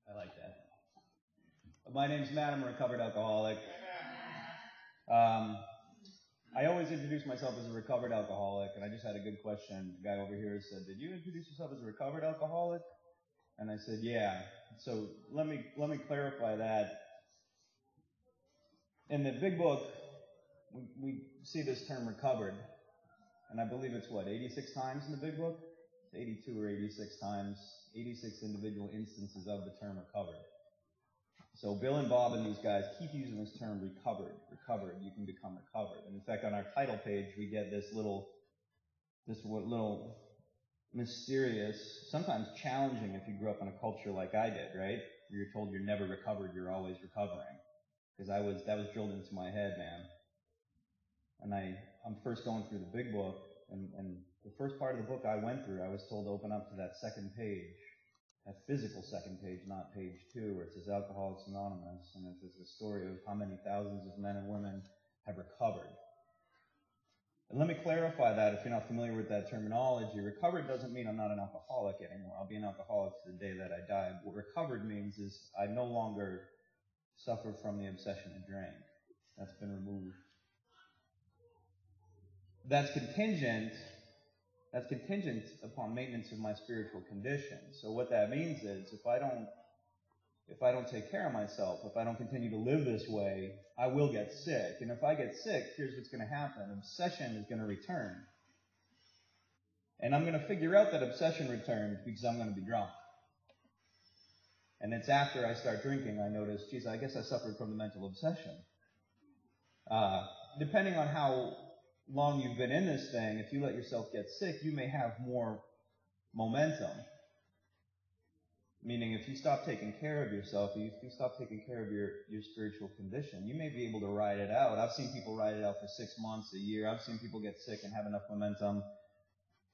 I like that. My name's Matt. I'm a recovered alcoholic. I always introduce myself as a recovered alcoholic, and I just had a good question. The guy over here said, "Did you introduce yourself as a recovered alcoholic?" And I said, "Yeah." So let me clarify that. In the big book, we see this term recovered, and I believe it's 86 times in the big book? 82 or 86 times, 86 individual instances of the term recovered. So Bill and Bob and these guys keep using this term recovered, you can become recovered. And in fact, on our title page, we get this little mysterious, sometimes challenging if you grew up in a culture like I did, right? Where you're told you're never recovered, you're always recovering. Because that was drilled into my head, man. And I'm first going through the big book, and the first part of the book I went through, I was told to open up to that second page, that physical second page, not page 2, where it says Alcoholics Anonymous, and it says the story of how many thousands of men and women have recovered. And let me clarify that if you're not familiar with that terminology. Recovered doesn't mean I'm not an alcoholic anymore. I'll be an alcoholic to the day that I die. What recovered means is I no longer suffer from the obsession to drink. That's been removed. That's contingent upon maintenance of my spiritual condition. So what that means is if I don't take care of myself, if I don't continue to live this way, I will get sick. And if I get sick, here's what's going to happen. Obsession is going to return. And I'm going to figure out that obsession returned because I'm going to be drunk. And it's after I start drinking I notice, geez, I guess I suffered from the mental obsession. Depending on how long you've been in this thing, if you let yourself get sick, you may have more momentum. Meaning if you stop taking care of yourself, if you stop taking care of your spiritual condition, you may be able to ride it out. I've seen people ride it out for 6 months, a year. I've seen people get sick and have enough momentum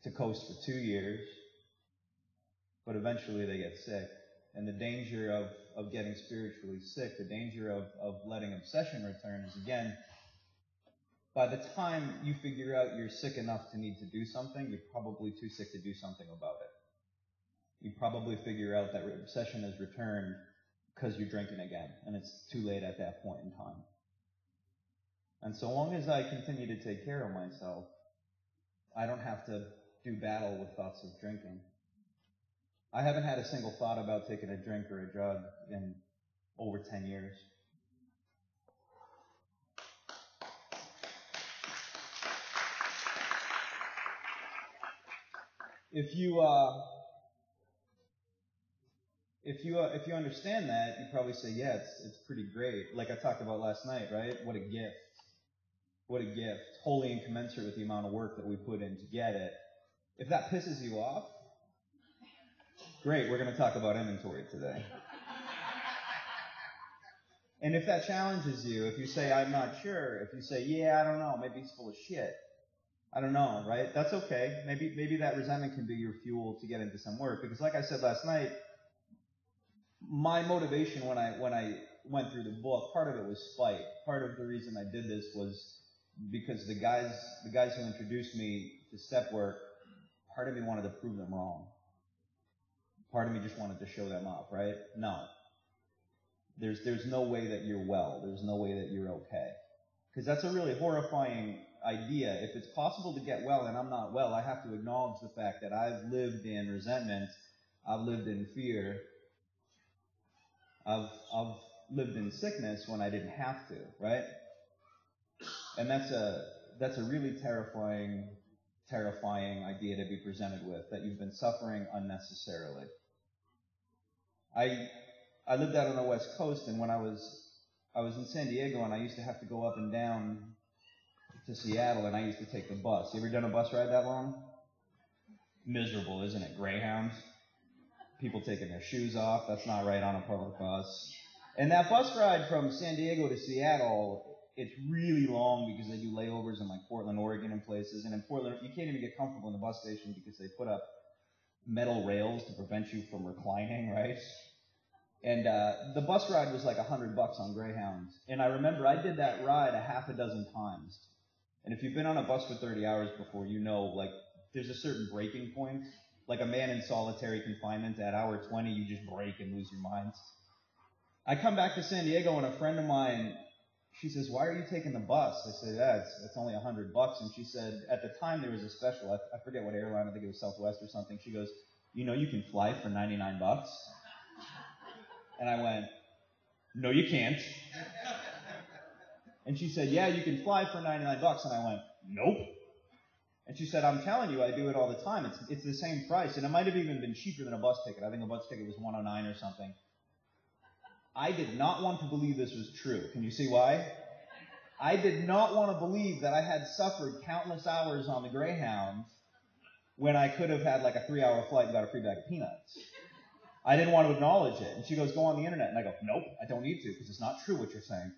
to coast for 2 years. But eventually they get sick. And the danger of getting spiritually sick, the danger of letting obsession return is, again, by the time you figure out you're sick enough to need to do something, you're probably too sick to do something about it. You probably figure out that obsession has returned because you're drinking again, and it's too late at that point in time. And so long as I continue to take care of myself, I don't have to do battle with thoughts of drinking. I haven't had a single thought about taking a drink or a drug in over 10 years. If you understand that, you probably say, yeah, it's pretty great. Like I talked about last night, right? What a gift. What a gift. Wholly incommensurate with the amount of work that we put in to get it. If that pisses you off, great, we're going to talk about inventory today. And if that challenges you, if you say, I'm not sure, if you say, yeah, I don't know, maybe he's full of shit, I don't know, right? That's okay. Maybe that resentment can be your fuel to get into some work. Because like I said last night, my motivation when I went through the book, part of it was spite. Part of the reason I did this was because the guys who introduced me to step work, part of me wanted to prove them wrong. Part of me just wanted to show them up, right? No. There's no way that you're well. There's no way that you're okay. Because that's a really horrifying idea. If it's possible to get well and I'm not well, I have to acknowledge the fact that I've lived in resentment, I've lived in fear, I've lived in sickness when I didn't have to, right? And that's a really terrifying idea to be presented with, that you've been suffering unnecessarily. I lived out on the West Coast, and when I was in San Diego, and I used to have to go up and down to Seattle, and I used to take the bus. You ever done a bus ride that long? Miserable, isn't it? Greyhound. People taking their shoes off. That's not right on a public bus. And that bus ride from San Diego to Seattle, it's really long because they do layovers in like Portland, Oregon and places. And in Portland, you can't even get comfortable in the bus station because they put up metal rails to prevent you from reclining, right? And the bus ride was like $100 on Greyhound. And I remember I did that ride a half a dozen times. And if you've been on a bus for 30 hours before, you know, like, there's a certain breaking point. like a man in solitary confinement. At hour 20, you just break and lose your mind. I come back to San Diego, and a friend of mine, she says, "Why are you taking the bus?" I said, "Yeah, it's only $100. And she said, at the time there was a special, I forget what airline, I think it was Southwest or something. She goes, "You know you can fly for $99. And I went, "No, you can't." And she said, "Yeah, you can fly for $99. And I went, "Nope." And she said, "I'm telling you, I do it all the time. It's the same price." And it might have even been cheaper than a bus ticket. I think a bus ticket was $109 or something. I did not want to believe this was true. Can you see why? I did not want to believe that I had suffered countless hours on the Greyhound when I could have had like a 3-hour flight and got a free bag of peanuts. I didn't want to acknowledge it. And she goes, "Go on the internet." And I go, "Nope, I don't need to, because it's not true what you're saying."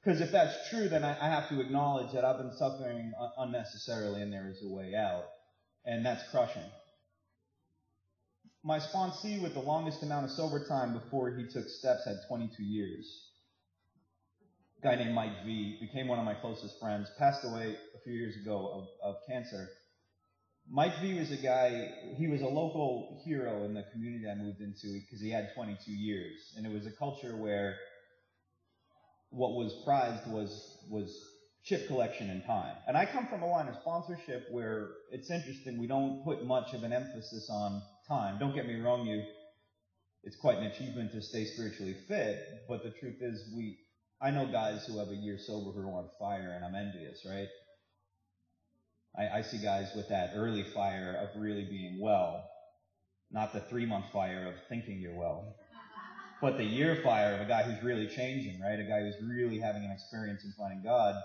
Because if that's true, then I have to acknowledge that I've been suffering unnecessarily, and there is a way out. And that's crushing. My sponsee with the longest amount of sober time before he took steps had 22 years. A guy named Mike V. became one of my closest friends, passed away a few years ago of cancer. Mike V was a guy, he was a local hero in the community I moved into because he had 22 years. And it was a culture where what was prized was chip collection and time. And I come from a line of sponsorship where it's interesting, we don't put much of an emphasis on time. Don't get me wrong, it's quite an achievement to stay spiritually fit, but the truth is I know guys who have a year sober who are on fire, and I'm envious, right? I see guys with that early fire of really being well, not the 3-month fire of thinking you're well, but the year fire of a guy who's really changing, right? A guy who's really having an experience in finding God.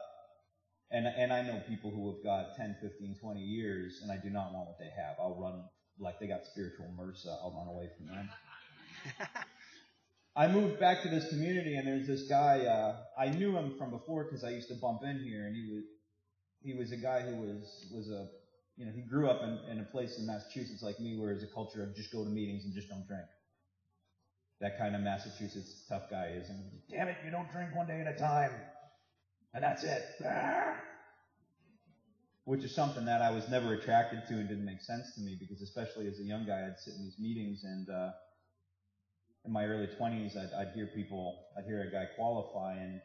And I know people who have got 10, 15, 20 years, and I do not want what they have. I'll run like they got spiritual MRSA. I'll run away from them. I moved back to this community, and there's this guy, I knew him from before because I used to bump in here, and he was a guy who was he grew up in a place in Massachusetts like me where there's a culture of just go to meetings and just don't drink. That kind of Massachusetts tough guy is. And, "Damn it, you don't drink one day at a time. And that's it." Which is something that I was never attracted to and didn't make sense to me because especially as a young guy, I'd sit in these meetings and in my early 20s, I'd hear a guy qualify and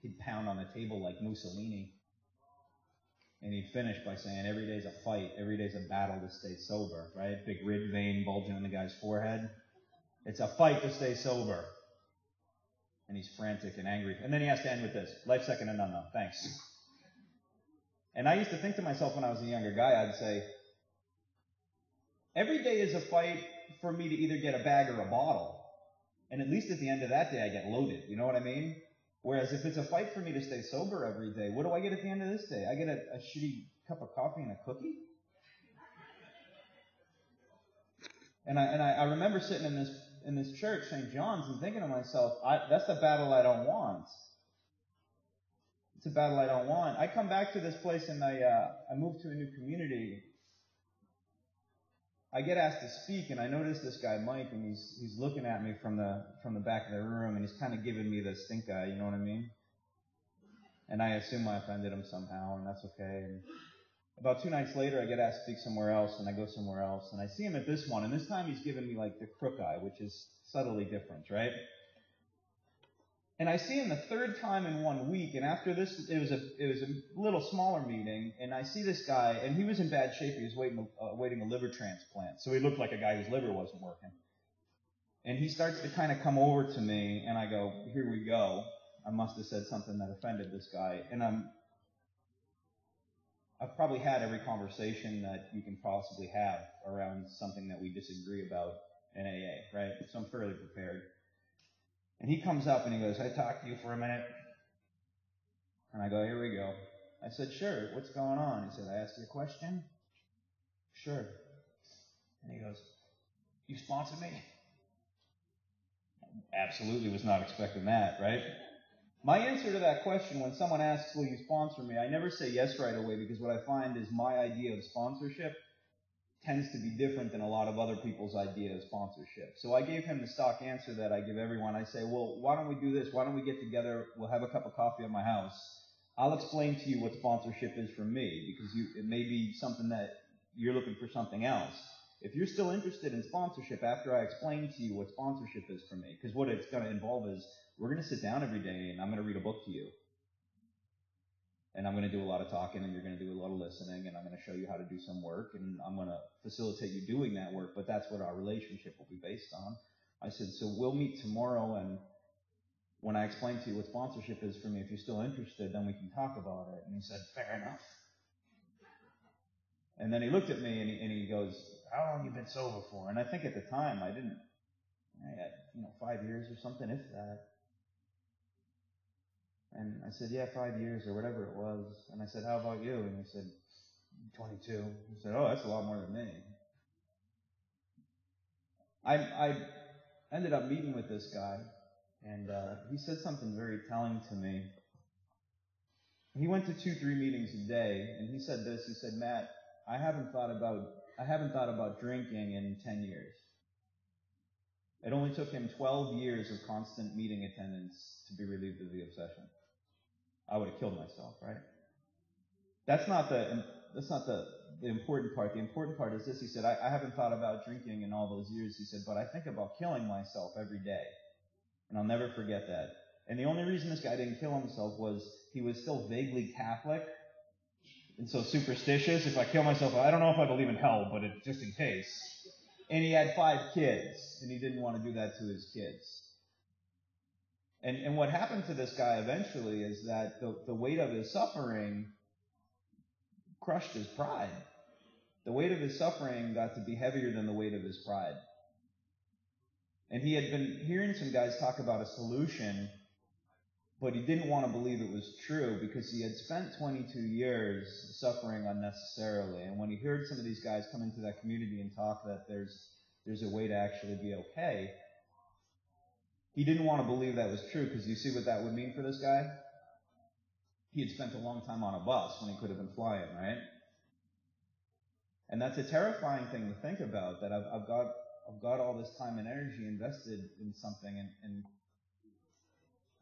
he'd pound on the table like Mussolini. And he'd finish by saying, "Every day's a fight. Every day's a battle to stay sober," right? Big rib vein bulging in the guy's forehead. It's a fight to stay sober. And he's frantic and angry. And then he has to end with this: "Life second to none, though. Thanks." And I used to think to myself when I was a younger guy, I'd say, every day is a fight for me to either get a bag or a bottle. And at least at the end of that day, I get loaded. You know what I mean? Whereas if it's a fight for me to stay sober every day, what do I get at the end of this day? I get a shitty cup of coffee and a cookie? And I remember sitting in this church, St. John's, and thinking to myself, that's the battle I don't want. It's a battle I don't want. I come back to this place and I move to a new community. I get asked to speak, and I notice this guy, Mike, and he's looking at me from the back of the room, and he's kind of giving me the stink eye, you know what I mean? And I assume I offended him somehow, and that's okay. And about 2 nights later, I get asked to speak somewhere else, and I go somewhere else, and I see him at this one, and this time he's giving me like the crook eye, which is subtly different, right? And I see him the 3rd time in 1 week, and after this, it was a little smaller meeting, and I see this guy, and he was in bad shape. He was waiting a liver transplant, so he looked like a guy whose liver wasn't working. And he starts to kind of come over to me, and I go, "Here we go." I must have said something that offended this guy, and I've probably had every conversation that you can possibly have around something that we disagree about in AA, right? So I'm fairly prepared. And he comes up and he goes, "I talk to you for a minute." And I go, "Here we go." I said, "Sure, what's going on?" He said, "I asked you a question?" "Sure." And he goes, "You sponsor me?" Absolutely was not expecting that, right? My answer to that question, when someone asks, "Will you sponsor me?" I never say yes right away, because what I find is my idea of sponsorship tends to be different than a lot of other people's idea of sponsorship. So I gave him the stock answer that I give everyone. I say, "Well, why don't we do this? Why don't we get together? We'll have a cup of coffee at my house. I'll explain to you what sponsorship is for me, because it may be something that you're looking for something else. If you're still interested in sponsorship after I explain to you what sponsorship is for me, because what it's going to involve is we're going to sit down every day and I'm going to read a book to you. And I'm going to do a lot of talking and you're going to do a lot of listening and I'm going to show you how to do some work and I'm going to facilitate you doing that work, but that's what our relationship will be based on. I said, so we'll meet tomorrow and when I explain to you what sponsorship is for me, if you're still interested, then we can talk about it. And he said, fair enough. And then he looked at me and he goes, how long have you been sober for? And I think at the time I had 5 years or something, if that. And I said, yeah, 5 years or whatever it was. And I said, how about you? And he said, 22. He said, oh, that's a lot more than me. I ended up meeting with this guy, and he said something very telling to me. He went to 2-3 meetings a day, and he said this. He said, Matt, I haven't thought about drinking in 10 years. It only took him 12 years of constant meeting attendance to be relieved of the obsession. I would have killed myself, right? That's not the important part. The important part is this. He said, I haven't thought about drinking in all those years. He said, but I think about killing myself every day. And I'll never forget that. And the only reason this guy didn't kill himself was he was still vaguely Catholic and so superstitious. If I kill myself, I don't know if I believe in hell, but just in case. And he had 5 kids, and he didn't want to do that to his kids. And what happened to this guy eventually is that the weight of his suffering crushed his pride. The weight of his suffering got to be heavier than the weight of his pride. And he had been hearing some guys talk about a solution, but he didn't want to believe it was true because he had spent 22 years suffering unnecessarily. And when he heard some of these guys come into that community and talk that there's a way to actually be okay, he didn't want to believe that was true because you see what that would mean for this guy? He had spent a long time on a bus when he could have been flying, right? And that's a terrifying thing to think about, that I've got all this time and energy invested in something and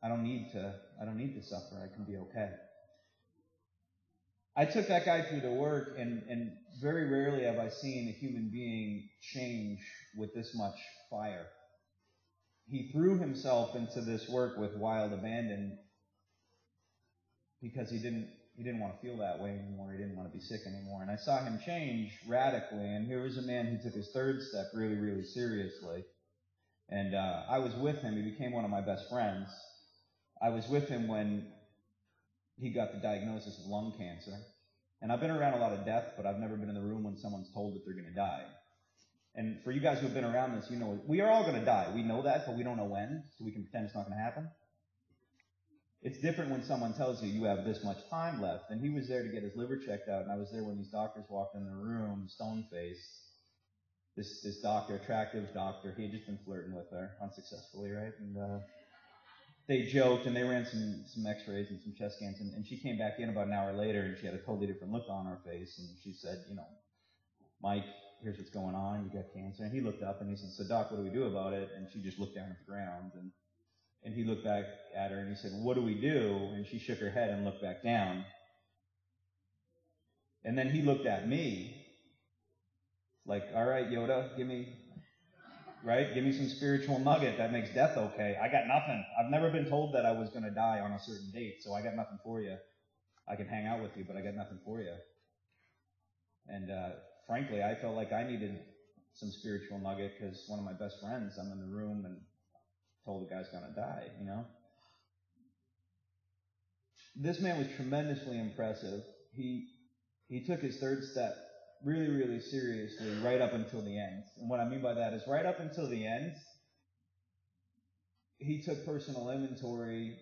I don't need to suffer. I can be okay. I took that guy through the work and very rarely have I seen a human being change with this much fire. He threw himself into this work with wild abandon because he didn't want to feel that way anymore. He didn't want to be sick anymore. And I saw him change radically. And here was a man who took his 3rd step really, really seriously. And I was with him. He became one of my best friends. I was with him when he got the diagnosis of lung cancer. And I've been around a lot of death, but I've never been in the room when someone's told that they're going to die. And for you guys who have been around this, you know, we are all going to die. We know that, but we don't know when, so we can pretend it's not going to happen. It's different when someone tells you you have this much time left. And he was there to get his liver checked out, and I was there when these doctors walked in the room, stone-faced. This doctor, attractive doctor, he had just been flirting with her, unsuccessfully, right? And they joked, and they ran some x-rays and some chest scans, and she came back in about an hour later, and she had a totally different look on her face, and she said, you know, Mike, here's what's going on, you got cancer. And he looked up and he said, so doc, what do we do about it? And she just looked down at the ground and he looked back at her and he said, what do we do? And she shook her head and looked back down. And then he looked at me like, all right, Yoda, give me some spiritual nugget that makes death okay. I got nothing. I've never been told that I was going to die on a certain date, so I got nothing for you. I can hang out with you, but I got nothing for you. And frankly, I felt like I needed some spiritual nugget because one of my best friends, I'm in the room and told the guy's going to die, you know. This man was tremendously impressive. He took his 3rd step really, really seriously right up until the end. And what I mean by that is right up until the end, he took personal inventory.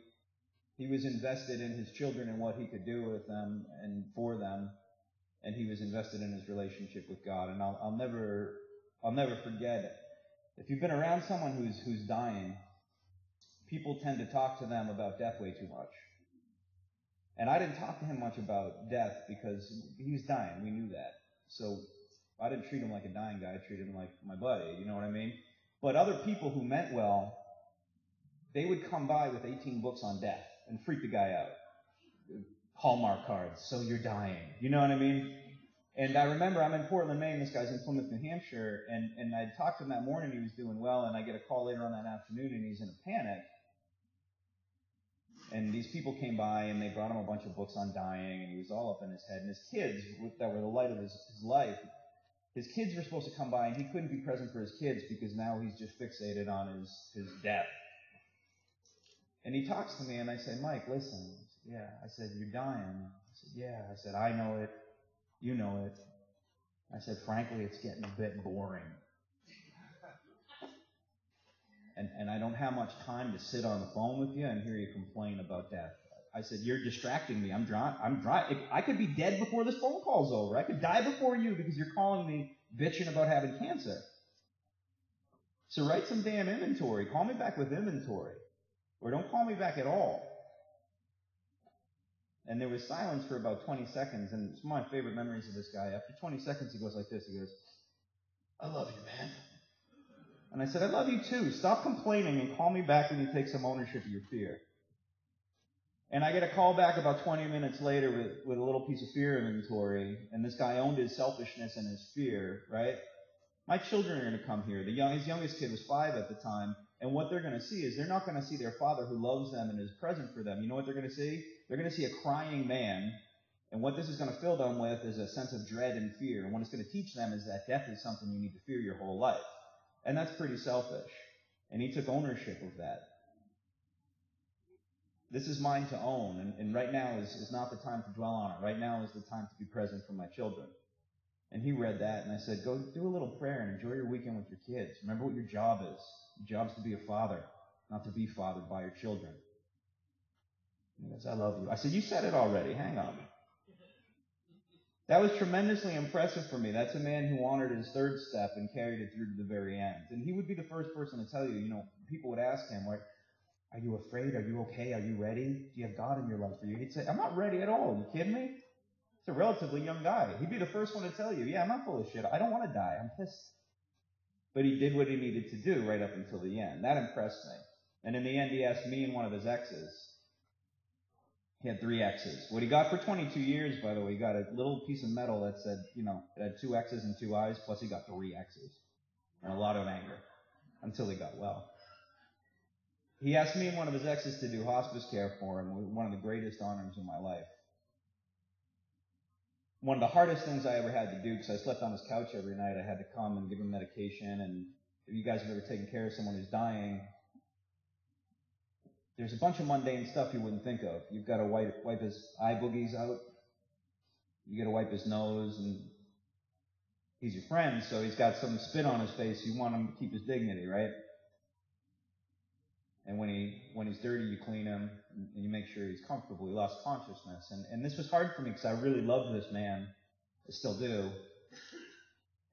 He was invested in his children and what he could do with them and for them. And he was invested in his relationship with God. And I'll never forget it. If you've been around someone who's dying, people tend to talk to them about death way too much. And I didn't talk to him much about death because he was dying. We knew that. So I didn't treat him like a dying guy. I treated him like my buddy. You know what I mean? But other people who meant well, they would come by with 18 books on death and freak the guy out. Hallmark cards, so you're dying. You know what I mean? And I remember I'm in Portland, Maine. This guy's in Plymouth, New Hampshire. And I talked to him that morning. He was doing well. And I get a call later on that afternoon, and he's in a panic. And these people came by, and they brought him a bunch of books on dying, and he was all up in his head. And his kids, that were the light of his life, his kids were supposed to come by, and he couldn't be present for his kids because now he's just fixated on his death. And he talks to me, and I say, Mike, listen. Yeah. I said, you're dying. I said, yeah. I said, I know it. You know it. I said, frankly, it's getting a bit boring. And I don't have much time to sit on the phone with you and hear you complain about death. I said, you're distracting me. I'm dry. I could be dead before this phone call's over. I could die before you because you're calling me bitching about having cancer. So write some damn inventory. Call me back with inventory. Or don't call me back at all. And there was silence for about 20 seconds, and it's one of my favorite memories of this guy. After 20 seconds, he goes like this. He goes, I love you, man. And I said, I love you too. Stop complaining and call me back when you take some ownership of your fear. And I get a call back about 20 minutes later with a little piece of fear inventory, and this guy owned his selfishness and his fear, right? My children are going to come here. His youngest kid was 5 at the time, and what they're going to see is they're not going to see their father who loves them and is present for them. You know what they're going to see? They're going to see a crying man, and what this is going to fill them with is a sense of dread and fear. And what it's going to teach them is that death is something you need to fear your whole life. And that's pretty selfish. And he took ownership of that. This is mine to own, and right now is not the time to dwell on it. Right now is the time to be present for my children. And he read that, and I said, go do a little prayer and enjoy your weekend with your kids. Remember what your job is. Your job is to be a father, not to be fathered by your children. He goes, I love you. I said, you said it already. Hang on. That was tremendously impressive for me. That's a man who honored his third step and carried it through to the very end. And he would be the first person to tell you, people would ask him, like, are you afraid? Are you okay? Are you ready? Do you have God in your life for you? He'd say, I'm not ready at all. Are you kidding me? It's a relatively young guy. He'd be the first one to tell you, yeah, I'm not full of shit. I don't want to die. I'm pissed. But he did what he needed to do right up until the end. That impressed me. And in the end, he asked me and one of his exes. He had 3 X's. What he got for 22 years, by the way, he got a little piece of metal that said, it had 2 X's and 2 I's, plus he got 3 X's. And a lot of anger. Until he got well. He asked me and one of his exes to do hospice care for him, one of the greatest honors in my life. One of the hardest things I ever had to do, because I slept on his couch every night. I had to come and give him medication, and if you guys have ever taken care of someone who's dying, there's a bunch of mundane stuff you wouldn't think of. You've got to wipe his eye boogies out. You got to wipe his nose, and he's your friend, so he's got some spit on his face. You want him to keep his dignity, right? And when he's dirty, you clean him, and you make sure he's comfortable. He lost consciousness. And this was hard for me because I really loved this man. I still do.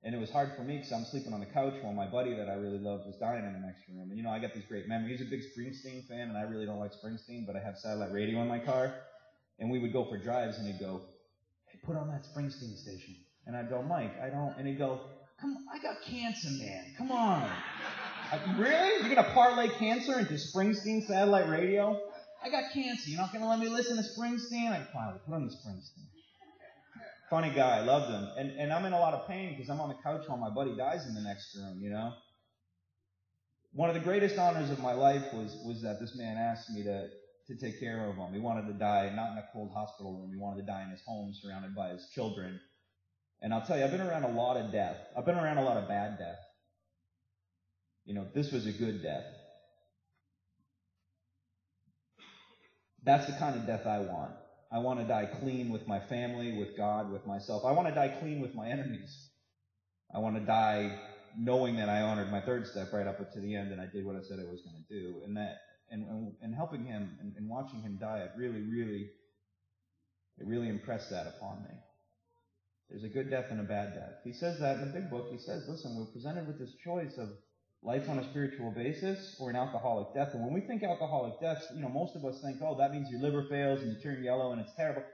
And it was hard for me because I'm sleeping on the couch while my buddy that I really loved was dying in the next room. And, I got these great memories. He's a big Springsteen fan, and I really don't like Springsteen, but I have satellite radio in my car. And we would go for drives, and he'd go, hey, put on that Springsteen station. And I'd go, Mike, I don't. And he'd go, come on, I got cancer, man. Come on. Really? You're going to parlay cancer into Springsteen satellite radio? I got cancer. You're not going to let me listen to Springsteen? I finally put on the Springsteen. Funny guy. I loved him. And I'm in a lot of pain because I'm on the couch while my buddy dies in the next room, One of the greatest honors of my life was that this man asked me to take care of him. He wanted to die not in a cold hospital room. He wanted to die in his home surrounded by his children. And I'll tell you, I've been around a lot of death. I've been around a lot of bad death. This was a good death. That's the kind of death I want. I want to die clean with my family, with God, with myself. I want to die clean with my enemies. I want to die knowing that I honored my third step right up to the end and I did what I said I was going to do. And helping him and watching him die, it really impressed that upon me. There's a good death and a bad death. He says that in the big book. He says, listen, we're presented with this choice of life on a spiritual basis or an alcoholic death. And when we think alcoholic death, most of us think, oh, that means your liver fails and you turn yellow and it's terrible.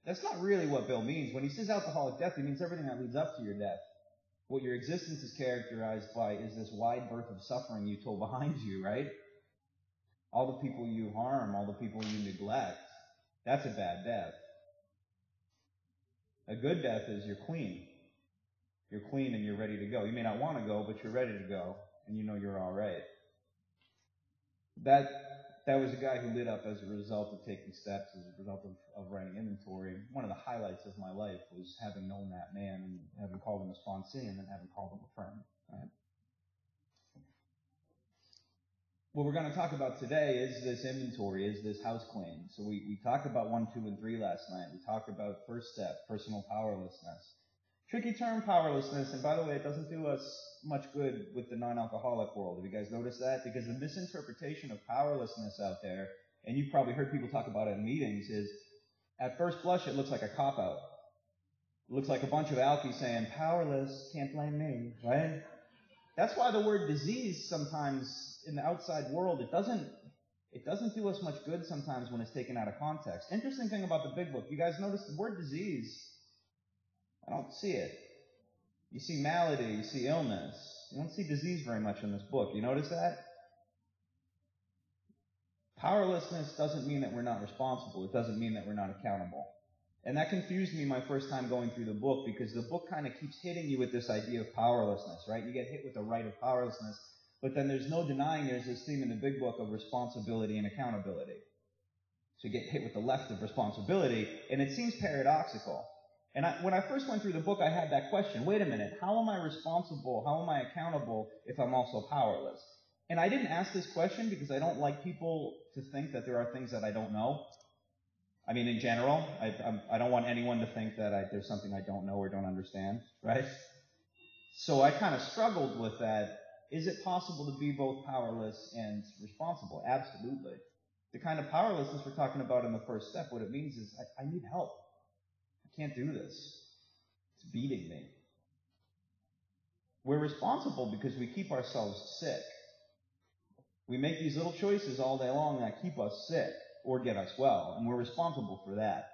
That's not really what Bill means. When he says alcoholic death, he means everything that leads up to your death. What your existence is characterized by is this wide berth of suffering you tow behind you, right? All the people you harm, all the people you neglect. That's a bad death. A good death is you're clean. You're clean and you're ready to go. You may not want to go, but you're ready to go, and you know you're all right. That was a guy who lit up as a result of taking steps, as a result of writing inventory. One of the highlights of my life was having known that man and having called him a sponsee and then having called him a friend. Right? What we're going to talk about today is this inventory, is this house clean. So we talked about 1, 2, and 3 last night. We talked about first step, personal powerlessness. Tricky term, powerlessness, and by the way, it doesn't do us much good with the non-alcoholic world. Have you guys noticed that? Because the misinterpretation of powerlessness out there, and you've probably heard people talk about it in meetings, is at first blush it looks like a cop-out. It looks like a bunch of alkies saying, powerless, can't blame me, right? That's why the word disease sometimes in the outside world, it doesn't do us much good sometimes when it's taken out of context. Interesting thing about the big book, you guys notice the word disease, I don't see it. You see malady, you see illness. You don't see disease very much in this book. You notice that? Powerlessness doesn't mean that we're not responsible. It doesn't mean that we're not accountable. And that confused me my first time going through the book, because the book kind of keeps hitting you with this idea of powerlessness, right? You get hit with the right of powerlessness, but then there's no denying there's this theme in the big book of responsibility and accountability. So you get hit with the left of responsibility, and it seems paradoxical. And when I first went through the book, I had that question. Wait a minute, how am I responsible? How am I accountable if I'm also powerless? And I didn't ask this question because I don't like people to think that there are things that I don't know. I mean, in general, I don't want anyone to think that there's something I don't know or don't understand, right? So I kind of struggled with that. Is it possible to be both powerless and responsible? Absolutely. The kind of powerlessness we're talking about in the first step, what it means is I need help. I can't do this. It's beating me. We're responsible because we keep ourselves sick. We make these little choices all day long that keep us sick or get us well, and we're responsible for that.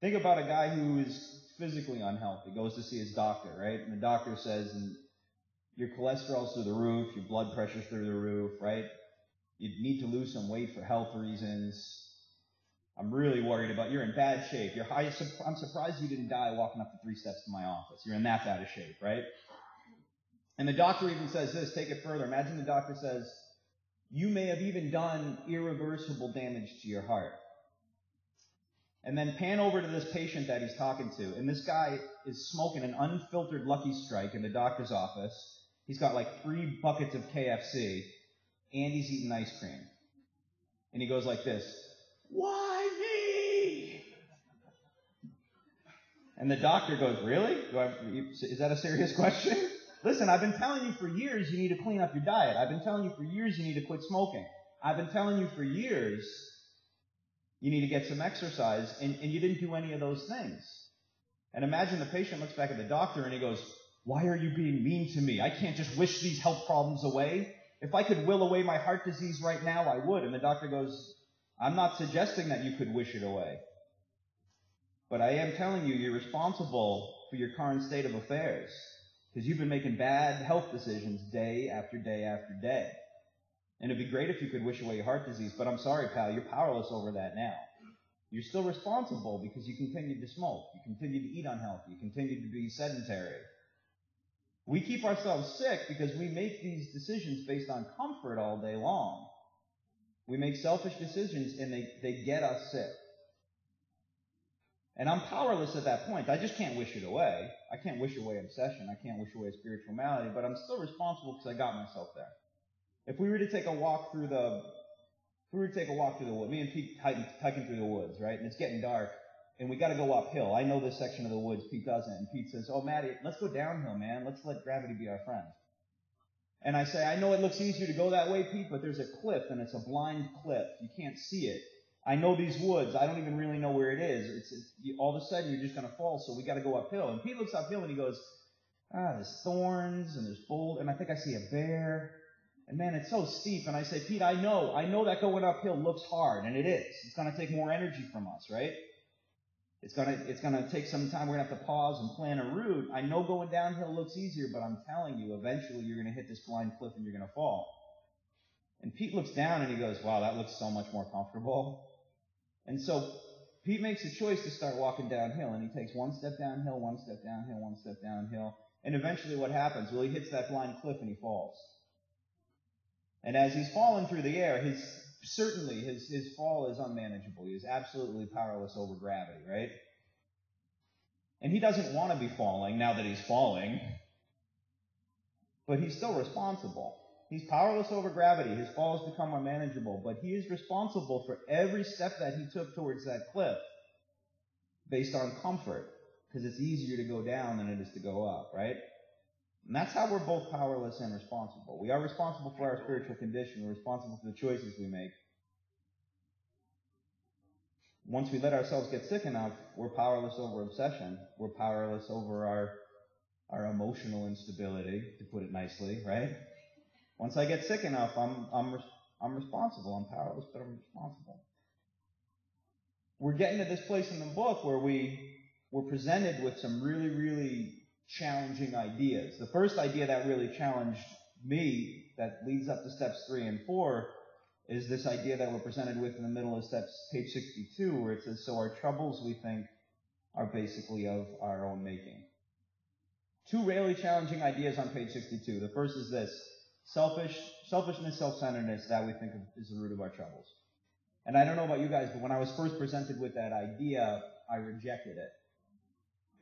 Think about a guy who is physically unhealthy, goes to see his doctor, right? And the doctor says, your cholesterol's through the roof, your blood pressure's through the roof, right? You need to lose some weight for health reasons. I'm really worried about, you're in bad shape. I'm surprised you didn't die walking up the 3 steps to my office. You're in that bad of shape, right? And the doctor even says this, take it further. Imagine the doctor says, you may have even done irreversible damage to your heart. And then pan over to this patient that he's talking to, and this guy is smoking an unfiltered Lucky Strike in the doctor's office. He's got like 3 buckets of KFC, and he's eating ice cream. And he goes like this, why me? And the doctor goes, really? Is that a serious question? Listen, I've been telling you for years you need to clean up your diet. I've been telling you for years you need to quit smoking. I've been telling you for years you need to get some exercise, and you didn't do any of those things. And imagine the patient looks back at the doctor and he goes, why are you being mean to me? I can't just wish these health problems away. If I could will away my heart disease right now, I would. And the doctor goes, I'm not suggesting that you could wish it away. But I am telling you, you're responsible for your current state of affairs. Because you've been making bad health decisions day after day after day. And it'd be great if you could wish away your heart disease, but I'm sorry, pal, you're powerless over that now. You're still responsible because you continue to smoke, you continue to eat unhealthy, you continue to be sedentary. We keep ourselves sick because we make these decisions based on comfort all day long. We make selfish decisions and they get us sick. And I'm powerless at that point. I just can't wish it away. I can't wish away obsession. I can't wish away spiritual malady, but I'm still responsible because I got myself there. If we were to take a walk through the woods, me and Pete hiking through the woods, right? And it's getting dark, and we got to go uphill. I know this section of the woods, Pete doesn't. And Pete says, oh, Matty, let's go downhill, man. Let's let gravity be our friend. And I say, I know it looks easier to go that way, Pete, but there's a cliff, and it's a blind cliff. You can't see it. I know these woods. I don't even really know where it is. All of a sudden, you're just going to fall, so we got to go uphill. And Pete looks uphill, and he goes, there's thorns, and there's bold, and I think I see a bear. And man, it's so steep. And I say, Pete, I know that going uphill looks hard, and it is. It's going to take more energy from us, right? It's going to take some time. We're going to have to pause and plan a route. I know going downhill looks easier, but I'm telling you, eventually you're going to hit this blind cliff and you're going to fall. And Pete looks down and he goes, wow, that looks so much more comfortable. And so Pete makes a choice to start walking downhill, and he takes one step downhill, one step downhill, one step downhill, and eventually what happens? Well, he hits that blind cliff and he falls. And as he's falling through the air, his fall is unmanageable. He is absolutely powerless over gravity, right? And he doesn't want to be falling now that he's falling, but he's still responsible. He's powerless over gravity. His fall has become unmanageable, but he is responsible for every step that he took towards that cliff based on comfort, because it's easier to go down than it is to go up, right? And that's how we're both powerless and responsible. We are responsible for our spiritual condition. We're responsible for the choices we make. Once we let ourselves get sick enough, we're powerless over obsession. We're powerless over our emotional instability, to put it nicely, right? Once I get sick enough, I'm responsible. I'm powerless, but I'm responsible. We're getting to this place in the book where we're presented with some really, really challenging ideas. The first idea that really challenged me, that leads up to steps 3 and 4, is this idea that we're presented with in the middle of page 62, where it says, so our troubles, we think, are basically of our own making. 2 really challenging ideas on page 62. The first is this: selfishness, self-centeredness, that we think is the root of our troubles. And I don't know about you guys, but when I was first presented with that idea, I rejected it.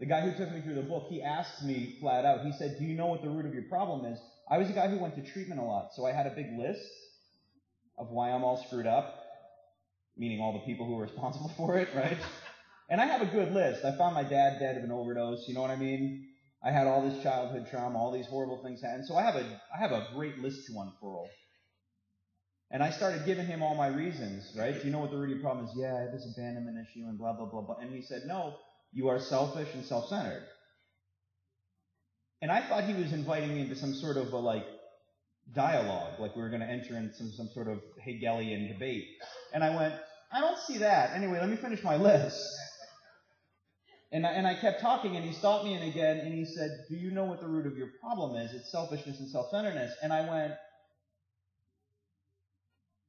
The guy who took me through the book, he asked me flat out, he said, do you know what the root of your problem is? I was a guy who went to treatment a lot, so I had a big list of why I'm all screwed up, meaning all the people who were responsible for it, right? And I have a good list. I found my dad dead of an overdose, you know what I mean? I had all this childhood trauma, all these horrible things happen. So I have a great list to unfurl. And I started giving him all my reasons, right? Do you know what the root of your problem is? Yeah, I have this abandonment issue and blah, blah, blah, blah. And he said, no, you are selfish and self-centered. And I thought he was inviting me into some sort of dialogue, like we were going to enter into some sort of Hegelian debate. And I went, I don't see that. Anyway, let me finish my list. And I kept talking, and he stopped me again, and he said, do you know what the root of your problem is? It's selfishness and self-centeredness. And I went,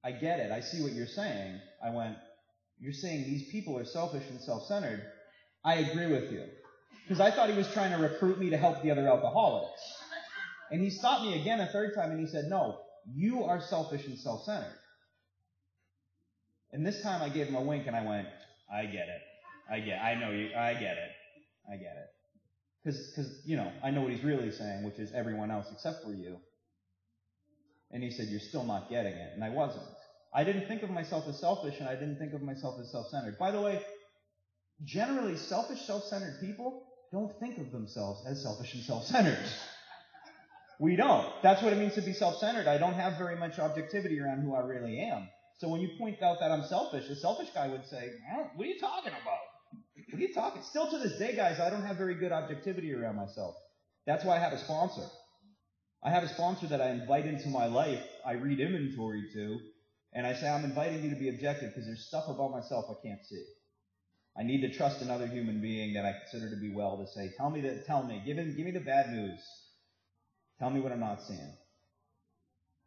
I get it. I see what you're saying. I went, you're saying these people are selfish and self-centered. I agree with you. Because I thought he was trying to recruit me to help the other alcoholics. And he stopped me again a third time, and he said, no, you are selfish and self-centered. And this time I gave him a wink, and I went, I get it. I get it. Because, I know what he's really saying, which is everyone else except for you. And he said, you're still not getting it. And I wasn't. I didn't think of myself as selfish, and I didn't think of myself as self-centered. By the way, generally, selfish, self-centered people don't think of themselves as selfish and self-centered. We don't. That's what it means to be self-centered. I don't have very much objectivity around who I really am. So when you point out that I'm selfish, a selfish guy would say, what are you talking about? What are you talking? Still to this day, guys, I don't have very good objectivity around myself. That's why I have a sponsor. I have a sponsor that I invite into my life, I read inventory to, and I say, I'm inviting you to be objective because there's stuff about myself I can't see. I need to trust another human being that I consider to be well to say, give me the bad news. Tell me what I'm not seeing.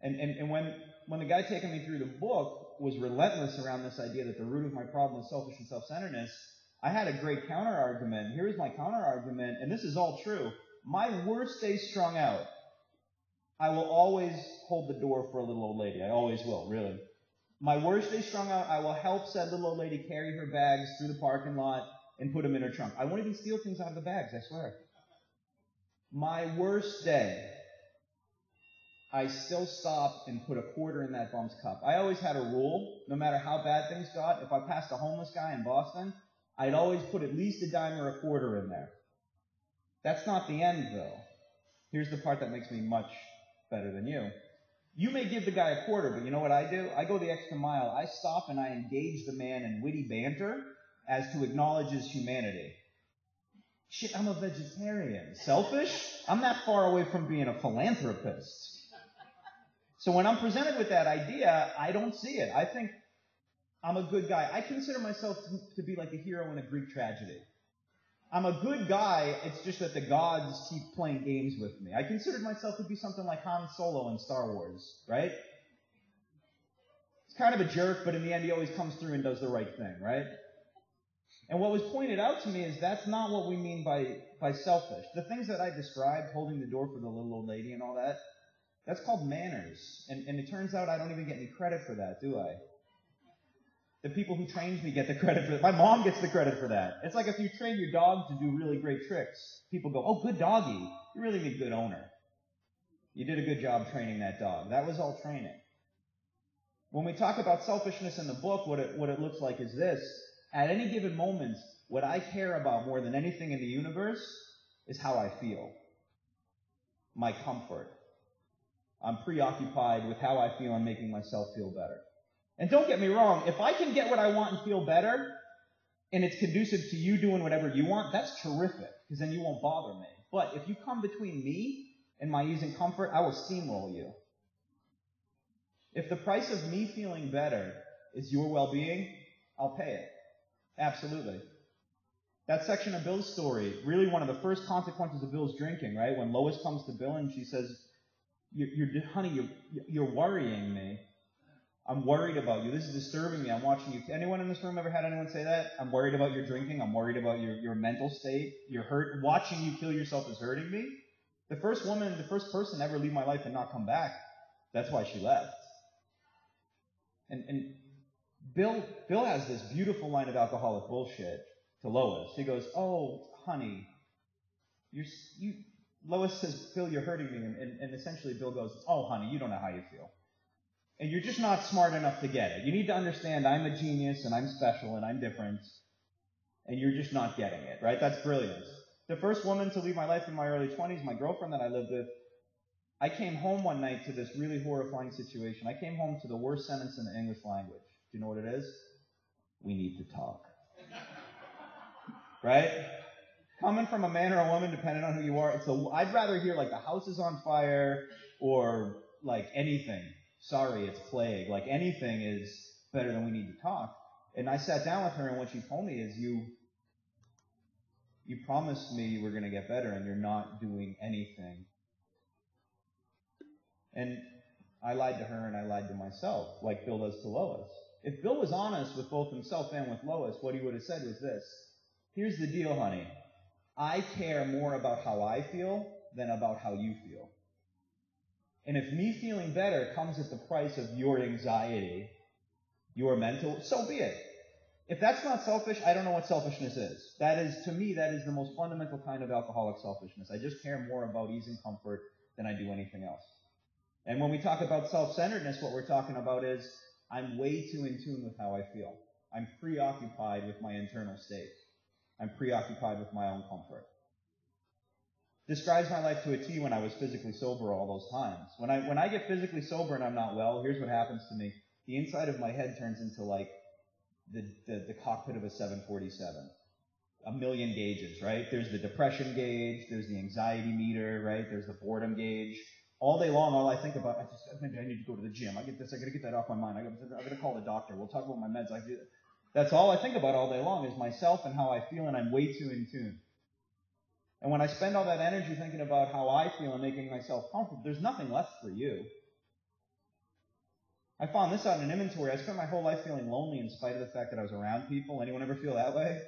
And when the guy taking me through the book was relentless around this idea that the root of my problem was selfish and self-centeredness, I had a great counter-argument. Here's my counter-argument, and this is all true. My worst day strung out, I will always hold the door for a little old lady. I always will, really. My worst day strung out, I will help said little old lady carry her bags through the parking lot and put them in her trunk. I won't even steal things out of the bags, I swear. My worst day, I still stop and put a quarter in that bum's cup. I always had a rule, no matter how bad things got, if I passed a homeless guy in Boston, I'd always put at least a dime or a quarter in there. That's not the end, though. Here's the part that makes me much better than you. You may give the guy a quarter, but you know what I do? I go the extra mile. I stop and I engage the man in witty banter as to acknowledge his humanity. Shit, I'm a vegetarian. Selfish? I'm that far away from being a philanthropist. So when I'm presented with that idea, I don't see it. I think I'm a good guy. I consider myself to be like a hero in a Greek tragedy. I'm a good guy, it's just that the gods keep playing games with me. I considered myself to be something like Han Solo in Star Wars, right? He's kind of a jerk, but in the end he always comes through and does the right thing, right? And what was pointed out to me is that's not what we mean by selfish. The things that I described, holding the door for the little old lady and all that, that's called manners. And it turns out I don't even get any credit for that, do I? The people who trained me get the credit for that. My mom gets the credit for that. It's like if you train your dog to do really great tricks, people go, oh, good doggy. You really mean good owner. You did a good job training that dog. That was all training. When we talk about selfishness in the book, what it looks like is this. At any given moment, what I care about more than anything in the universe is how I feel. My comfort. I'm preoccupied with how I feel and making myself feel better. And don't get me wrong, if I can get what I want and feel better, and it's conducive to you doing whatever you want, that's terrific, because then you won't bother me. But if you come between me and my ease and comfort, I will steamroll you. If the price of me feeling better is your well-being, I'll pay it. Absolutely. That section of Bill's story, really one of the first consequences of Bill's drinking, right? When Lois comes to Bill and she says, honey, you're worrying me. I'm worried about you. This is disturbing me. I'm watching you. Anyone in this room ever had anyone say that? I'm worried about your drinking. I'm worried about your mental state. You're hurt. Watching you kill yourself is hurting me. The first person to ever leave my life and not come back, that's why she left. And Bill has this beautiful line of alcoholic bullshit to Lois. He goes, oh, honey, Lois says, Bill, you're hurting me. And essentially Bill goes, oh, honey, you don't know how you feel. And you're just not smart enough to get it. You need to understand I'm a genius and I'm special and I'm different. And you're just not getting it, right? That's brilliant. The first woman to leave my life in my early 20s, my girlfriend that I lived with, I came home one night to this really horrifying situation. I came home to the worst sentence in the English language. Do you know what it is? We need to talk. Right? Coming from a man or a woman, depending on who you are, I'd rather hear like the house is on fire or like anything. Sorry, it's plague. Like anything is better than we need to talk. And I sat down with her, and what she told me is, you promised me you were going to get better, and you're not doing anything. And I lied to her, and I lied to myself, like Bill does to Lois. If Bill was honest with both himself and with Lois, what he would have said was this. Here's the deal, honey. I care more about how I feel than about how you feel. And if me feeling better comes at the price of your anxiety, your mental, so be it. If that's not selfish, I don't know what selfishness is. To me, that is the most fundamental kind of alcoholic selfishness. I just care more about ease and comfort than I do anything else. And when we talk about self-centeredness, what we're talking about is I'm way too in tune with how I feel. I'm preoccupied with my internal state. I'm preoccupied with my own comfort. Describes my life to a T when I was physically sober all those times. When I get physically sober and I'm not well, here's what happens to me. The inside of my head turns into like the cockpit of a 747. A million gauges, right? There's the depression gauge, there's the anxiety meter, right? There's the boredom gauge. All day long, all I think about, maybe I need to go to the gym. I gotta get that off my mind. I gotta call the doctor. We'll talk about my meds. That's all I think about all day long is myself and how I feel, and I'm way too in tune. And when I spend all that energy thinking about how I feel and making myself comfortable, there's nothing left for you. I found this out in an inventory. I spent my whole life feeling lonely in spite of the fact that I was around people. Anyone ever feel that way?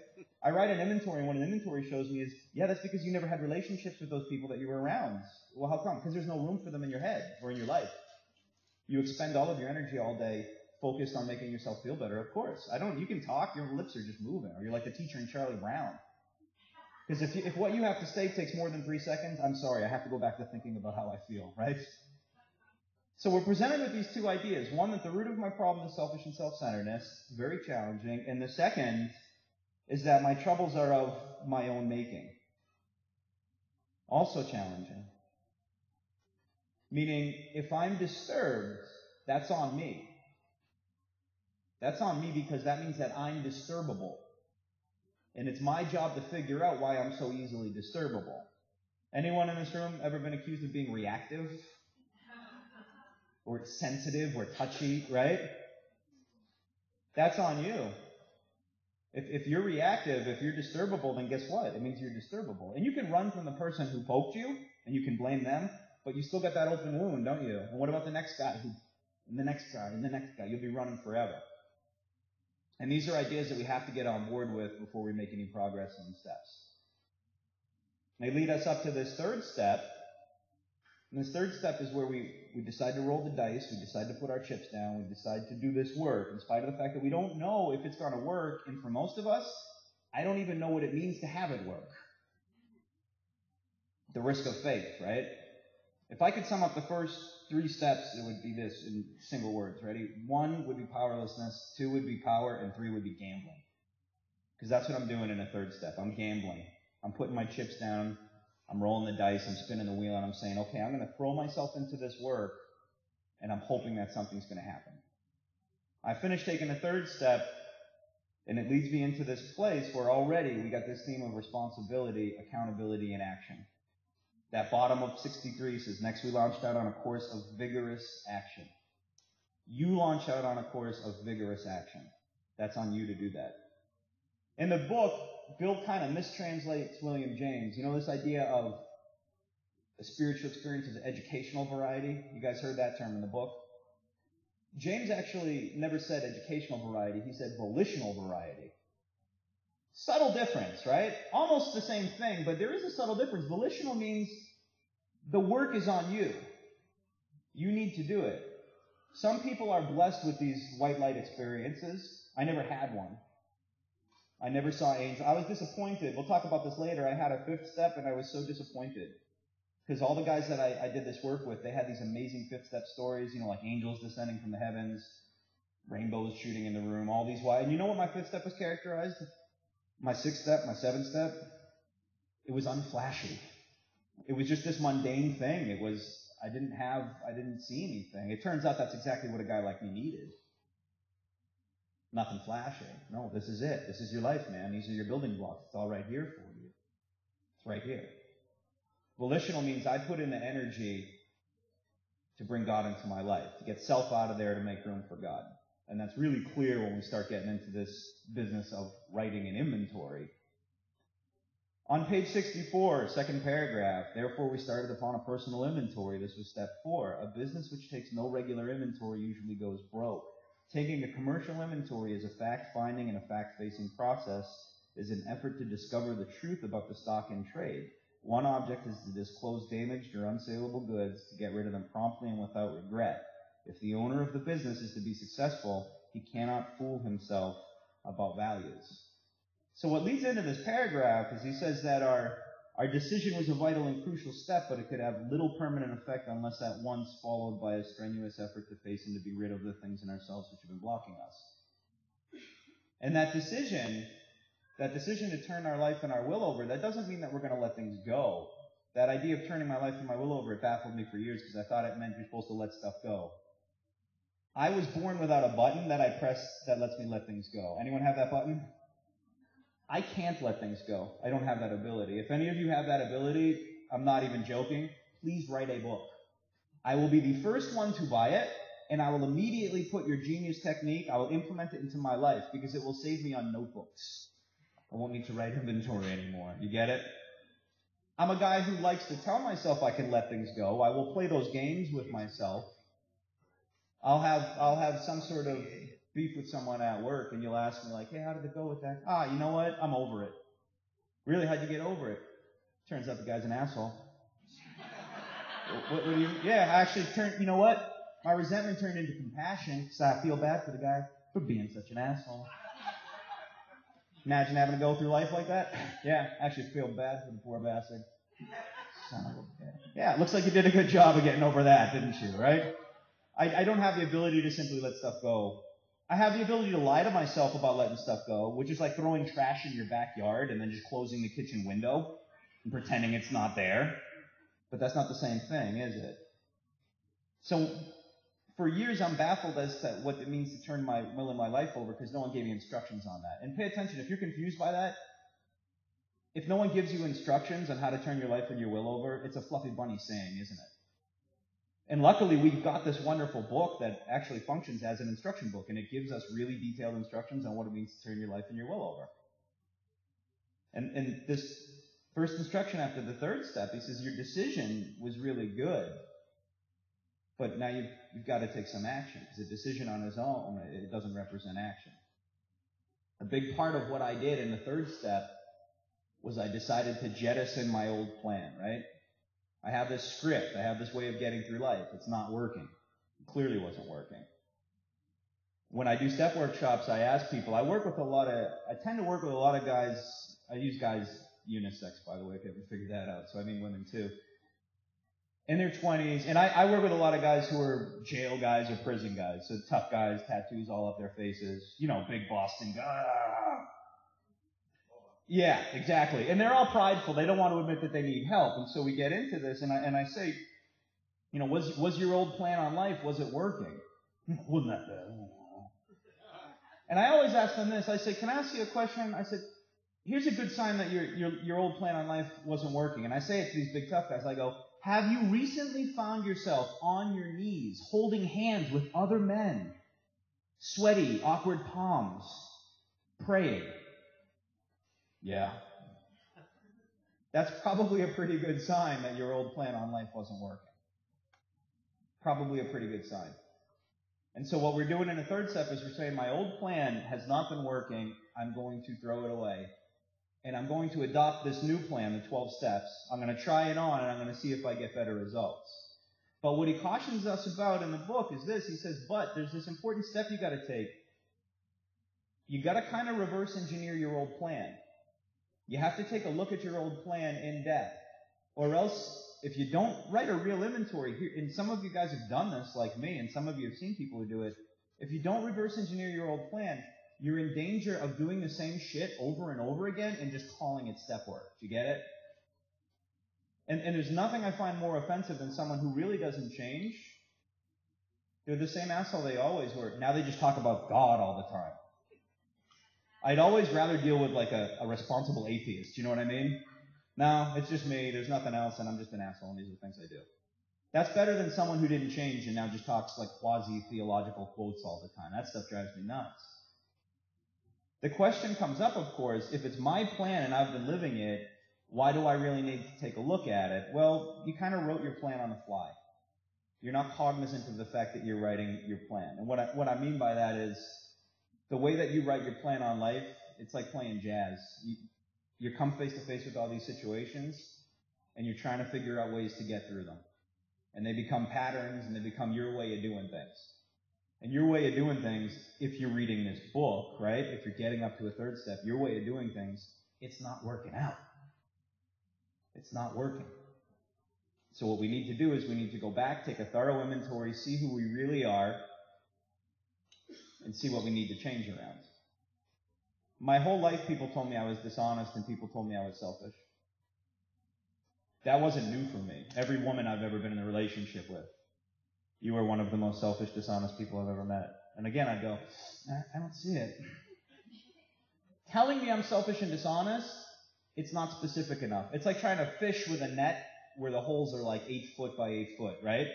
I write an inventory, and what an inventory shows me is, yeah, that's because you never had relationships with those people that you were around. Well, how come? Because there's no room for them in your head or in your life. You expend all of your energy all day focused on making yourself feel better. Of course. You can talk, your lips are just moving, or you're like the teacher in Charlie Brown. Because if what you have to say takes more than 3 seconds, I'm sorry, I have to go back to thinking about how I feel, right? So we're presented with these two ideas. One, that the root of my problem is selfish and self-centeredness, very challenging. And the second is that my troubles are of my own making, also challenging. Meaning, if I'm disturbed, that's on me. That's on me because that means that I'm disturbable. And it's my job to figure out why I'm so easily disturbable. Anyone in this room ever been accused of being reactive? Or sensitive or touchy, right? That's on you. If you're reactive, if you're disturbable, then guess what? It means you're disturbable. And you can run from the person who poked you, and you can blame them, but you still got that open wound, don't you? And what about the next guy? And the next guy, and the next guy? You'll be running forever. And these are ideas that we have to get on board with before we make any progress in the steps. They lead us up to this third step. And this third step is where we decide to roll the dice, we decide to put our chips down, we decide to do this work, in spite of the fact that we don't know if it's going to work. And for most of us, I don't even know what it means to have it work. The risk of faith, right? If I could sum up the first 3 steps, it would be this in single words. Ready? 1 would be powerlessness, 2 would be power, and 3 would be gambling. Because that's what I'm doing in a third step. I'm gambling. I'm putting my chips down. I'm rolling the dice. I'm spinning the wheel, and I'm saying, okay, I'm going to throw myself into this work, and I'm hoping that something's going to happen. I finished taking the third step, and it leads me into this place where already we got this theme of responsibility, accountability, and action. That bottom of 63 says, next we launched out on a course of vigorous action. You launch out on a course of vigorous action. That's on you to do that. In the book, Bill kind of mistranslates William James. You know this idea of a spiritual experience as educational variety? You guys heard that term in the book? James actually never said educational variety. He said volitional variety. Subtle difference, right? Almost the same thing, but there is a subtle difference. Volitional means the work is on you. You need to do it. Some people are blessed with these white light experiences. I never had one. I never saw angels. I was disappointed. We'll talk about this later. I had a 5th step, and I was so disappointed. Because all the guys that I did this work with, they had these amazing 5th step stories, like angels descending from the heavens, rainbows shooting in the room, all these wide. And you know what my 5th step was characterized? My 6th step, my 7th step, it was unflashy. It was just this mundane thing. I didn't see anything. It turns out that's exactly what a guy like me needed. Nothing flashy. No, this is it. This is your life, man. These are your building blocks. It's all right here for you. It's right here. Volitional means I put in the energy to bring God into my life, to get self out of there to make room for God. And that's really clear when we start getting into this business of writing an inventory. On page 64, 2nd paragraph, therefore we started upon a personal inventory. This was step 4. A business which takes no regular inventory usually goes broke. Taking a commercial inventory as a fact-finding and a fact-facing process is an effort to discover the truth about the stock in trade. One object is to disclose damaged or unsaleable goods, to get rid of them promptly and without regret. If the owner of the business is to be successful, he cannot fool himself about values. So what leads into this paragraph is he says that our decision was a vital and crucial step, but it could have little permanent effect unless at once followed by a strenuous effort to face and to be rid of the things in ourselves which have been blocking us. And that decision to turn our life and our will over, that doesn't mean that we're going to let things go. That idea of turning my life and my will over, it baffled me for years because I thought it meant you're supposed to let stuff go. I was born without a button that I press that lets me let things go. Anyone have that button? I can't let things go. I don't have that ability. If any of you have that ability, I'm not even joking, please write a book. I will be the first one to buy it, and I will immediately put your genius technique, I will implement it into my life because it will save me on notebooks. I won't need to write inventory anymore. You get it? I'm a guy who likes to tell myself I can let things go. I will play those games with myself. I'll have some sort of beef with someone at work, and you'll ask me like, hey, how did it go with that? You know what? I'm over it. Really? How'd you get over it? Turns out the guy's an asshole. What do you? Yeah, I actually you know what? My resentment turned into compassion because I feel bad for the guy for being such an asshole. Imagine having to go through life like that. Yeah, actually feel bad for the poor bastard. Son of a bitch. Yeah, it looks like you did a good job of getting over that, didn't you, right? I don't have the ability to simply let stuff go. I have the ability to lie to myself about letting stuff go, which is like throwing trash in your backyard and then just closing the kitchen window and pretending it's not there. But that's not the same thing, is it? So for years I'm baffled as to what it means to turn my will and my life over because no one gave me instructions on that. And pay attention, if you're confused by that, if no one gives you instructions on how to turn your life and your will over, it's a fluffy bunny saying, isn't it? And luckily, we've got this wonderful book that actually functions as an instruction book, and it gives us really detailed instructions on what it means to turn your life and your will over. And this first instruction after the third step, he says, your decision was really good, but now you've got to take some action, because a decision on its own, it doesn't represent action. A big part of what I did in the third step was I decided to jettison my old plan, right? I have this script. I have this way of getting through life. It's not working. It clearly wasn't working. When I do step workshops, I ask people, I tend to work with a lot of guys. I use guys unisex, by the way, if you haven't figured that out. So I mean women too. In their 20s, and I work with a lot of guys who are jail guys or prison guys. So tough guys, tattoos all up their faces, big Boston guy. Yeah, exactly. And they're all prideful. They don't want to admit that they need help. And so we get into this, and I say, was your old plan on life, was it working? Wasn't that bad? And I always ask them this. I say, can I ask you a question? I said, here's a good sign that your old plan on life wasn't working. And I say it to these big tough guys. I go, have you recently found yourself on your knees, holding hands with other men, sweaty, awkward palms, praying? Yeah. That's probably a pretty good sign that your old plan on life wasn't working. Probably a pretty good sign. And so what we're doing in the third step is we're saying my old plan has not been working. I'm going to throw it away. And I'm going to adopt this new plan, the 12 steps. I'm going to try it on, and I'm going to see if I get better results. But what he cautions us about in the book is this. He says, but there's this important step you got to take. You got to kind of reverse engineer your old plan. You have to take a look at your old plan in depth. Or else, if you don't write a real inventory, and some of you guys have done this like me, and some of you have seen people who do it, if you don't reverse engineer your old plan, you're in danger of doing the same shit over and over again and just calling it step work. Do you get it? And there's nothing I find more offensive than someone who really doesn't change. They're the same asshole they always were. Now they just talk about God all the time. I'd always rather deal with like a responsible atheist. You know what I mean? No, it's just me. There's nothing else, and I'm just an asshole, and these are the things I do. That's better than someone who didn't change and now just talks like quasi-theological quotes all the time. That stuff drives me nuts. The question comes up, of course, if it's my plan and I've been living it, why do I really need to take a look at it? Well, you kind of wrote your plan on the fly. You're not cognizant of the fact that you're writing your plan. And what I mean by that is the way that you write your plan on life, it's like playing jazz. You come face to face with all these situations, and you're trying to figure out ways to get through them. And they become patterns, and they become your way of doing things. And your way of doing things, if you're reading this book, right, if you're getting up to a third step, your way of doing things, it's not working out. It's not working. So what we need to do is we need to go back, take a thorough inventory, see who we really are, and see what we need to change around. My whole life, people told me I was dishonest, and people told me I was selfish. That wasn't new for me. Every woman I've ever been in a relationship with, you are one of the most selfish, dishonest people I've ever met. And again, I'd go, I don't see it. Telling me I'm selfish and dishonest, it's not specific enough. It's like trying to fish with a net where the holes are like 8 foot by 8 foot, right?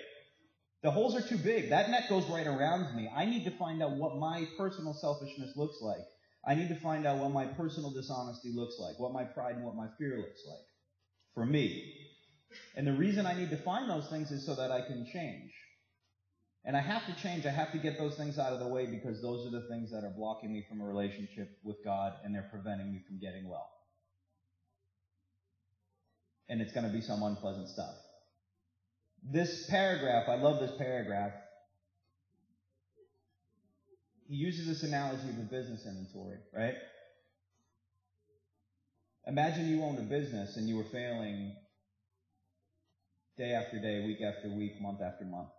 The holes are too big. That net goes right around me. I need to find out what my personal selfishness looks like. I need to find out what my personal dishonesty looks like, what my pride and what my fear looks like for me. And the reason I need to find those things is so that I can change. And I have to change. I have to get those things out of the way because those are the things that are blocking me from a relationship with God, and they're preventing me from getting well. And it's going to be some unpleasant stuff. This paragraph, I love this paragraph. He uses this analogy of a business inventory, right? Imagine you owned a business and you were failing day after day, week after week, month after month.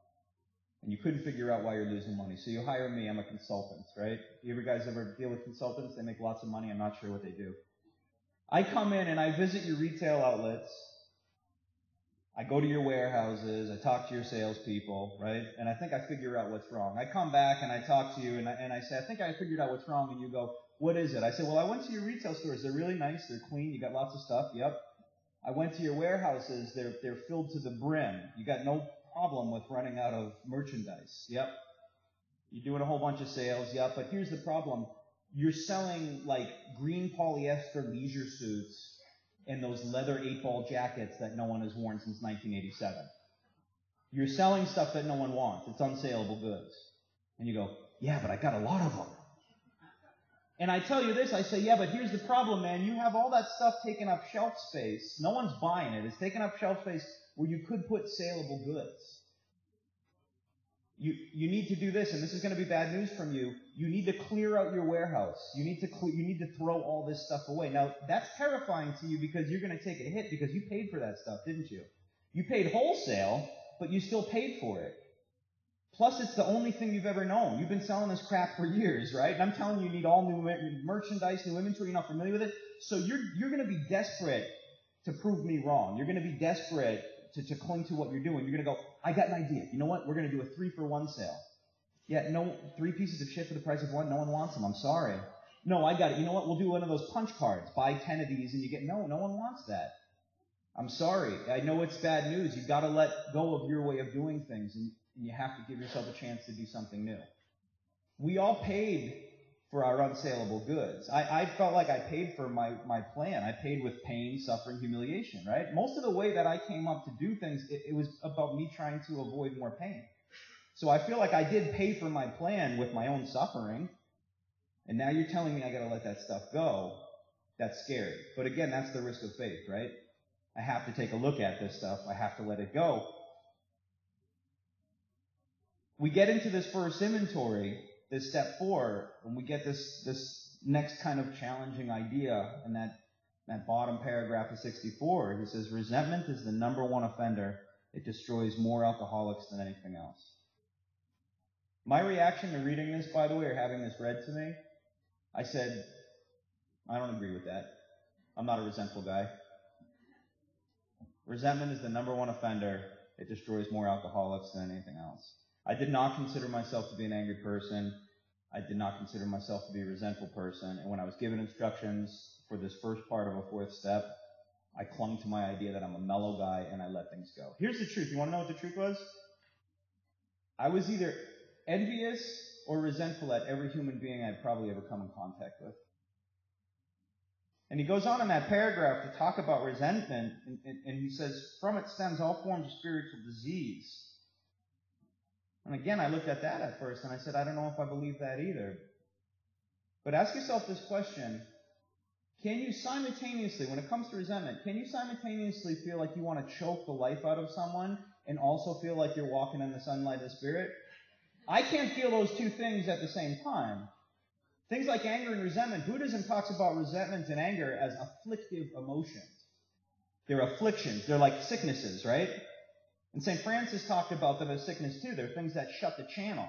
And you couldn't figure out why you're losing money. So you hire me, I'm a consultant, right? You guys ever deal with consultants? They make lots of money, I'm not sure what they do. I come in and I visit your retail outlets. I go to your warehouses, I talk to your salespeople, right? And I think I figure out what's wrong. I come back and I talk to you and I say, I think I figured out what's wrong. And you go, what is it? I say, well, I went to your retail stores. They're really nice. They're clean. You got lots of stuff. Yep. I went to your warehouses. They're filled to the brim. You got no problem with running out of merchandise. Yep. You're doing a whole bunch of sales. Yep. But here's the problem. You're selling like green polyester leisure suits and those leather 8-ball jackets that no one has worn since 1987. You're selling stuff that no one wants. It's unsaleable goods. And you go, yeah, but I got a lot of them. And I tell you this, I say, yeah, but here's the problem, man. You have all that stuff taking up shelf space. No one's buying it. It's taking up shelf space where you could put saleable goods. You need to do this, and this is going to be bad news from you. You need to clear out your warehouse. You need to throw all this stuff away. Now, that's terrifying to you because you're going to take a hit because you paid for that stuff, didn't you? You paid wholesale, but you still paid for it. Plus, it's the only thing you've ever known. You've been selling this crap for years, right? And I'm telling you, you need all new merchandise, new inventory. You're not familiar with it. So you're going to be desperate to prove me wrong. You're going to be desperate to cling to what you're doing. You're going to go, I got an idea. You know what? We're going to do a 3-for-1 sale. Yeah, no, 3 pieces of shit for the price of 1. No one wants them. I'm sorry. No, I got it. You know what? We'll do one of those punch cards. Buy 10 of these and you get, no one wants that. I'm sorry. I know it's bad news. You've got to let go of your way of doing things, and you have to give yourself a chance to do something new. We all paid for our unsaleable goods. I felt like I paid for my plan. I paid with pain, suffering, humiliation, right? Most of the way that I came up to do things, it was about me trying to avoid more pain. So I feel like I did pay for my plan with my own suffering, and now you're telling me I got to let that stuff go. That's scary. But again, that's the risk of faith, right? I have to take a look at this stuff. I have to let it go. We get into this first inventory, this step 4, when we get this next kind of challenging idea in that bottom paragraph of 64. He says, resentment is the number one offender. It destroys more alcoholics than anything else. My reaction to reading this, by the way, or having this read to me, I said, I don't agree with that. I'm not a resentful guy. Resentment is the number one offender. It destroys more alcoholics than anything else. I did not consider myself to be an angry person. I did not consider myself to be a resentful person. And when I was given instructions for this first part of a 4th step, I clung to my idea that I'm a mellow guy and I let things go. Here's the truth. You want to know what the truth was? I was either envious or resentful at every human being I'd probably ever come in contact with. And he goes on in that paragraph to talk about resentment, and he says, from it stems all forms of spiritual disease. And again, I looked at that at first, and I said, I don't know if I believe that either. But ask yourself this question. Can you simultaneously, when it comes to resentment, can you simultaneously feel like you want to choke the life out of someone and also feel like you're walking in the sunlight of the Spirit? I can't feel those two things at the same time. Things like anger and resentment, Buddhism talks about resentment and anger as afflictive emotions. They're afflictions. They're like sicknesses, right? And St. Francis talked about them as sickness too. They're things that shut the channel.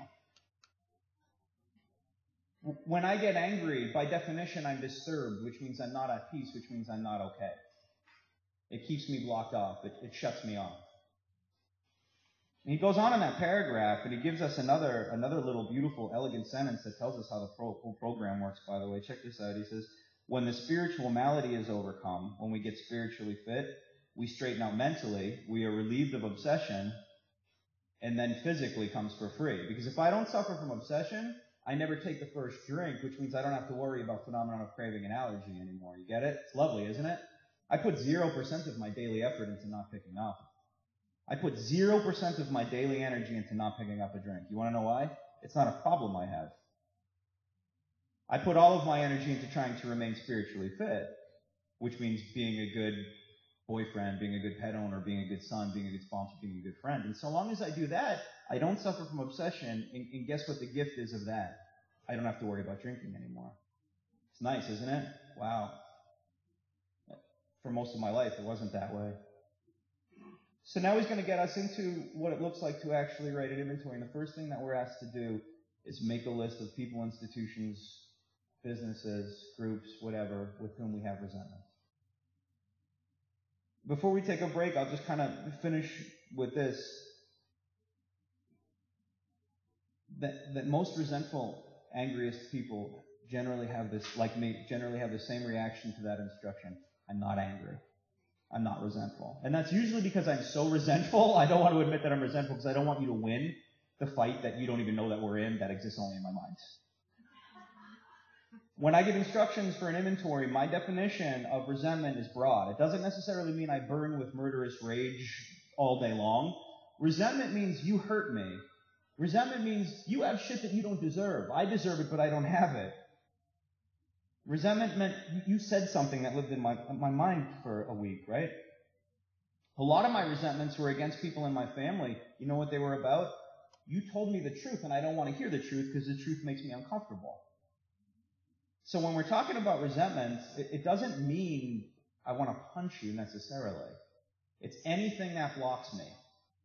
When I get angry, by definition, I'm disturbed, which means I'm not at peace, which means I'm not okay. It keeps me blocked off. It shuts me off. And he goes on in that paragraph, and he gives us another little beautiful, elegant sentence that tells us how the whole program works, by the way. Check this out. He says, when the spiritual malady is overcome, when we get spiritually fit, we straighten out mentally, we are relieved of obsession, and then physically comes for free. Because if I don't suffer from obsession, I never take the first drink, which means I don't have to worry about phenomenon of craving and allergy anymore. You get it? It's lovely, isn't it? I put 0% of my daily effort into not picking up. I put 0% of my daily energy into not picking up a drink. You want to know why? It's not a problem I have. I put all of my energy into trying to remain spiritually fit, which means being a good boyfriend, being a good pet owner, being a good son, being a good sponsor, being a good friend. And so long as I do that, I don't suffer from obsession. And guess what the gift is of that? I don't have to worry about drinking anymore. It's nice, isn't it? Wow. For most of my life, it wasn't that way. So now he's going to get us into what it looks like to actually write an inventory. And the first thing that we're asked to do is make a list of people, institutions, businesses, groups, whatever, with whom we have resentment. Before we take a break, I'll just kind of finish with this. That most resentful, angriest people generally have this, like me, generally have the same reaction to that instruction. I'm not angry. I'm not resentful. And that's usually because I'm so resentful, I don't want to admit that I'm resentful because I don't want you to win the fight that you don't even know that we're in, that exists only in my mind. When I give instructions for an inventory, my definition of resentment is broad. It doesn't necessarily mean I burn with murderous rage all day long. Resentment means you hurt me. Resentment means you have shit that you don't deserve. I deserve it, but I don't have it. Resentment meant you said something that lived in my mind for a week, right? A lot of my resentments were against people in my family. You know what they were about? You told me the truth, and I don't want to hear the truth because the truth makes me uncomfortable. So when we're talking about resentment, it doesn't mean I want to punch you necessarily. It's anything that blocks me,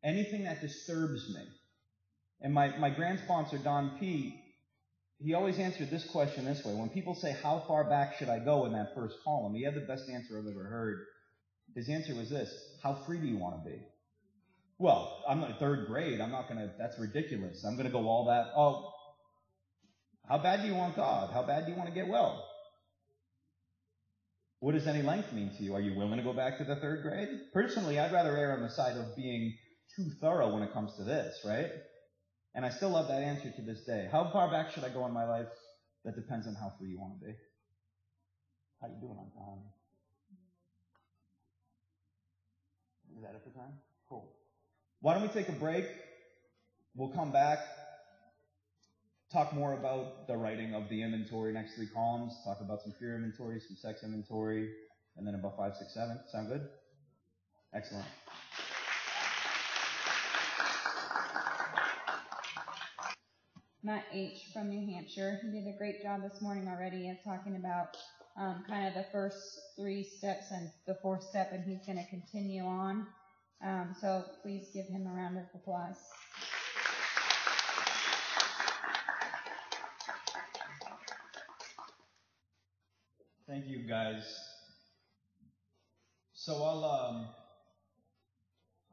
anything that disturbs me. And my grand sponsor, Don P., he always answered this question this way. When people say, how far back should I go in that first column? He had the best answer I've ever heard. His answer was this: how free do you want to be? Well, I'm in third grade. That's ridiculous. I'm going to go all that. Oh, how bad do you want God? How bad do you want to get well? What does any length mean to you? Are you willing to go back to the third grade? Personally, I'd rather err on the side of being too thorough when it comes to this, right? And I still love that answer to this day. How far back should I go in my life? That depends on how free you want to be. How you doing on time? Is that it for time? Cool. Why don't we take a break? We'll come back, talk more about the writing of the inventory, next 3 columns, talk about some fear inventory, some sex inventory, and then about 5, 6, 7. Sound good? Excellent. Matt H. from New Hampshire. He did a great job this morning already of talking about kind of the first 3 steps and the 4th step, and he's going to continue on. So please give him a round of applause. Thank you, guys. So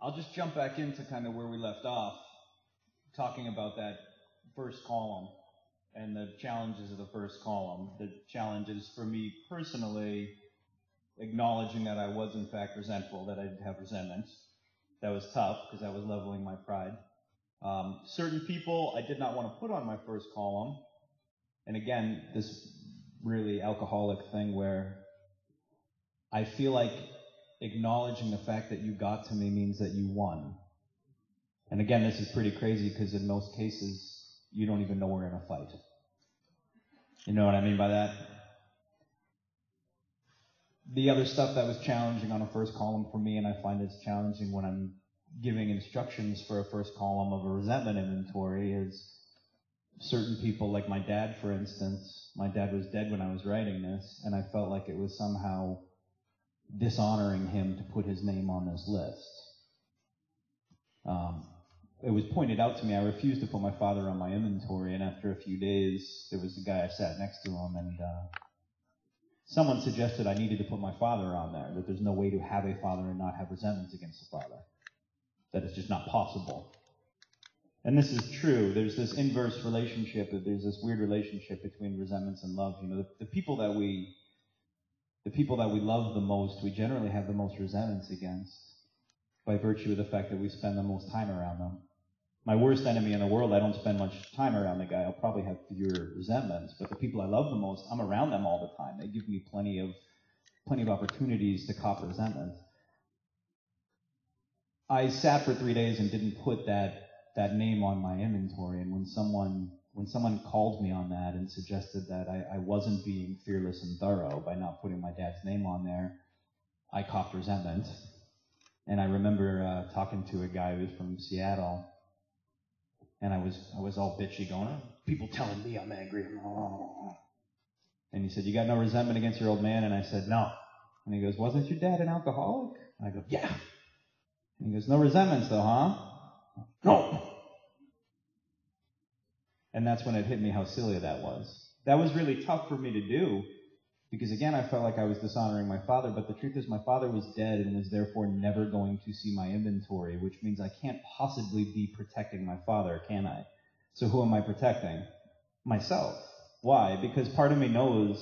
I'll just jump back into kind of where we left off, talking about that first column and the challenges of the first column. The challenges for me personally, acknowledging that I was in fact resentful, that I did have resentment. That was tough because I was leveling my pride. Certain people I did not want to put on my first column. And again, this really alcoholic thing where I feel like acknowledging the fact that you got to me means that you won. And again, this is pretty crazy because in most cases, you don't even know we're in a fight. You know what I mean by that? The other stuff that was challenging on a first column for me, and I find it's challenging when I'm giving instructions for a first column of a resentment inventory, is certain people, like my dad, for instance. My dad was dead when I was writing this, and I felt like it was somehow dishonoring him to put his name on this list. It was pointed out to me I refused to put my father on my inventory, and after a few days, there was a guy I sat next to him, and someone suggested I needed to put my father on there, that there's no way to have a father and not have resentments against the father, that it's just not possible. And this is true. There's this inverse relationship, there's this weird relationship between resentments and love. You know, the people that we love the most, we generally have the most resentments against, by virtue of the fact that we spend the most time around them. My worst enemy in the world, I don't spend much time around the guy. I'll probably have fewer resentments. But the people I love the most, I'm around them all the time. They give me plenty of opportunities to cop resentment. I sat for 3 days and didn't put that name on my inventory. And when someone called me on that and suggested that I wasn't being fearless and thorough by not putting my dad's name on there, I copped resentment. And I remember talking to a guy who was from Seattle, and I was all bitchy going, oh, people telling me I'm angry. And he said, you got no resentment against your old man? And I said, no. And he goes, wasn't your dad an alcoholic? And I go, yeah. And he goes, no resentments though, huh? No. And that's when it hit me how silly that was. That was really tough for me to do, because again, I felt like I was dishonoring my father, but the truth is my father was dead and was therefore never going to see my inventory, which means I can't possibly be protecting my father, can I? So who am I protecting? Myself. Why? Because part of me knows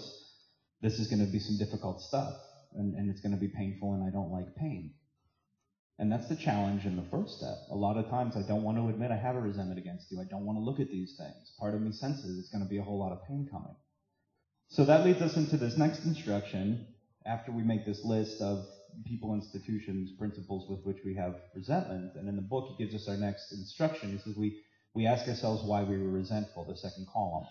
this is going to be some difficult stuff, and it's going to be painful, and I don't like pain. And that's the challenge in the first step. A lot of times I don't want to admit I have a resentment against you. I don't want to look at these things. Part of me senses it's going to be a whole lot of pain coming. So that leads us into this next instruction, after we make this list of people, institutions, principles with which we have resentment. And in the book, he gives us our next instruction. He says we ask ourselves why we were resentful, the second column.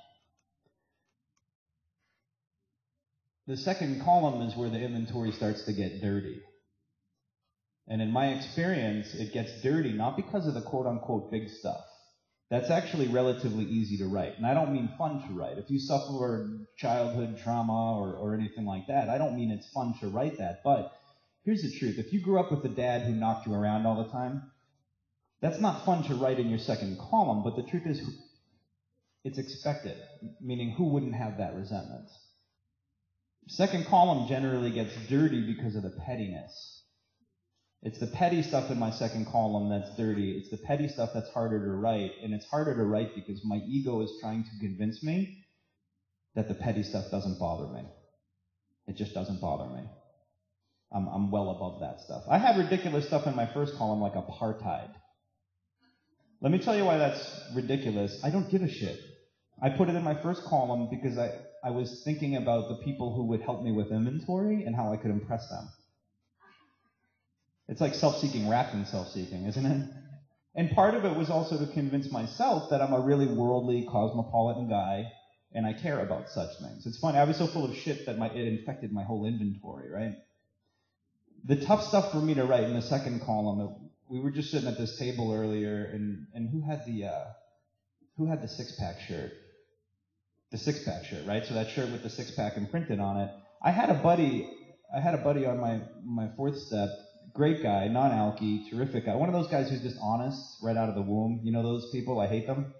The second column is where the inventory starts to get dirty. And in my experience, it gets dirty not because of the quote-unquote big stuff. That's actually relatively easy to write. And I don't mean fun to write. If you suffer childhood trauma or anything like that, I don't mean it's fun to write that. But here's the truth. If you grew up with a dad who knocked you around all the time, that's not fun to write in your second column. But the truth is, it's expected, meaning who wouldn't have that resentment? Second column generally gets dirty because of the pettiness. It's the petty stuff in my second column that's dirty. It's the petty stuff that's harder to write. And it's harder to write because my ego is trying to convince me that the petty stuff doesn't bother me. It just doesn't bother me. I'm well above that stuff. I have ridiculous stuff in my first column like apartheid. Let me tell you why that's ridiculous. I don't give a shit. I put it in my first column because I was thinking about the people who would help me with inventory and how I could impress them. It's like self-seeking wrapped in self-seeking, isn't it? And part of it was also to convince myself that I'm a really worldly, cosmopolitan guy, and I care about such things. It's funny, I was so full of shit that it infected my whole inventory, right? The tough stuff for me to write in the second column, we were just sitting at this table earlier, and who had the six-pack shirt? The six-pack shirt, right? So that shirt with the six-pack imprinted on it. I had a buddy on my fourth step. Great guy, non-alky, terrific guy. One of those guys who's just honest right out of the womb. You know those people? I hate them.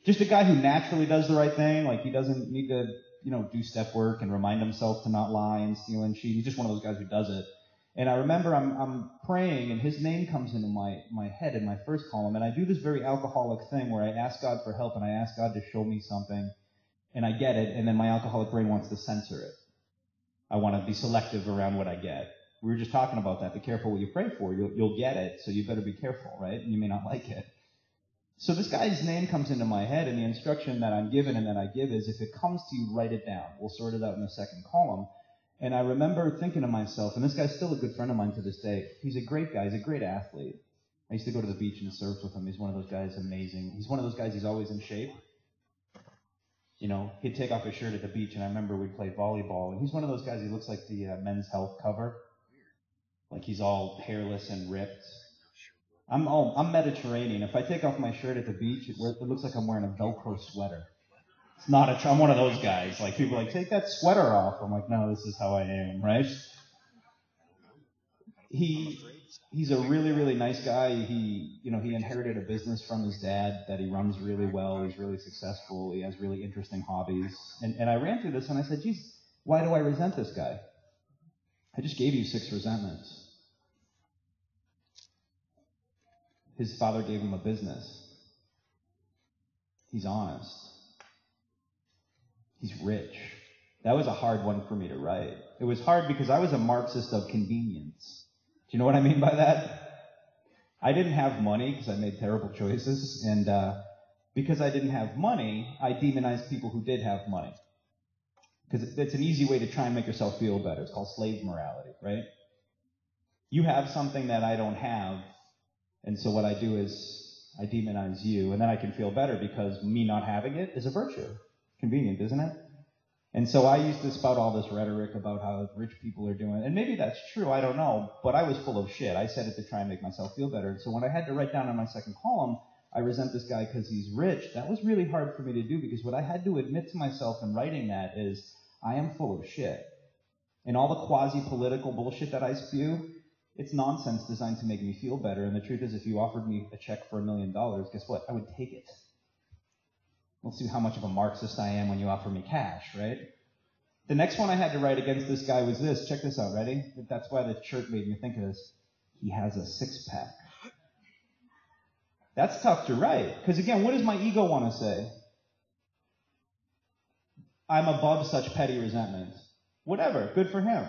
Just a guy who naturally does the right thing. Like he doesn't need to, do step work and remind himself to not lie and steal and cheat. He's just one of those guys who does it. And I remember I'm praying and his name comes into my head in my first column. And I do this very alcoholic thing where I ask God for help and I ask God to show me something. And I get it. And then my alcoholic brain wants to censor it. I want to be selective around what I get. We were just talking about that. Be careful what you pray for. You'll get it, so you better be careful, right? And you may not like it. So this guy's name comes into my head, and the instruction that I'm given and that I give is, if it comes to you, write it down. We'll sort it out in the second column. And I remember thinking to myself, and this guy's still a good friend of mine to this day. He's a great guy. He's a great athlete. I used to go to the beach and surf with him. He's one of those guys, amazing. He's one of those guys, he's always in shape. He'd take off his shirt at the beach, and I remember we'd play volleyball. And he's one of those guys, he looks like the Men's Health cover. Like he's all hairless and ripped. I'm Mediterranean. If I take off my shirt at the beach, it looks like I'm wearing a Velcro sweater. It's not I'm one of those guys. Like people are like, take that sweater off. I'm like, no, this is how I am, right? He's a really, really nice guy. He inherited a business from his dad that he runs really well. He's really successful. He has really interesting hobbies. And I ran through this and I said, geez, why do I resent this guy? I just gave you 6 resentments. His father gave him a business. He's honest. He's rich. That was a hard one for me to write. It was hard because I was a Marxist of convenience. Do you know what I mean by that? I didn't have money because I made terrible choices. And because I didn't have money, I demonized people who did have money. Because it's an easy way to try and make yourself feel better. It's called slave morality, right? You have something that I don't have, and so what I do is I demonize you, and then I can feel better because me not having it is a virtue. Convenient, isn't it? And so I used to spout all this rhetoric about how rich people are doing, and maybe that's true, I don't know, but I was full of shit. I said it to try and make myself feel better. So when I had to write down on my second column, I resent this guy because he's rich, that was really hard for me to do because what I had to admit to myself in writing that is I am full of shit. And all the quasi-political bullshit that I spew, it's nonsense designed to make me feel better. And the truth is, if you offered me a check for $1 million, guess what? I would take it. We'll see how much of a Marxist I am when you offer me cash, right? The next one I had to write against this guy was this. Check this out, ready? That's why the shirt made me think of this. He has a 6-pack. That's tough to write. Because again, what does my ego want to say? I'm above such petty resentment. Whatever, good for him.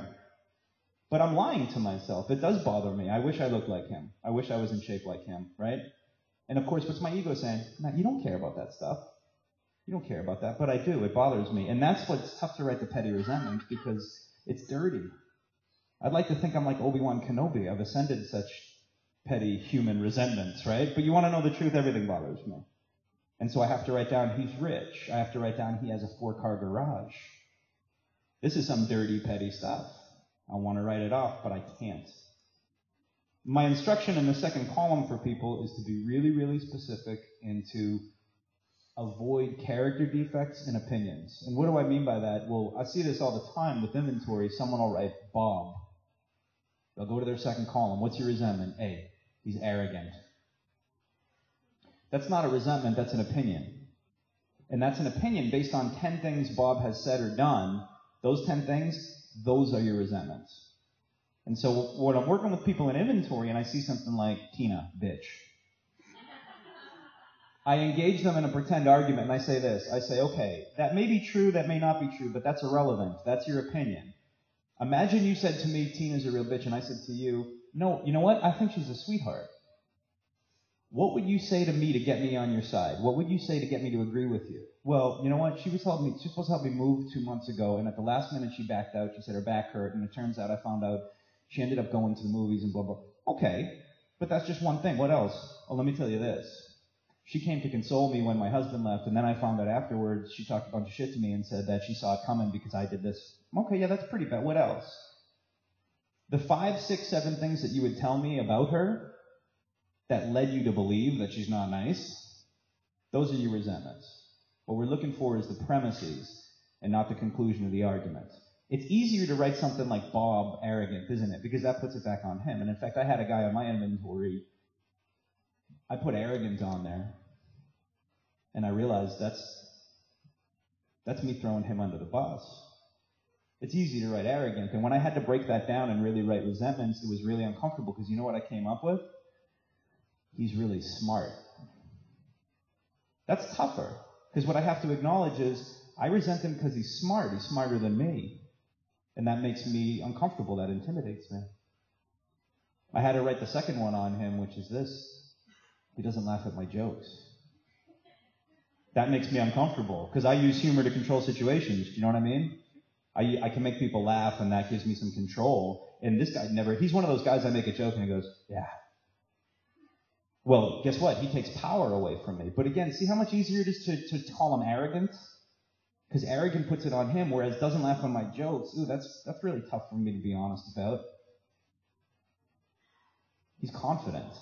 But I'm lying to myself. It does bother me. I wish I looked like him. I wish I was in shape like him, right? And of course, what's my ego saying? Matt, you don't care about that stuff. You don't care about that, but I do. It bothers me. And that's what's tough to write the petty resentment because it's dirty. I'd like to think I'm like Obi-Wan Kenobi. I've ascended such petty human resentments, right? But you want to know the truth, everything bothers me. And so I have to write down he's rich. I have to write down he has a 4-car garage. This is some dirty, petty stuff. I want to write it off, but I can't. My instruction in the second column for people is to be really, really specific and to avoid character defects and opinions. And what do I mean by that? Well, I see this all the time with inventory. Someone will write Bob. They'll go to their second column. What's your resentment? A. He's arrogant. That's not a resentment, that's an opinion. And that's an opinion based on 10 things Bob has said or done. Those 10 things, those are your resentments. And so when I'm working with people in inventory and I see something like, Tina, bitch, I engage them in a pretend argument and I say this. I say, okay, that may be true, that may not be true, but that's irrelevant. That's your opinion. Imagine you said to me, Tina's a real bitch, and I said to you, no, you know what? I think she's a sweetheart. What would you say to me to get me on your side? What would you say to get me to agree with you? Well, you know what? She was supposed to help me move 2 months ago, and at the last minute she backed out. She said her back hurt, and it turns out I found out she ended up going to the movies and blah, blah. Okay, but that's just one thing. What else? Oh, let me tell you this. She came to console me when my husband left, and then I found out afterwards she talked a bunch of shit to me and said that she saw it coming because I did this. Okay, yeah, that's pretty bad. What else? The 5, 6, 7 things that you would tell me about her that led you to believe that she's not nice, those are your resentments. What we're looking for is the premises and not the conclusion of the argument. It's easier to write something like Bob arrogant, isn't it? Because that puts it back on him. And in fact, I had a guy on my inventory, I put arrogant on there, and I realized that's me throwing him under the bus. It's easy to write arrogant, and when I had to break that down and really write resentments, it was really uncomfortable, because you know what I came up with? He's really smart. That's tougher, because what I have to acknowledge is I resent him because he's smart. He's smarter than me, and that makes me uncomfortable. That intimidates me. I had to write the second one on him, which is this. He doesn't laugh at my jokes. That makes me uncomfortable, because I use humor to control situations. Do you know what I mean? I can make people laugh, and that gives me some control. And this guy he's one of those guys I make a joke, and he goes, yeah. Well, guess what? He takes power away from me. But again, see how much easier it is to call him arrogant? Because arrogant puts it on him, whereas doesn't laugh on my jokes. Ooh, that's really tough for me to be honest about. He's confident.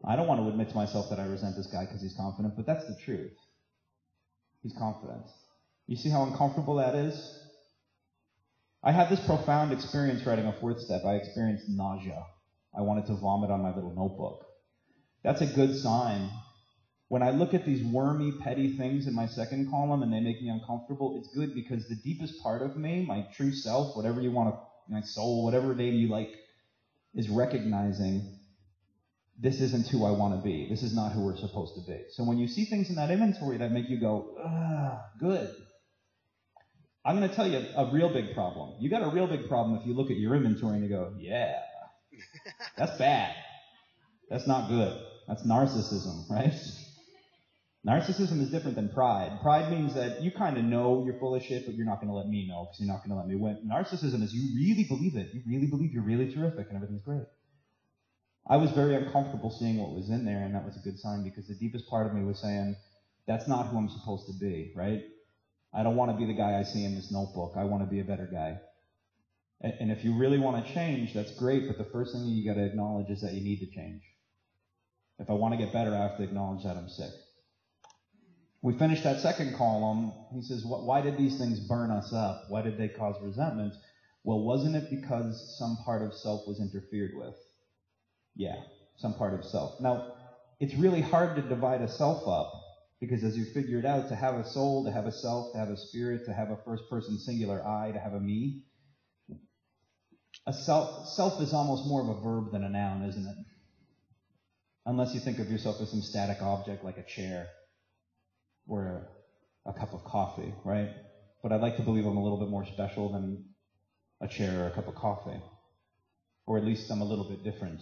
I don't want to admit to myself that I resent this guy because he's confident, but that's the truth. He's confident. You see how uncomfortable that is? I had this profound experience writing a 4th step. I experienced nausea. I wanted to vomit on my little notebook. That's a good sign. When I look at these wormy, petty things in my second column and they make me uncomfortable, it's good, because the deepest part of me, my true self, whatever you want to, my soul, whatever name you like, is recognizing this isn't who I want to be. This is not who we're supposed to be. So when you see things in that inventory that make you go, good. I'm going to tell you a real big problem. You got a real big problem if you look at your inventory and you go, yeah, that's bad. That's not good. That's narcissism, right? Narcissism is different than pride. Pride means that you kind of know you're full of shit, but you're not going to let me know because you're not going to let me win. Narcissism is you really believe it. You really believe you're really terrific and everything's great. I was very uncomfortable seeing what was in there, and that was a good sign, because the deepest part of me was saying, that's not who I'm supposed to be, right? I don't want to be the guy I see in this notebook. I want to be a better guy. And if you really want to change, that's great, but the first thing you got to acknowledge is that you need to change. If I want to get better, I have to acknowledge that I'm sick. We finished that second column. He says, why did these things burn us up? Why did they cause resentment? Well, wasn't it because some part of self was interfered with? Yeah, some part of self. Now, it's really hard to divide a self up, because as you figure it out, to have a soul, to have a self, to have a spirit, to have a first-person singular I, to have a me, a self is almost more of a verb than a noun, isn't it? Unless you think of yourself as some static object like a chair or a cup of coffee, right? But I'd like to believe I'm a little bit more special than a chair or a cup of coffee. Or at least I'm a little bit different.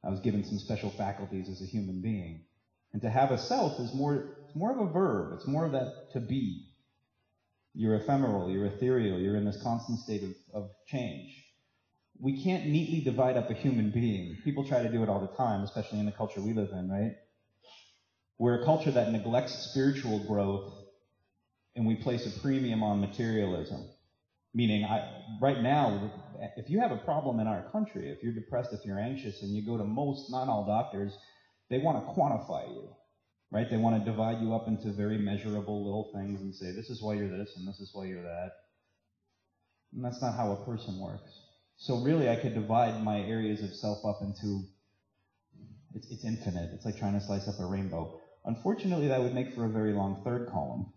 I was given some special faculties as a human being. And to have a self is it's more of a verb. It's more of that to be. You're ephemeral, you're ethereal, you're in this constant state of change. We can't neatly divide up a human being. People try to do it all the time, especially in the culture we live in, right? We're a culture that neglects spiritual growth and we place a premium on materialism. Meaning, right now, if you have a problem in our country, if you're depressed, if you're anxious, and you go to most, not all doctors, they want to quantify you, right? They want to divide you up into very measurable little things and say, this is why you're this, and this is why you're that. And that's not how a person works. So really, I could divide my areas of self up into, it's infinite. It's like trying to slice up a rainbow. Unfortunately, that would make for a very long third column.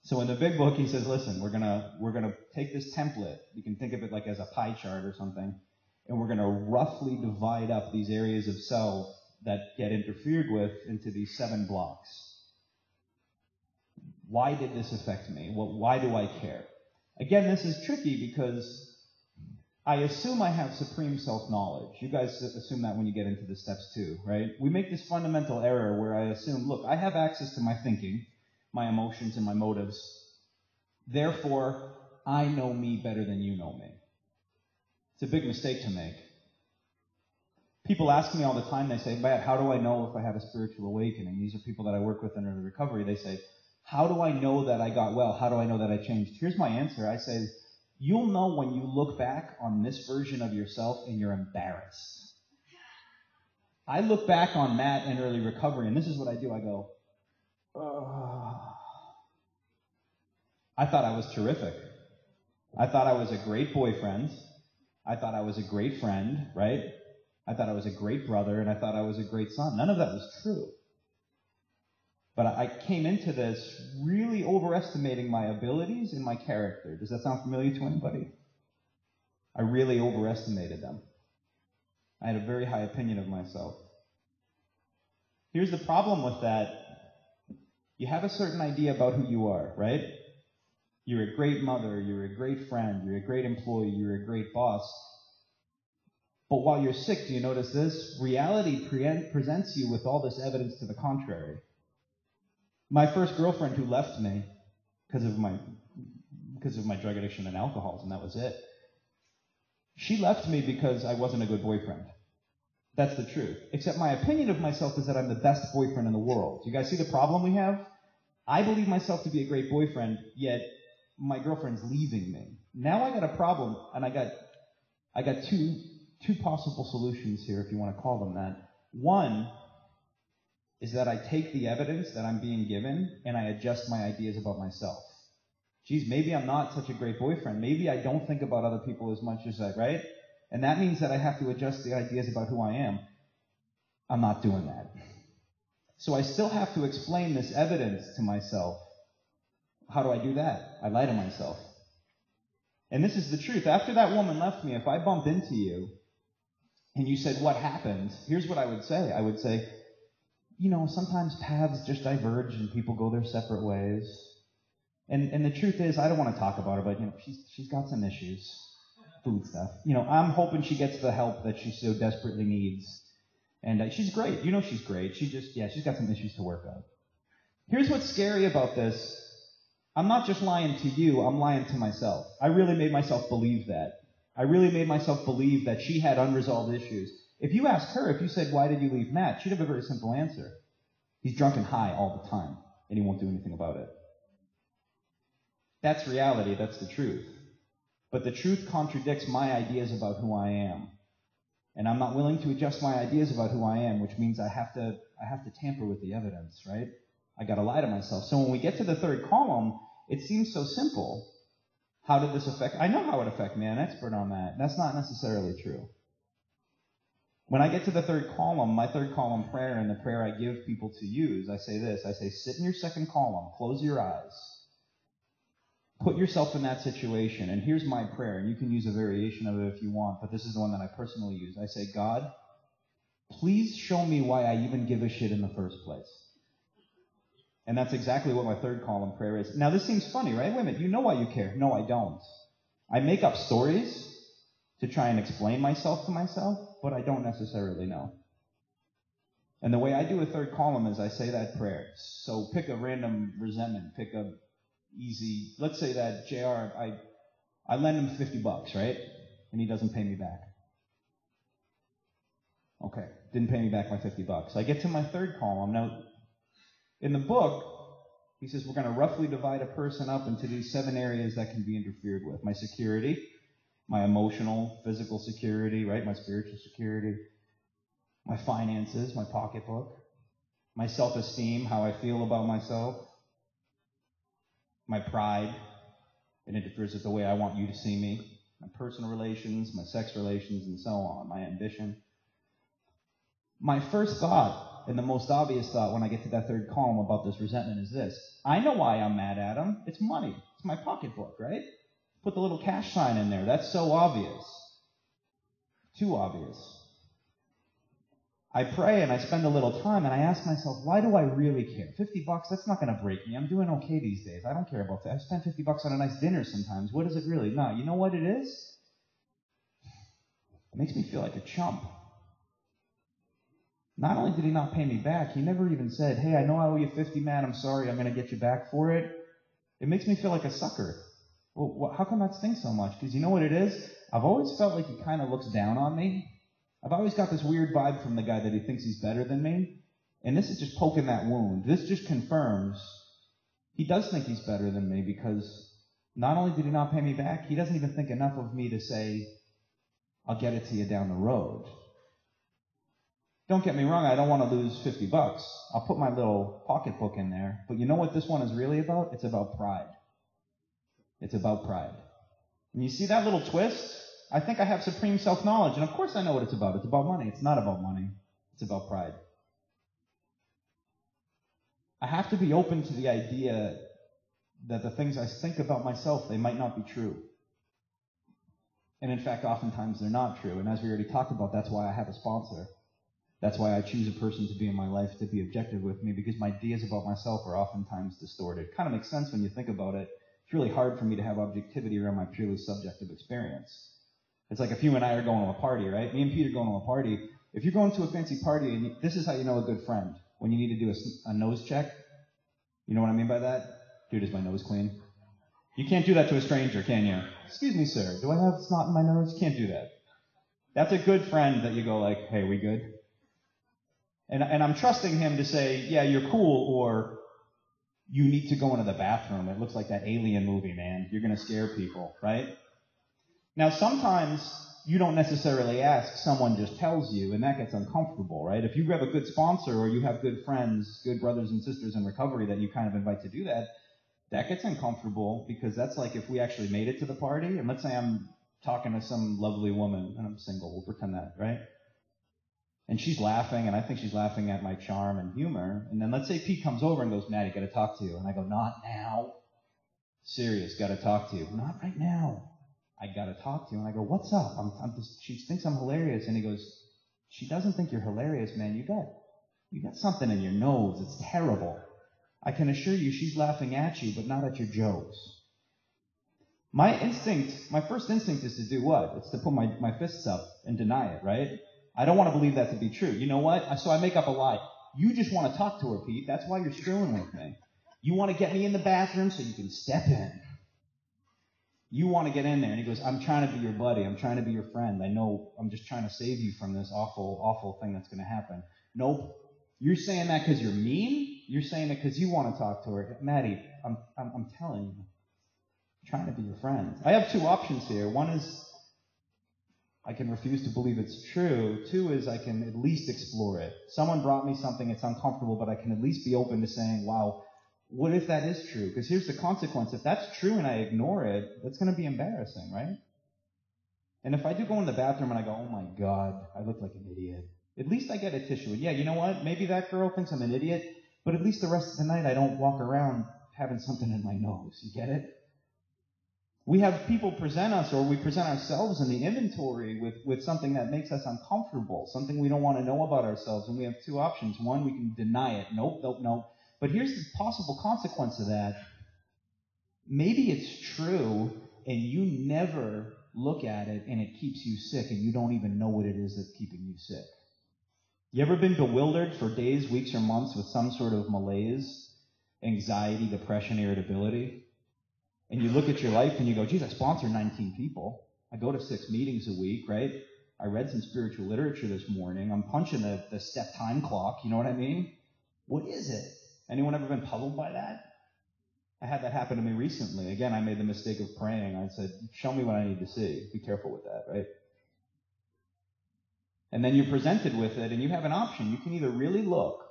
So in the big book, he says, listen, we're gonna take this template. You can think of it like as a pie chart or something, and we're gonna roughly divide up these areas of self that get interfered with into these 7 blocks. Why did this affect me? Why do I care? Again, this is tricky because I assume I have supreme self-knowledge. You guys assume that when you get into the steps too, right? We make this fundamental error where I assume, look, I have access to my thinking, my emotions, and my motives. Therefore, I know me better than you know me. It's a big mistake to make. People ask me all the time, they say, Matt, how do I know if I had a spiritual awakening? These are people that I work with in early recovery. They say, how do I know that I got well? How do I know that I changed? Here's my answer. I say, you'll know when you look back on this version of yourself and you're embarrassed. I look back on Matt in early recovery, and this is what I do. I go, I thought I was terrific. I thought I was a great boyfriend. I thought I was a great friend, right? I thought I was a great brother, and I thought I was a great son. None of that was true. But I came into this really overestimating my abilities and my character. Does that sound familiar to anybody? I really overestimated them. I had a very high opinion of myself. Here's the problem with that. You have a certain idea about who you are, right? You're a great mother, you're a great friend, you're a great employee, you're a great boss. But while you're sick, do you notice this? Reality presents you with all this evidence to the contrary. My first girlfriend who left me because of my drug addiction and alcoholism, that was it. She left me because I wasn't a good boyfriend. That's the truth. Except my opinion of myself is that I'm the best boyfriend in the world. You guys see the problem we have? I believe myself to be a great boyfriend, yet my girlfriend's leaving me. Now I got a problem, and I got two possible solutions here, if you want to call them that. One is that I take the evidence that I'm being given and I adjust my ideas about myself. Geez, maybe I'm not such a great boyfriend. Maybe I don't think about other people as much as I, right? And that means that I have to adjust the ideas about who I am. I'm not doing that. So I still have to explain this evidence to myself. How do I do that? I lie to myself. And this is the truth. After that woman left me, if I bumped into you and you said, what happened? Here's what I would say. I would say, sometimes paths just diverge and people go their separate ways. And the truth is, I don't want to talk about her, but she's got some issues, food stuff. I'm hoping she gets the help that she so desperately needs. And she's great. She's great. She's got some issues to work on. Here's what's scary about this. I'm not just lying to you, I'm lying to myself. I really made myself believe that. I really made myself believe that she had unresolved issues. If you asked her, if you said, why did you leave Matt? She'd have a very simple answer. He's drunk and high all the time, and he won't do anything about it. That's reality, that's the truth. But the truth contradicts my ideas about who I am. And I'm not willing to adjust my ideas about who I am, which means I have to tamper with the evidence, right? I got to lie to myself. So when we get to the third column, it seems so simple. How did this affect? I know how it affected me. I'm an expert on that. That's not necessarily true. When I get to the third column, my third column prayer and the prayer I give people to use, I say this. I say, sit in your second column. Close your eyes. Put yourself in that situation. And here's my prayer. And you can use a variation of it if you want, but this is the one that I personally use. I say, God, please show me why I even give a shit in the first place. And that's exactly what my third column prayer is. Now, this seems funny, right? Wait a minute. You know why you care. No, I don't. I make up stories to try and explain myself to myself, but I don't necessarily know. And the way I do a third column is I say that prayer. So pick a random resentment. Pick a easy, let's say that JR, I lend him $50, right? And he doesn't pay me back. Okay, didn't pay me back my $50. I get to my third column. Now, in the book, He says we're going to roughly divide a person up into these 7 areas that can be interfered with. My security, my emotional, physical security, right? My spiritual security, my finances, my pocketbook, my self-esteem, how I feel about myself, my pride, it interferes with the way I want you to see me, my personal relations, my sex relations, and so on, my ambition. My first thought, and the most obvious thought when I get to that third column about this resentment is this. I know why I'm mad at him. It's money. It's my pocketbook, right? Put the little cash sign in there. That's so obvious. Too obvious. I pray and I spend a little time and I ask myself, why do I really care? $50, that's not going to break me. I'm doing okay these days. I don't care about that. I spend $50 on a nice dinner sometimes. What is it really? No, you know what it is? It makes me feel like a chump. Not only did he not pay me back, he never even said, hey, I know I owe you $50, man. I'm sorry. I'm going to get you back for it. It makes me feel like a sucker. Well, how come that stings so much? Because you know what it is? I've always felt like he kind of looks down on me. I've always got this weird vibe from the guy that he thinks he's better than me. And this is just poking that wound. This just confirms he does think he's better than me because not only did he not pay me back, he doesn't even think enough of me to say, I'll get it to you down the road. Don't get me wrong, I don't want to lose $50. I'll put my little pocketbook in there. But you know what this one is really about? It's about pride. It's about pride. And you see that little twist? I think I have supreme self-knowledge, and of course I know what it's about. It's about money. It's not about money. It's about pride. I have to be open to the idea that the things I think about myself, they might not be true. And in fact, oftentimes they're not true. And as we already talked about, that's why I have a sponsor. That's why I choose a person to be in my life to be objective with me, because my ideas about myself are oftentimes distorted. It kind of makes sense when you think about it. It's really hard for me to have objectivity around my purely subjective experience. It's like if you and I are going to a party, right? Me and Pete are going to a party. If you're going to a fancy party, and this is how you know a good friend, when you need to do a nose check. You know what I mean by that? Dude, is my nose clean? You can't do that to a stranger, can you? Excuse me, sir. Do I have snot in my nose? Can't do that. That's a good friend that you go like, hey, we good? And I'm trusting him to say, yeah, you're cool, or you need to go into the bathroom. It looks like that Alien movie, man. You're going to scare people, right? Now, sometimes you don't necessarily ask. Someone just tells you, and that gets uncomfortable, right? If you have a good sponsor or you have good friends, good brothers and sisters in recovery that you kind of invite to do that, that gets uncomfortable because that's like if we actually made it to the party, and let's say I'm talking to some lovely woman, and I'm single, we'll pretend that, right? And she's laughing, and I think she's laughing at my charm and humor. And then let's say Pete comes over and goes, Maddie, got to talk to you. And I go, not now. Serious, got to talk to you. Not right now. I got to talk to you. And I go, what's up? She thinks I'm hilarious. And he goes, she doesn't think you're hilarious, man. You got something in your nose. It's terrible. I can assure you she's laughing at you, but not at your jokes. My first instinct is to do what? It's to put my fists up and deny it, right? I don't want to believe that to be true. You know what? So I make up a lie. You just want to talk to her, Pete. That's why you're screwing with me. You want to get me in the bathroom so you can step in. You want to get in there. And he goes, I'm trying to be your buddy. I'm trying to be your friend. I know I'm just trying to save you from this awful, awful thing that's going to happen. Nope. You're saying that because you're mean? You're saying it because you want to talk to her. Maddie, I'm telling you. I'm trying to be your friend. I have 2 options here. One is I can refuse to believe it's true. 2 is I can at least explore it. Someone brought me something, it's uncomfortable, but I can at least be open to saying, wow, what if that is true? Because here's the consequence. If that's true and I ignore it, that's going to be embarrassing, right? And if I do go in the bathroom and I go, oh my God, I look like an idiot, at least I get a tissue. And yeah, you know what? Maybe that girl thinks I'm an idiot, but at least the rest of the night I don't walk around having something in my nose. You get it? We have people present us, or we present ourselves in the inventory with something that makes us uncomfortable, something we don't want to know about ourselves, and we have 2 options. One, we can deny it. Nope. But here's the possible consequence of that. Maybe it's true, and you never look at it, and it keeps you sick, and you don't even know what it is that's keeping you sick. You ever been bewildered for days, weeks, or months with some sort of malaise, anxiety, depression, irritability? And you look at your life and you go, geez, I sponsor 19 people. I go to 6 meetings a week, right? I read some spiritual literature this morning. I'm punching the step time clock. You know what I mean? What is it? Anyone ever been puzzled by that? I had that happen to me recently. Again, I made the mistake of praying. I said, show me what I need to see. Be careful with that, right? And then you're presented with it, and you have an option. You can either really look,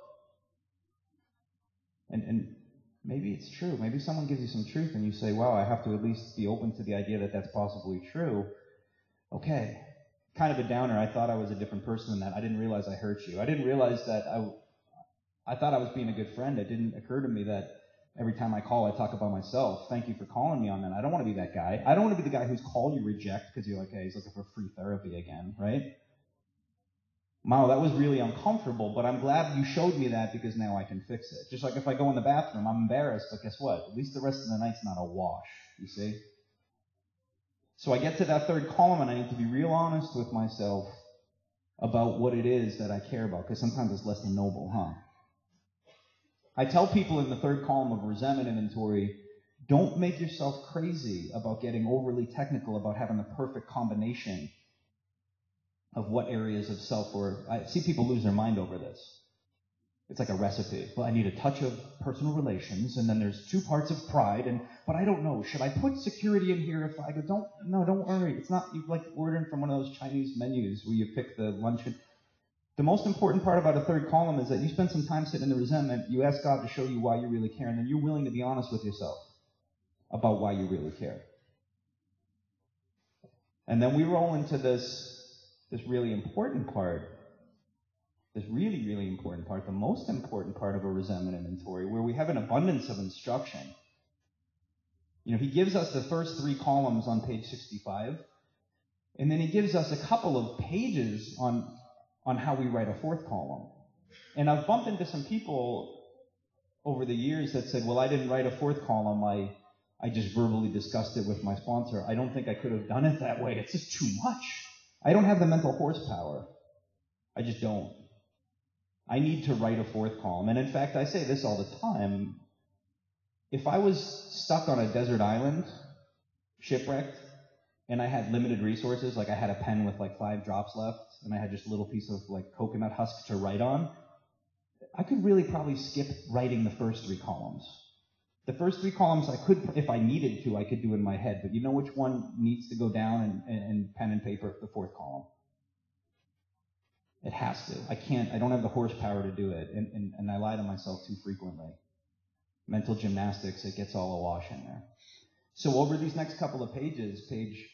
and maybe it's true. Maybe someone gives you some truth, and you say, wow, I have to at least be open to the idea that that's possibly true. Okay. Kind of a downer. I thought I was a different person than that. I didn't realize I hurt you. I didn't realize that I thought I was being a good friend. It didn't occur to me that every time I call, I talk about myself. Thank you for calling me on that. I don't want to be that guy. I don't want to be the guy whose call you reject because you're like, hey, he's looking for free therapy again, right? Wow, that was really uncomfortable, but I'm glad you showed me that because now I can fix it. Just like if I go in the bathroom, I'm embarrassed, but guess what? At least the rest of the night's not a wash, you see? So I get to that third column and I need to be real honest with myself about what it is that I care about, because sometimes it's less than noble, huh? I tell people in the third column of resentment inventory, don't make yourself crazy about getting overly technical about having the perfect combination of what areas of self, or I see people lose their mind over this. It's like a recipe. Well, I need a touch of personal relations, and then there's 2 parts of pride, but I don't know. Should I put security in here if I go, don't worry. It's not like ordering from one of those Chinese menus where you pick the lunch. The most important part about a third column is that you spend some time sitting in the resentment, you ask God to show you why you really care, and then you're willing to be honest with yourself about why you really care. And then we roll into this really important part, this really, really important part, the most important part of a resentment inventory, where we have an abundance of instruction. You know, he gives us the first 3 columns on page 65, and then he gives us a couple of pages on how we write a 4th column. And I've bumped into some people over the years that said, well, I didn't write a 4th column, I just verbally discussed it with my sponsor. I don't think I could have done it that way. It's just too much. I don't have the mental horsepower. I just don't. I need to write a 4th column. And in fact, I say this all the time. If I was stuck on a desert island, shipwrecked, and I had limited resources, like I had a pen with like 5 drops left, and I had just a little piece of like coconut husk to write on, I could really probably skip writing the first 3 columns. The first 3 columns I could, if I needed to, I could do in my head, but you know which one needs to go down and pen and paper? The 4th column. It has to. I don't have the horsepower to do it, and I lie to myself too frequently. Mental gymnastics, it gets all awash in there. So over these next couple of pages, page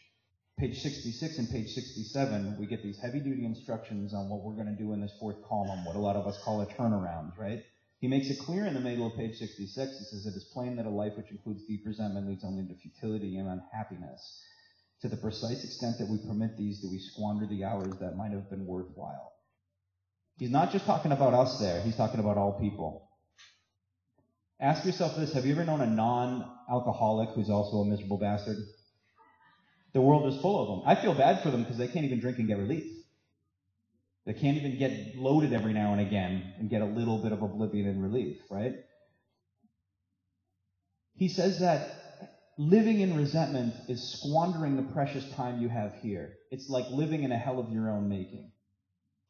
66 and page 67, we get these heavy-duty instructions on what we're going to do in this 4th column, what a lot of us call a turnaround, right? He makes it clear in the middle of page 66. He says, it is plain that a life which includes deep resentment leads only to futility and unhappiness. To the precise extent that we permit these, do we squander the hours that might have been worthwhile. He's not just talking about us there. He's talking about all people. Ask yourself this. Have you ever known a non-alcoholic who's also a miserable bastard? The world is full of them. I feel bad for them because they can't even drink and get relief. They can't even get loaded every now and again and get a little bit of oblivion and relief, right? He says that living in resentment is squandering the precious time you have here. It's like living in a hell of your own making.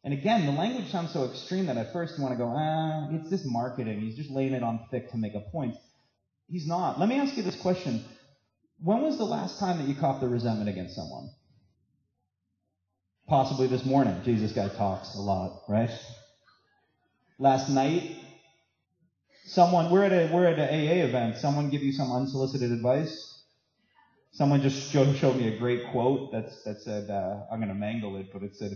And again, the language sounds so extreme that at first you want to go, it's just marketing. He's just laying it on thick to make a point. He's not. Let me ask you this question. When was the last time that you caught the resentment against someone? Possibly this morning. Jesus guy talks a lot, right? Last night, we're at an AA event. Someone give you some unsolicited advice? Someone just showed me a great quote that said, I'm going to mangle it, but it said,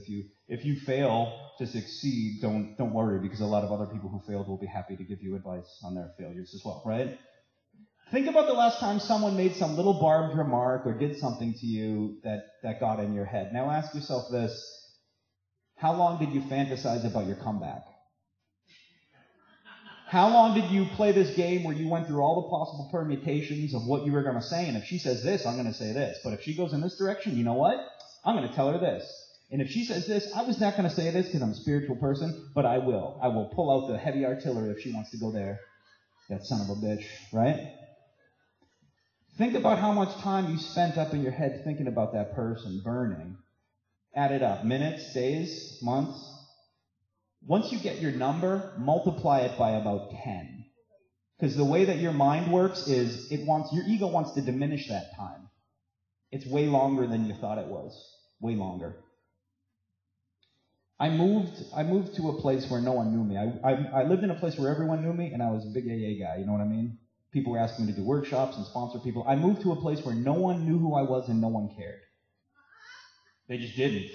if you fail to succeed, don't worry, because a lot of other people who failed will be happy to give you advice on their failures as well, right? Think about the last time someone made some little barbed remark or did something to you that got in your head. Now ask yourself this. How long did you fantasize about your comeback? How long did you play this game where you went through all the possible permutations of what you were going to say? And if she says this, I'm going to say this. But if she goes in this direction, you know what? I'm going to tell her this. And if she says this, I was not going to say this because I'm a spiritual person, but I will. I will pull out the heavy artillery if she wants to go there. That son of a bitch, right? Think about how much time you spent up in your head thinking about that person burning. Add it up. Minutes, days, months. Once you get your number, multiply it by about 10. Because the way that your mind works is your ego wants to diminish that time. It's way longer than you thought it was. Way longer. I moved to a place where no one knew me. I lived in a place where everyone knew me, and I was a big AA guy, you know what I mean? People were asking me to do workshops and sponsor people. I moved to a place where no one knew who I was and no one cared. They just didn't.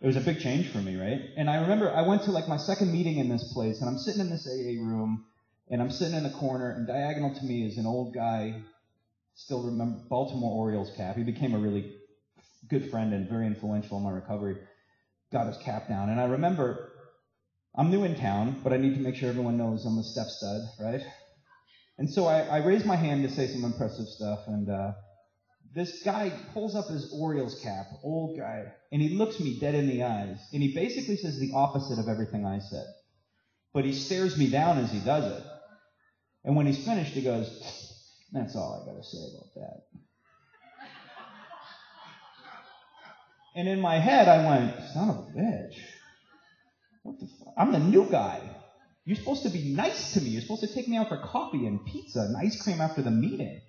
It was a big change for me, right? And I remember I went to like my second meeting in this place, and I'm sitting in this AA room, and I'm sitting in a corner, and diagonal to me is an old guy, still remember, Baltimore Orioles cap. He became a really good friend and very influential in my recovery. Got his cap down. And I remember, I'm new in town, but I need to make sure everyone knows I'm a step stud, right? And so I raised my hand to say some impressive stuff, and this guy pulls up his Orioles cap, old guy, and he looks me dead in the eyes, and he basically says the opposite of everything I said. But he stares me down as he does it. And when he's finished, he goes, "That's all I got to say about that." And in my head, I went, son of a bitch. What the fuck? I'm the new guy. You're supposed to be nice to me. You're supposed to take me out for coffee and pizza and ice cream after the meeting.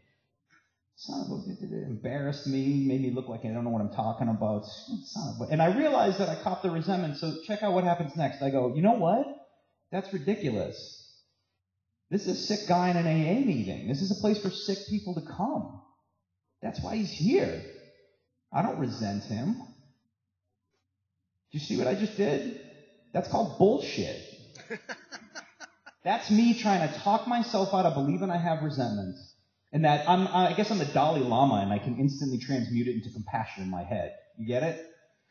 Son of a bitch. It embarrassed me, made me look like I don't know what I'm talking about. Son of a... And I realized that I copped the resentment, so check out what happens next. I go, you know what? That's ridiculous. This is a sick guy in an AA meeting. This is a place for sick people to come. That's why he's here. I don't resent him. Do you see what I just did? That's called bullshit. That's me trying to talk myself out of believing I have resentment. And that I guess I'm the Dalai Lama and I can instantly transmute it into compassion in my head. You get it?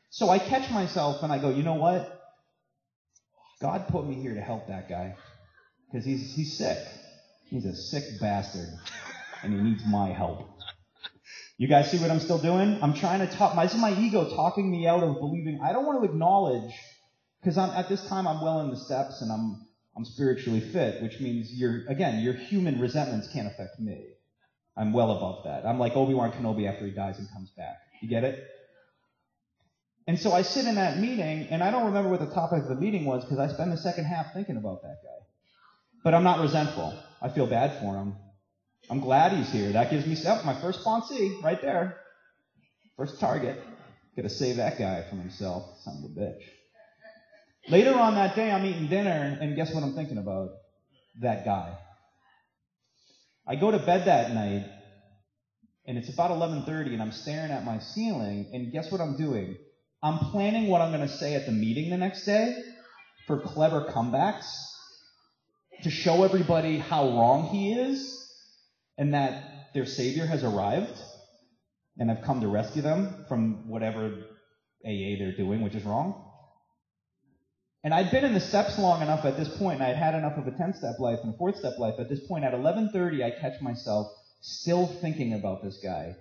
So I catch myself and I go, you know what? God put me here to help that guy. Because he's sick. He's a sick bastard. And he needs my help. You guys see what I'm still doing? I'm trying to talk. This is my ego talking me out of believing. I don't want to acknowledge, because at this time I'm well in the steps and I'm spiritually fit, which means your human resentments can't affect me. I'm well above that. I'm like Obi-Wan Kenobi after he dies and comes back. You get it? And so I sit in that meeting, and I don't remember what the topic of the meeting was because I spend the second half thinking about that guy. But I'm not resentful. I feel bad for him. I'm glad he's here. That gives me my first sponsee right there. First target. Got to save that guy from himself. Son of a bitch. Later on that day, I'm eating dinner, and guess what I'm thinking about? That guy. I go to bed that night, and it's about 11:30, and I'm staring at my ceiling, and guess what I'm doing? I'm planning what I'm going to say at the meeting the next day for clever comebacks to show everybody how wrong he is and that their savior has arrived and I've come to rescue them from whatever AA they're doing, which is wrong. And I'd been in the steps long enough at this point, and I'd had enough of a 10-step life and a 4th-step life. At this point, at 11:30, I catch myself still thinking about this guy.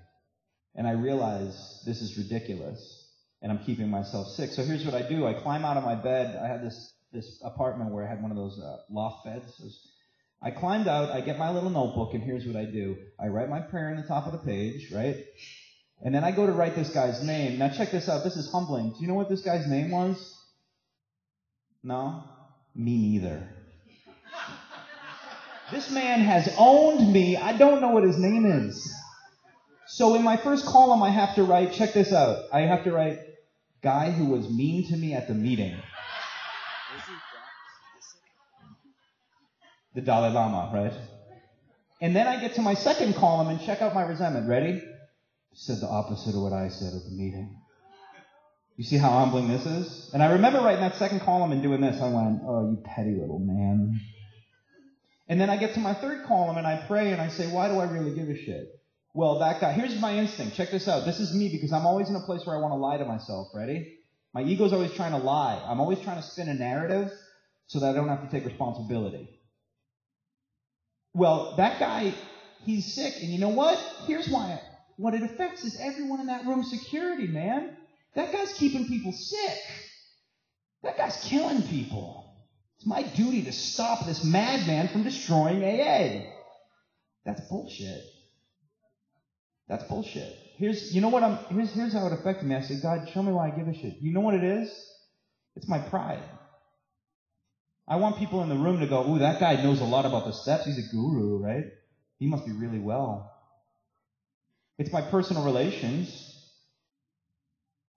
And I realize this is ridiculous, and I'm keeping myself sick. So here's what I do. I climb out of my bed. I had this apartment where I had one of those loft beds. I climbed out. I get my little notebook, and here's what I do. I write my prayer in the top of the page, right? And then I go to write this guy's name. Now check this out. This is humbling. Do you know what this guy's name was? No? Me neither. This man has owned me. I don't know what his name is. So in my first column, I have to write, check this out. I have to write, guy who was mean to me at the meeting. The Dalai Lama, right? And then I get to my second column and check out my resentment. Ready? Said the opposite of what I said at the meeting. You see how humbling this is? And I remember writing that second column and doing this. I went, oh, you petty little man. And then I get to my third column and I pray and I say, why do I really give a shit? Well, that guy, here's my instinct. Check this out. This is me because I'm always in a place where I want to lie to myself. Ready? My ego's always trying to lie. I'm always trying to spin a narrative so that I don't have to take responsibility. Well, that guy, he's sick. And you know what? Here's why. What it affects is everyone in that room's security, man. That guy's keeping people sick. That guy's killing people. It's my duty to stop this madman from destroying AA. That's bullshit. That's bullshit. Here's how it affected me. I said, God, show me why I give a shit. You know what it is? It's my pride. I want people in the room to go, ooh, that guy knows a lot about the steps. He's a guru, right? He must be really well. It's my personal relations.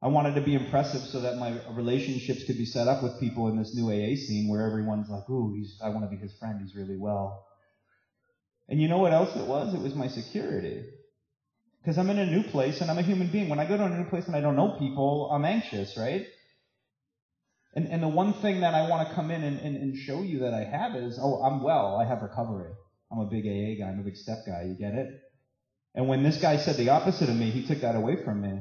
I wanted to be impressive so that my relationships could be set up with people in this new AA scene where everyone's like, ooh, I want to be his friend. He's really well. And you know what else it was? It was my security. Because I'm in a new place and I'm a human being. When I go to a new place and I don't know people, I'm anxious, right? And the one thing that I want to come in and show you that I have is, oh, I'm well. I have recovery. I'm a big AA guy. I'm a big step guy. You get it? And when this guy said the opposite of me, he took that away from me.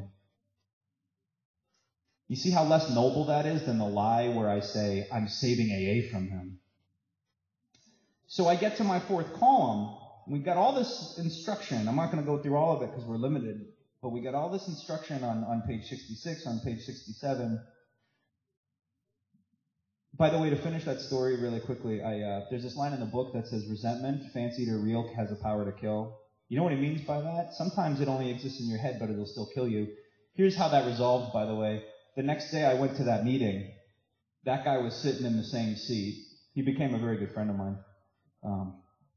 You see how less noble that is than the lie where I say, I'm saving AA from him. So I get to my fourth column. We've got all this instruction. I'm not going to go through all of it because we're limited. But we got all this instruction on page 66, on page 67. By the way, to finish that story really quickly, there's this line in the book that says, resentment, fancied or real, has the power to kill. You know what he means by that? Sometimes it only exists in your head, but it'll still kill you. Here's how that resolved, by the way. The next day I went to that meeting. That guy was sitting in the same seat. He became a very good friend of mine.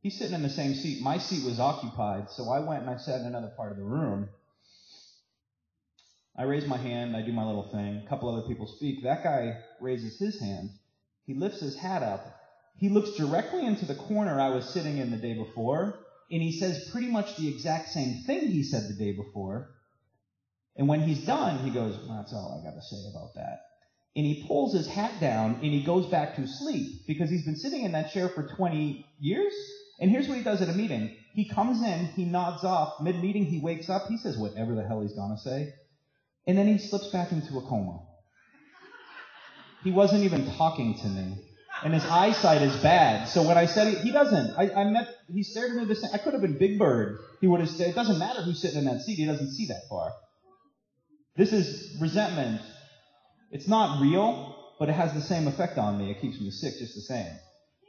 He's sitting in the same seat. My seat was occupied, so I went and I sat in another part of the room. I raise my hand. I do my little thing. A couple other people speak. That guy raises his hand. He lifts his hat up. He looks directly into the corner I was sitting in the day before, and he says pretty much the exact same thing he said the day before. And when he's done, he goes, well, that's all I got to say about that. And he pulls his hat down, and he goes back to sleep, because he's been sitting in that chair for 20 years. And here's what he does at a meeting. He comes in, he nods off. Mid-meeting, he wakes up. He says whatever the hell he's going to say. And then he slips back into a coma. He wasn't even talking to me. And his eyesight is bad. So when I said he doesn't. He stared at me the same. I could have been Big Bird. He would have said, it doesn't matter who's sitting in that seat. He doesn't see that far. This is resentment. It's not real, but it has the same effect on me. It keeps me sick just the same.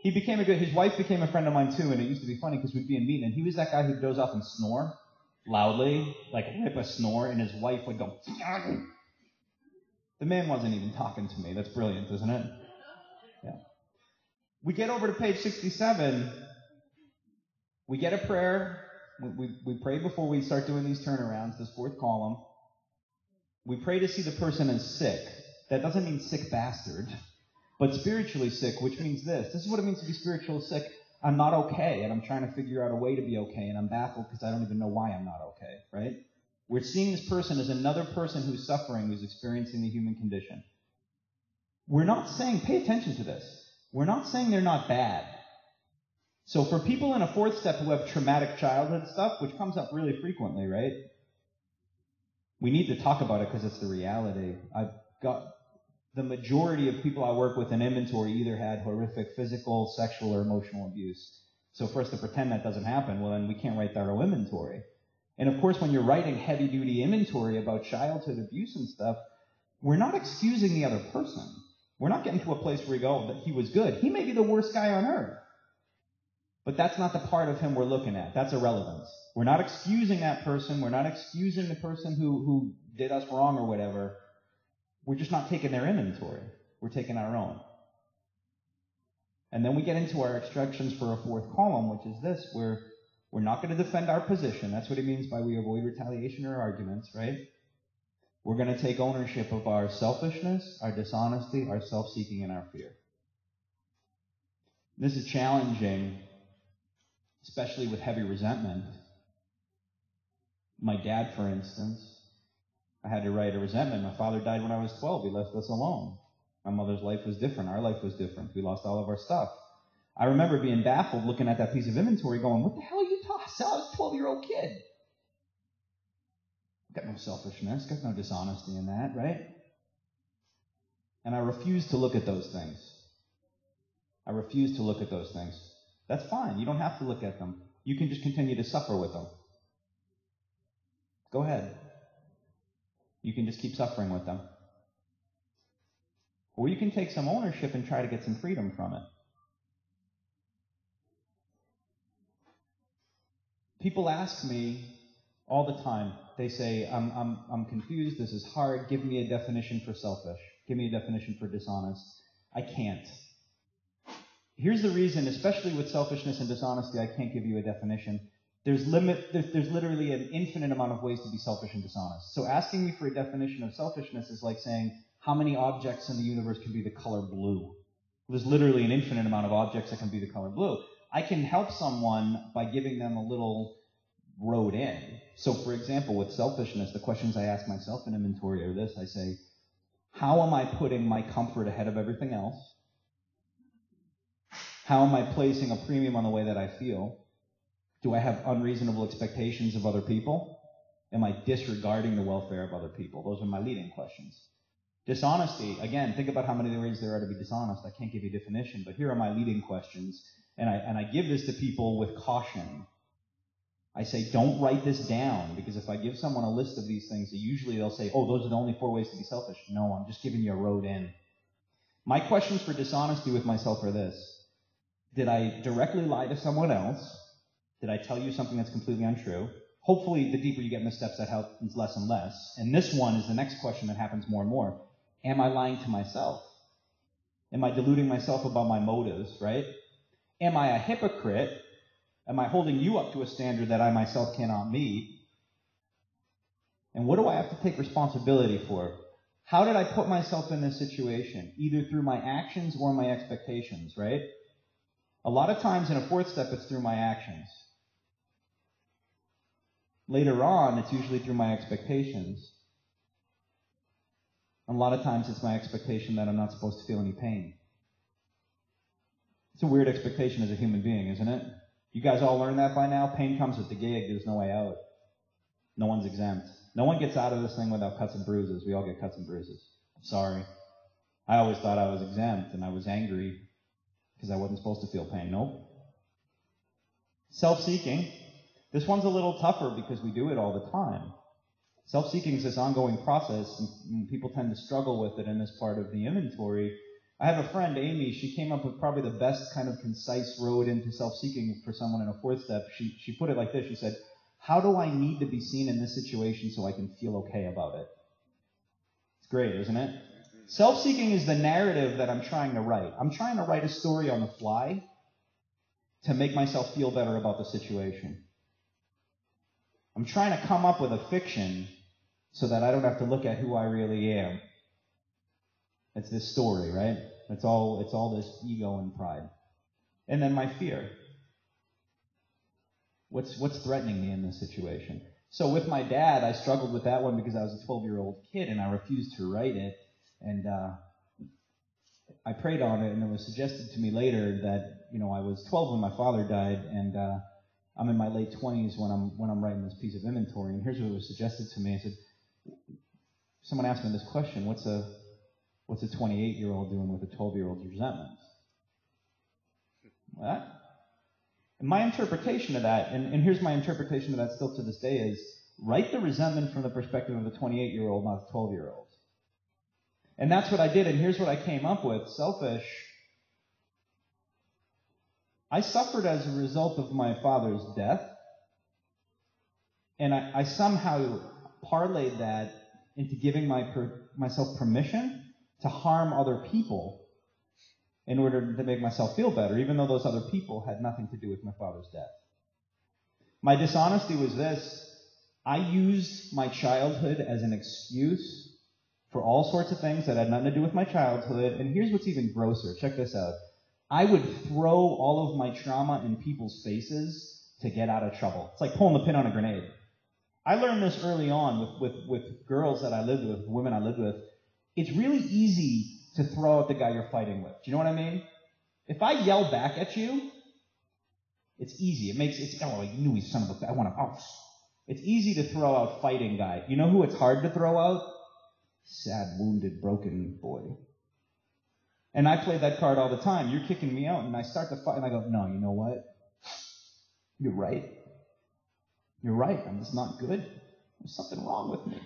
His wife became a friend of mine too, and it used to be funny because we'd be in meeting, and he was that guy who'd doze off and snore loudly, like rip a snore, and his wife would go, the man wasn't even talking to me. That's brilliant, isn't it? Yeah. We get over to page 67. We get a prayer. We pray before we start doing these turnarounds, this fourth column. We pray to see the person as sick. That doesn't mean sick bastard, but spiritually sick, which means this. This is what it means to be spiritually sick. I'm not okay, and I'm trying to figure out a way to be okay, and I'm baffled because I don't even know why I'm not okay, right? We're seeing this person as another person who's suffering, who's experiencing the human condition. We're not saying, pay attention to this. We're not saying they're not bad. So for people in a fourth step who have traumatic childhood stuff, which comes up really frequently, right? We need to talk about it because it's the reality. I've got the majority of people I work with in inventory either had horrific physical, sexual, or emotional abuse. So for us to pretend that doesn't happen, well, then we can't write thorough inventory. And of course, when you're writing heavy-duty inventory about childhood abuse and stuff, we're not excusing the other person. We're not getting to a place where we go, that he was good. He may be the worst guy on earth. But that's not the part of him we're looking at. That's irrelevance. We're not excusing that person. We're not excusing the person who did us wrong or whatever. We're just not taking their inventory. We're taking our own. And then we get into our instructions for a fourth column, which is this, where we're not going to defend our position. That's what he means by we avoid retaliation or arguments, right? We're going to take ownership of our selfishness, our dishonesty, our self-seeking, and our fear. This is challenging, especially with heavy resentment. My dad, for instance, I had to write a resentment. My father died when I was 12. He left us alone. My mother's life was different. Our life was different. We lost all of our stuff. I remember being baffled looking at that piece of inventory going, what the hell are you talking about? I was a 12-year-old kid. Got no selfishness, got no dishonesty in that, right? And I refuse to look at those things. I refuse to look at those things. That's fine. You don't have to look at them. You can just continue to suffer with them. Go ahead. You can just keep suffering with them. Or you can take some ownership and try to get some freedom from it. People ask me all the time, they say, I'm confused, this is hard, give me a definition for selfish. Give me a definition for dishonest. I can't. Here's the reason, especially with selfishness and dishonesty, I can't give you a definition. There's literally an infinite amount of ways to be selfish and dishonest. So asking me for a definition of selfishness is like saying, how many objects in the universe can be the color blue? There's literally an infinite amount of objects that can be the color blue. I can help someone by giving them a little road in. So, for example, with selfishness, the questions I ask myself in inventory are this. I say, how am I putting my comfort ahead of everything else? How am I placing a premium on the way that I feel? Do I have unreasonable expectations of other people? Am I disregarding the welfare of other people? Those are my leading questions. Dishonesty, again, think about how many ways there are to be dishonest. I can't give you a definition, but here are my leading questions. And I give this to people with caution. I say, don't write this down, because if I give someone a list of these things, usually they'll say, oh, those are the only 4 ways to be selfish. No, I'm just giving you a road in. My questions for dishonesty with myself are this. Did I directly lie to someone else? Did I tell you something that's completely untrue? Hopefully, the deeper you get in the steps, that happens less and less. And this one is the next question that happens more and more. Am I lying to myself? Am I deluding myself about my motives, right? Am I a hypocrite? Am I holding you up to a standard that I myself cannot meet? And what do I have to take responsibility for? How did I put myself in this situation? Either through my actions or my expectations, right? A lot of times in a 4th step, it's through my actions. Later on, it's usually through my expectations. And a lot of times it's my expectation that I'm not supposed to feel any pain. It's a weird expectation as a human being, isn't it? You guys all learned that by now? Pain comes with the gig. There's no way out. No one's exempt. No one gets out of this thing without cuts and bruises. We all get cuts and bruises. I'm sorry. I always thought I was exempt, and I was angry because I wasn't supposed to feel pain. Nope. Self-seeking. This one's a little tougher because we do it all the time. Self-seeking is this ongoing process, and people tend to struggle with it in this part of the inventory. I have a friend, Amy. She came up with probably the best kind of concise road into self-seeking for someone in a 4th step. She put it like this. She said, how do I need to be seen in this situation so I can feel okay about it? It's great, isn't it? Self-seeking is the narrative that I'm trying to write. I'm trying to write a story on the fly to make myself feel better about the situation. I'm trying to come up with a fiction so that I don't have to look at who I really am. It's this story, right? It's all this ego and pride. And then my fear. What's threatening me in this situation? So with my dad, I struggled with that one because I was a 12-year-old kid and I refused to write it. And I prayed on it, and it was suggested to me later that, I was 12 when my father died, and I'm in my late 20s when I'm writing this piece of inventory. And here's what was suggested to me. I said, someone asked me this question: what's a 28-year-old doing with a 12-year-old's resentment? What? And my interpretation of that, and here's my interpretation of that still to this day, is write the resentment from the perspective of a 28-year-old, not a 12-year-old. And that's what I did, and here's what I came up with. Selfish. I suffered as a result of my father's death, and I somehow parlayed that into giving myself permission to harm other people in order to make myself feel better, even though those other people had nothing to do with my father's death. My dishonesty was this: I used my childhood as an excuse for all sorts of things that had nothing to do with my childhood. And here's what's even grosser. Check this out. I would throw all of my trauma in people's faces to get out of trouble. It's like pulling the pin on a grenade. I learned this early on with girls that I lived with, women I lived with. It's really easy to throw out the guy you're fighting with. Do you know what I mean? If I yell back at you, it's easy. You knew he's son of a, I want to, It's easy to throw out fighting guy. You know who it's hard to throw out? Sad, wounded, broken boy. And I play that card all the time. You're kicking me out, and I start to fight, and I go, no, you know what? You're right. You're right. I'm just not good. There's something wrong with me.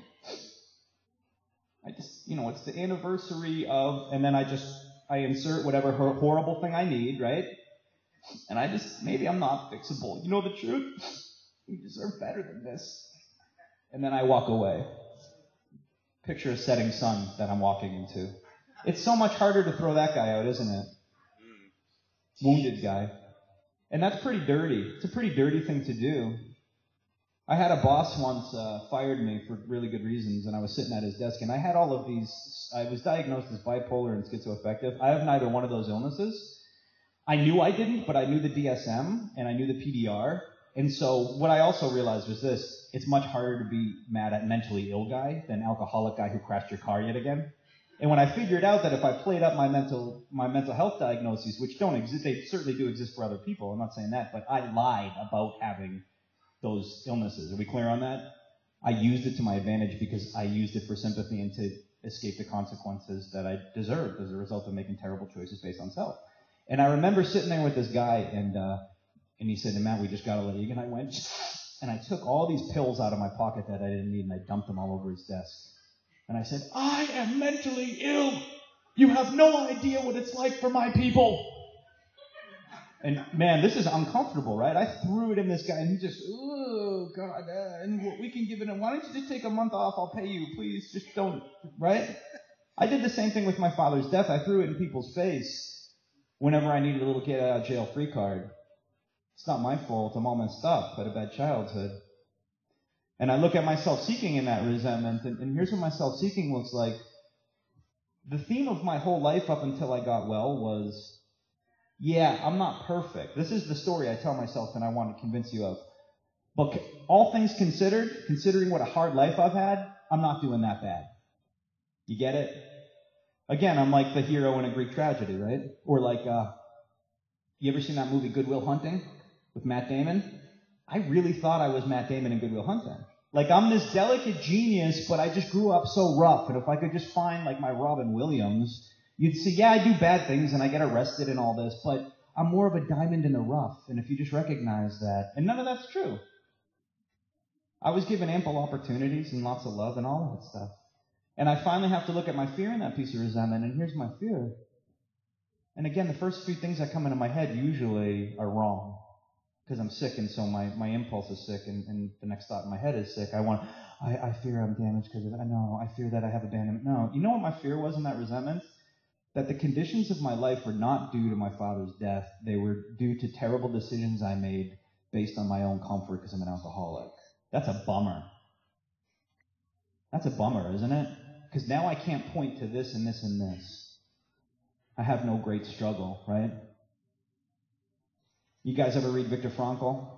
It's the anniversary of, and then I insert whatever horrible thing I need, right? And maybe I'm not fixable. You know the truth? You deserve better than this. And then I walk away. Picture a setting sun that I'm walking into. It's so much harder to throw that guy out, isn't it? wounded guy. And that's pretty dirty. It's a pretty dirty thing to do. I had a boss once fired me for really good reasons, and I was sitting at his desk, and I had all of these. I was diagnosed as bipolar and schizoaffective. I have neither one of those illnesses. I knew I didn't, but I knew the DSM, and I knew the PDR. And so what I also realized was this: it's much harder to be mad at mentally ill guy than alcoholic guy who crashed your car yet again. And when I figured out that if I played up my mental health diagnoses, which don't exist, they certainly do exist for other people, I'm not saying that, but I lied about having those illnesses. Are we clear on that? I used it to my advantage because I used it for sympathy and to escape the consequences that I deserved as a result of making terrible choices based on self. And I remember sitting there with this guy, and he said, Matt, we just got a league. And I went, and I took all these pills out of my pocket that I didn't need, and I dumped them all over his desk. And I said, I am mentally ill. You have no idea what it's like for my people. And man, this is uncomfortable, right? I threw it in this guy, and he just, oh, God, and we can give it, why don't you just take a month off? I'll pay you, please, just don't, right? I did the same thing with my father's death. I threw it in people's face whenever I needed a little get out of jail free card. It's not my fault. I'm all messed up. I had a bad childhood. And I look at my self-seeking in that resentment, and here's what my self-seeking looks like. The theme of my whole life up until I got well was, yeah, I'm not perfect. This is the story I tell myself and I want to convince you of. But all things considered, considering what a hard life I've had, I'm not doing that bad. You get it? Again, I'm like the hero in a Greek tragedy, right? Or like, you ever seen that movie Good Will Hunting with Matt Damon? I really thought I was Matt Damon in Good Will Hunting. Like, I'm this delicate genius, but I just grew up so rough. And if I could just find, like, my Robin Williams, you'd see, yeah, I do bad things and I get arrested and all this, but I'm more of a diamond in the rough. And if you just recognize that, and none of that's true. I was given ample opportunities and lots of love and all of that stuff. And I finally have to look at my fear in that piece of resentment, and here's my fear. And again, the first few things that come into my head usually are wrong. Because I'm sick, and so my impulse is sick, and the next thought in my head is sick. I fear I'm damaged because of it. I fear that I have abandonment. No. You know what my fear was in that resentment? That the conditions of my life were not due to my father's death. They were due to terrible decisions I made based on my own comfort because I'm an alcoholic. That's a bummer. That's a bummer, isn't it? Because now I can't point to this and this and this. I have no great struggle, right? You guys ever read Viktor Frankl?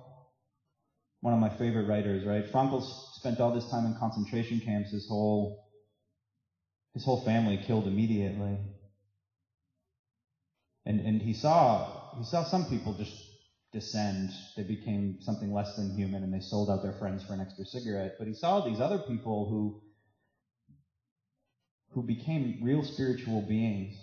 One of my favorite writers, right? Frankl spent all this time in concentration camps. His whole family killed immediately. And he saw some people just descend. They became something less than human, and they sold out their friends for an extra cigarette. But he saw these other people who became real spiritual beings.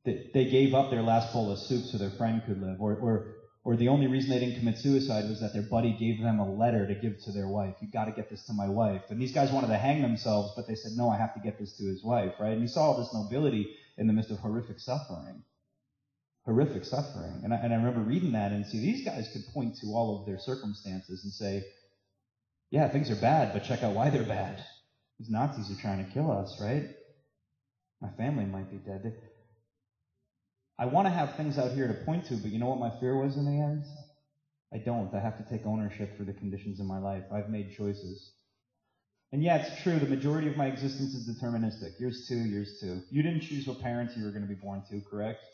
They gave up their last bowl of soup so their friend could live, or the only reason they didn't commit suicide was that their buddy gave them a letter to give to their wife. You got to get this to my wife. And these guys wanted to hang themselves, but they said, no, I have to get this to his wife, right? And he saw all this nobility in the midst of horrific suffering. Horrific suffering. And I remember reading that and see these guys could point to all of their circumstances and say, yeah, things are bad, but check out why they're bad. These Nazis are trying to kill us, right? My family might be dead. I want to have things out here to point to, but you know what my fear was in the end? I don't. I have to take ownership for the conditions in my life. I've made choices. And yeah, it's true. The majority of my existence is deterministic. Yours too. You didn't choose what parents you were going to be born to, correct?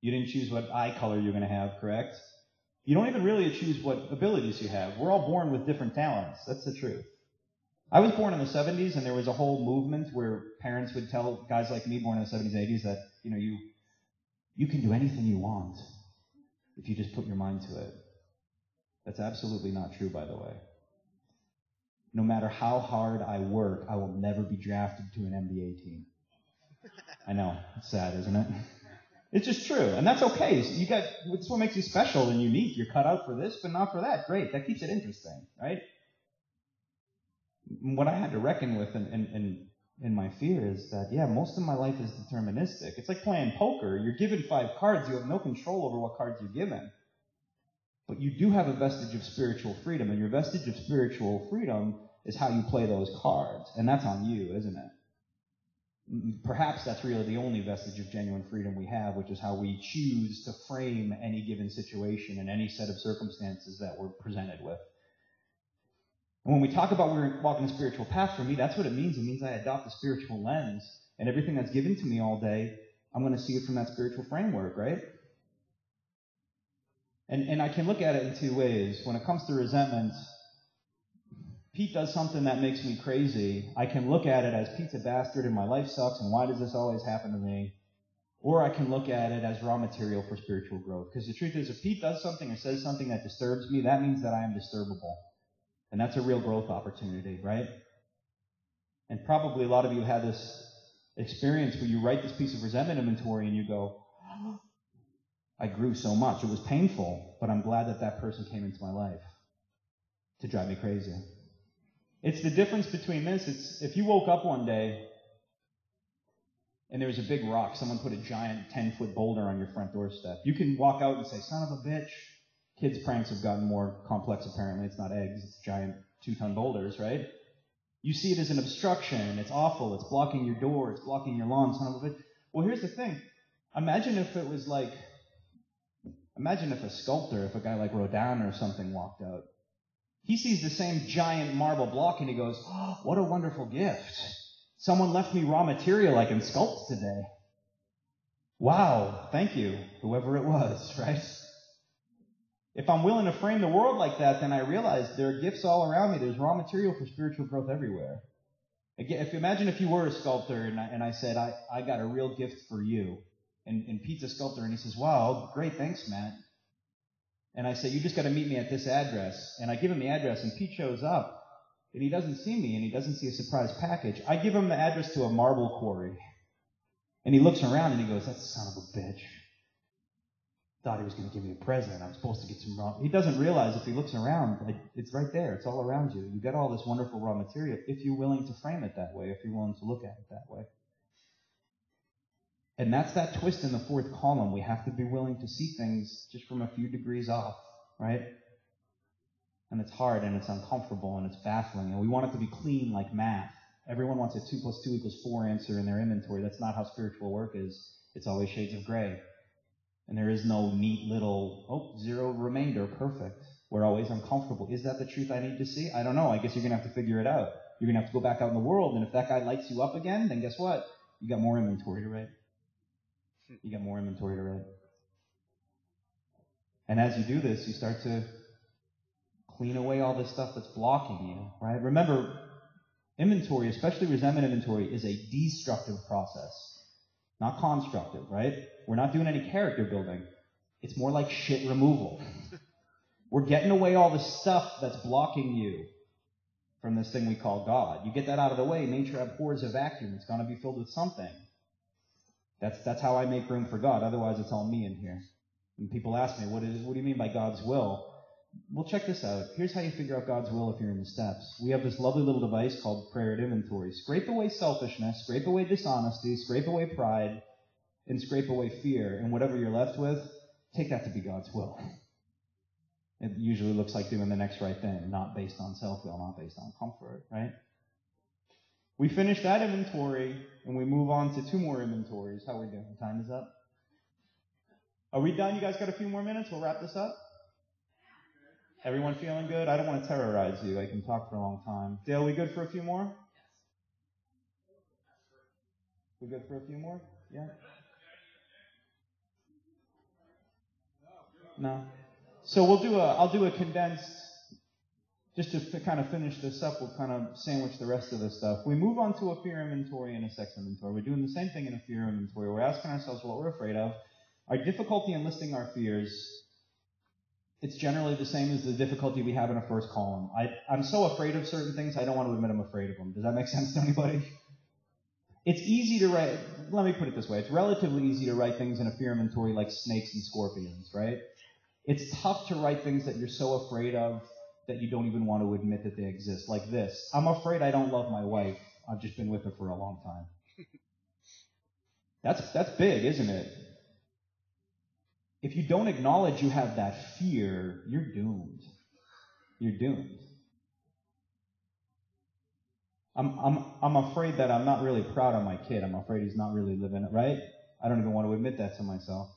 You didn't choose what eye color you're going to have, correct? You don't even really choose what abilities you have. We're all born with different talents. That's the truth. I was born in the 70s, and there was a whole movement where parents would tell guys like me born in the 70s, 80s that, you can do anything you want if you just put your mind to it. That's absolutely not true, by the way. No matter how hard I work, I will never be drafted to an NBA team. I know, it's sad, isn't it? It's just true, and that's okay. It's what makes you special and unique. You're cut out for this, but not for that. Great, that keeps it interesting, right? What I had to reckon with and my fear is that, yeah, most of my life is deterministic. It's like playing poker. You're given 5 cards. You have no control over what cards you're given. But you do have a vestige of spiritual freedom, and your vestige of spiritual freedom is how you play those cards. And that's on you, isn't it? Perhaps that's really the only vestige of genuine freedom we have, which is how we choose to frame any given situation and any set of circumstances that we're presented with. And when we talk about we're walking a spiritual path, for me, that's what it means. It means I adopt a spiritual lens, and everything that's given to me all day, I'm going to see it from that spiritual framework, right? And I can look at it in two ways. When it comes to resentment, Pete does something that makes me crazy. I can look at it as Pete's a bastard and my life sucks and why does this always happen to me? Or I can look at it as raw material for spiritual growth. Because the truth is, if Pete does something or says something that disturbs me, that means that I am disturbable. And that's a real growth opportunity, right? And probably a lot of you had this experience where you write this piece of resentment inventory and you go, I grew so much. It was painful, but I'm glad that that person came into my life to drive me crazy. It's the difference between this. It's if you woke up one day and there was a big rock, someone put a giant 10-foot boulder on your front doorstep. You can walk out and say, son of a bitch. Kids' pranks have gotten more complex, apparently. It's not eggs. It's giant 2-ton boulders, right? You see it as an obstruction. It's awful. It's blocking your door. It's blocking your lawn, son of a bitch. Well, here's the thing. Imagine if it was like, imagine if a sculptor, if a guy like Rodin or something walked out. He sees the same giant marble block and he goes, oh, what a wonderful gift. Someone left me raw material I can sculpt today. Wow, thank you, whoever it was, right? If I'm willing to frame the world like that, then I realize there are gifts all around me. There's raw material for spiritual growth everywhere. Again, imagine if you were a sculptor and I said, I got a real gift for you. And Pete's a sculptor and he says, wow, great, thanks, Matt. And I say, you just got to meet me at this address. And I give him the address and Pete shows up and he doesn't see me and he doesn't see a surprise package. I give him the address to a marble quarry. And he looks around and he goes, that son of a bitch. Thought he was going to give me a present. I'm supposed to get some raw. He doesn't realize if he looks around, it's right there. It's all around you. You got all this wonderful raw material if you're willing to frame it that way, if you're willing to look at it that way. And that's that twist in the fourth column. We have to be willing to see things just from a few degrees off, right? And it's hard and it's uncomfortable and it's baffling. And we want it to be clean like math. Everyone wants a 2 + 2 = 4 answer in their inventory. That's not how spiritual work is. It's always shades of gray. And there is no neat little, zero remainder, perfect. We're always uncomfortable. Is that the truth I need to see? I don't know. I guess you're going to have to figure it out. You're going to have to go back out in the world. And if that guy lights you up again, then guess what? You got more inventory to write. You got more inventory to write. And as you do this, you start to clean away all this stuff that's blocking you, right? Remember, inventory, especially resentment inventory, is a destructive process, not constructive, right? We're not doing any character building. It's more like shit removal. We're getting away all the stuff that's blocking you from this thing we call God. You get that out of the way, nature abhors a vacuum. It's going to be filled with something. That's how I make room for God. Otherwise, it's all me in here. And people ask me, what do you mean by God's will? Well, check this out. Here's how you figure out God's will if you're in the steps. We have this lovely little device called prayer at inventory. Scrape away selfishness, scrape away dishonesty, scrape away pride, and scrape away fear. And whatever you're left with, take that to be God's will. It usually looks like doing the next right thing, not based on self-will, not based on comfort, right? We finish that inventory, and we move on to 2 more inventories. How are we doing? Time is up. Are we done? You guys got a few more minutes? We'll wrap this up. Everyone feeling good? I don't want to terrorize you. I can talk for a long time. Dale, we good for a few more? We good for a few more? Yeah? No? So I'll do a condensed, just to kind of finish this up, we'll kind of sandwich the rest of this stuff. We move on to a fear inventory and a sex inventory. We're doing the same thing in a fear inventory. We're asking ourselves what we're afraid of. Our difficulty in listing our fears, it's generally the same as the difficulty we have in a first column. I'm so afraid of certain things, I don't want to admit I'm afraid of them. Does that make sense to anybody? It's easy to write, let me put it this way, it's relatively easy to write things in a fear inventory like snakes and scorpions, right? It's tough to write things that you're so afraid of that you don't even want to admit that they exist, like this. I'm afraid I don't love my wife. I've just been with her for a long time. That's big, isn't it? If you don't acknowledge you have that fear, you're doomed. You're doomed. I'm afraid that I'm not really proud of my kid. I'm afraid he's not really living it right. I don't even want to admit that to myself.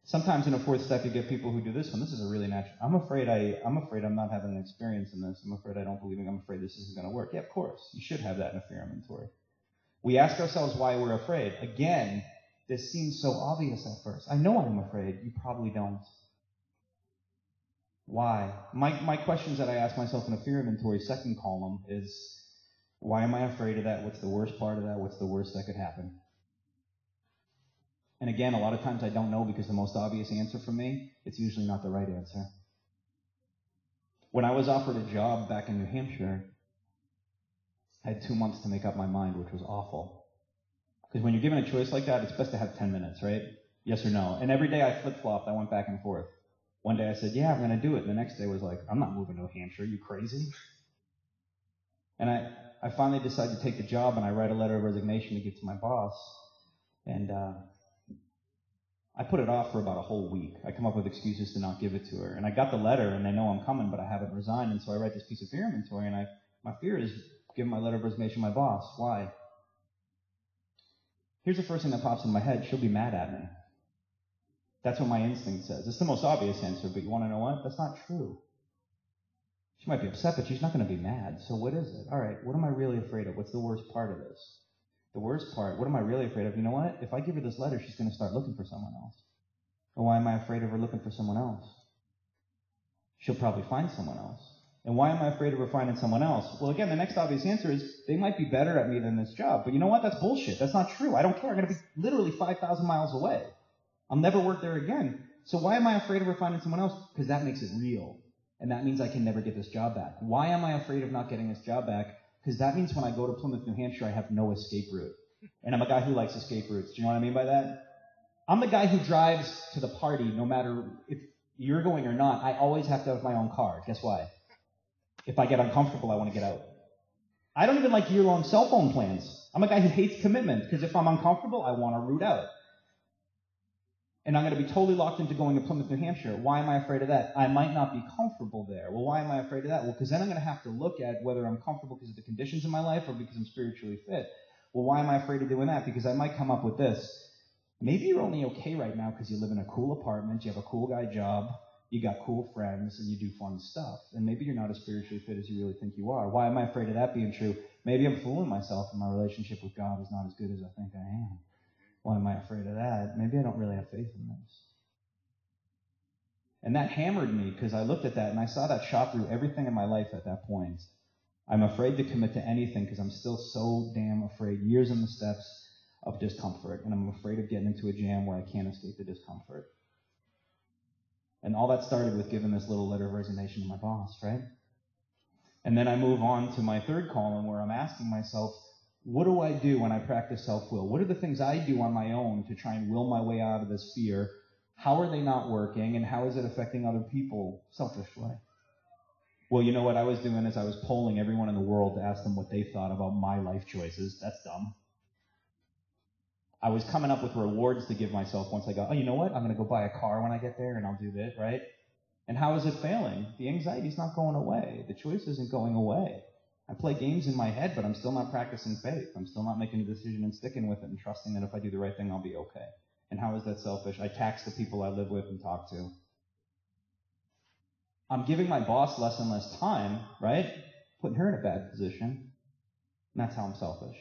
Sometimes in a fourth step, you get people who do this one. This is a really natural. I'm afraid I'm not having an experience in this. I'm afraid I don't believe it. I'm afraid this isn't going to work. Yeah, of course. You should have that in a fear inventory. We ask ourselves why we're afraid. Again, this seems so obvious at first. I know I'm afraid. You probably don't. Why? My questions that I ask myself in a fear inventory, second column, is why am I afraid of that? What's the worst part of that? What's the worst that could happen? And again, a lot of times I don't know because the most obvious answer for me, it's usually not the right answer. When I was offered a job back in New Hampshire, I had 2 months to make up my mind, which was awful. Because when you're given a choice like that, it's best to have 10 minutes, right? Yes or no. And every day I flip-flopped. I went back and forth. One day I said, yeah, I'm going to do it. And the next day was like, I'm not moving to New Hampshire. Are you crazy? And I finally decided to take the job, and I write a letter of resignation to give to my boss. And I put it off for about a whole week. I come up with excuses to not give it to her. And I got the letter, and they know I'm coming, but I haven't resigned. And so I write this piece of fear inventory, and my fear is giving my letter of resignation to my boss. Why? Here's the first thing that pops in my head. She'll be mad at me. That's what my instinct says. It's the most obvious answer, but you want to know what? That's not true. She might be upset, but she's not going to be mad. So what is it? All right, what am I really afraid of? What's the worst part of this? The worst part, what am I really afraid of? You know what? If I give her this letter, she's going to start looking for someone else. And why am I afraid of her looking for someone else? She'll probably find someone else. And why am I afraid of her finding someone else? Well, again, the next obvious answer is they might be better at me than this job. But you know what? That's bullshit. That's not true. I don't care. I'm going to be literally 5,000 miles away. I'll never work there again. So why am I afraid of her finding someone else? Because that makes it real. And that means I can never get this job back. Why am I afraid of not getting this job back? Because that means when I go to Plymouth, New Hampshire, I have no escape route. And I'm a guy who likes escape routes. Do you know what I mean by that? I'm the guy who drives to the party no matter if you're going or not. I always have to have my own car. Guess why? If I get uncomfortable, I want to get out. I don't even like year-long cell phone plans. I'm a guy who hates commitment because if I'm uncomfortable, I want to root out. And I'm going to be totally locked into going to Plymouth, New Hampshire. Why am I afraid of that? I might not be comfortable there. Well, why am I afraid of that? Well, because then I'm going to have to look at whether I'm comfortable because of the conditions in my life or because I'm spiritually fit. Well, why am I afraid of doing that? Because I might come up with this. Maybe you're only okay right now because you live in a cool apartment, you have a cool guy job, you got cool friends, and you do fun stuff. And maybe you're not as spiritually fit as you really think you are. Why am I afraid of that being true? Maybe I'm fooling myself and my relationship with God is not as good as I think I am. Why am I afraid of that? Maybe I don't really have faith in this. And that hammered me because I looked at that and I saw that shot through everything in my life at that point. I'm afraid to commit to anything because I'm still so damn afraid, years in the steps of discomfort. And I'm afraid of getting into a jam where I can't escape the discomfort. And all that started with giving this little letter of resignation to my boss, right? And then I move on to my third column where I'm asking myself, what do I do when I practice self-will? What are the things I do on my own to try and will my way out of this fear? How are they not working, and how is it affecting other people selfishly? Well, you know what I was doing is I was polling everyone in the world to ask them what they thought about my life choices. That's dumb. I was coming up with rewards to give myself once I got, oh, you know what? I'm going to go buy a car when I get there, and I'll do this, right? And how is it failing? The anxiety's not going away. The choice isn't going away. I play games in my head, but I'm still not practicing faith. I'm still not making a decision and sticking with it and trusting that if I do the right thing, I'll be okay. And how is that selfish? I tax the people I live with and talk to. I'm giving my boss less and less time, right? Putting her in a bad position. And that's how I'm selfish.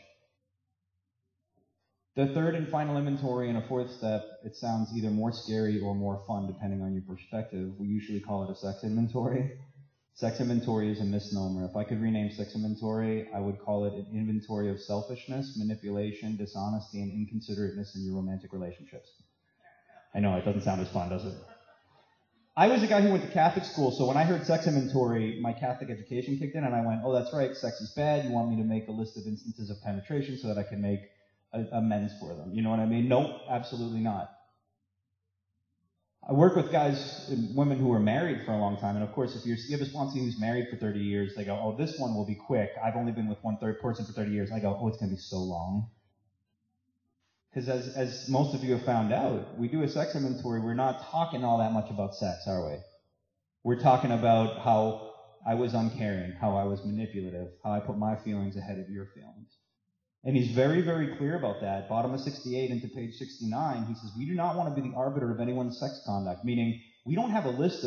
The third and final inventory in a fourth step, it sounds either more scary or more fun depending on your perspective. We usually call it a sex inventory. Sex inventory is a misnomer. If I could rename sex inventory, I would call it an inventory of selfishness, manipulation, dishonesty, and inconsiderateness in your romantic relationships. I know, it doesn't sound as fun, does it? I was a guy who went to Catholic school, so when I heard sex inventory, my Catholic education kicked in, and I went, oh, that's right, sex is bad. You want me to make a list of instances of penetration so that I can make amends for them. You know what I mean? Nope, absolutely not. I work with guys and women who are married for a long time, and of course, if you have a sponsee who's married for 30 years, they go, oh, this one will be quick. I've only been with one third person for 30 years. I go, oh, it's going to be so long. Because as most of you have found out, we do a sex inventory. We're not talking all that much about sex, are we? We're talking about how I was uncaring, how I was manipulative, how I put my feelings ahead of your feelings. And he's very, very clear about that. Bottom of 68 into page 69, he says, we do not want to be the arbiter of anyone's sex conduct, meaning we don't have a list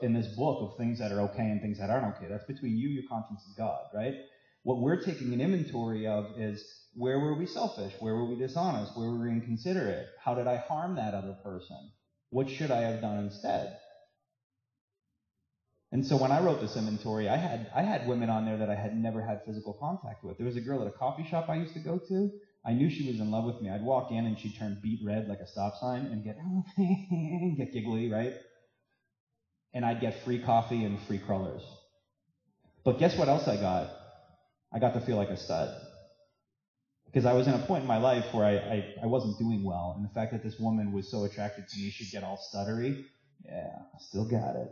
in this book of things that are okay and things that aren't okay. That's between you, your conscience, and God, right? What we're taking an inventory of is, where were we selfish? Where were we dishonest? Where were we inconsiderate? How did I harm that other person? What should I have done instead? And so when I wrote this inventory, I had women on there that I had never had physical contact with. There was a girl at a coffee shop I used to go to. I knew she was in love with me. I'd walk in and she'd turn beet red like a stop sign and get giggly, right? And I'd get free coffee and free crullers. But guess what else I got? I got to feel like a stud. Because I was in a point in my life where I wasn't doing well. And the fact that this woman was so attracted to me, she'd get all stuttery. Yeah, I still got it.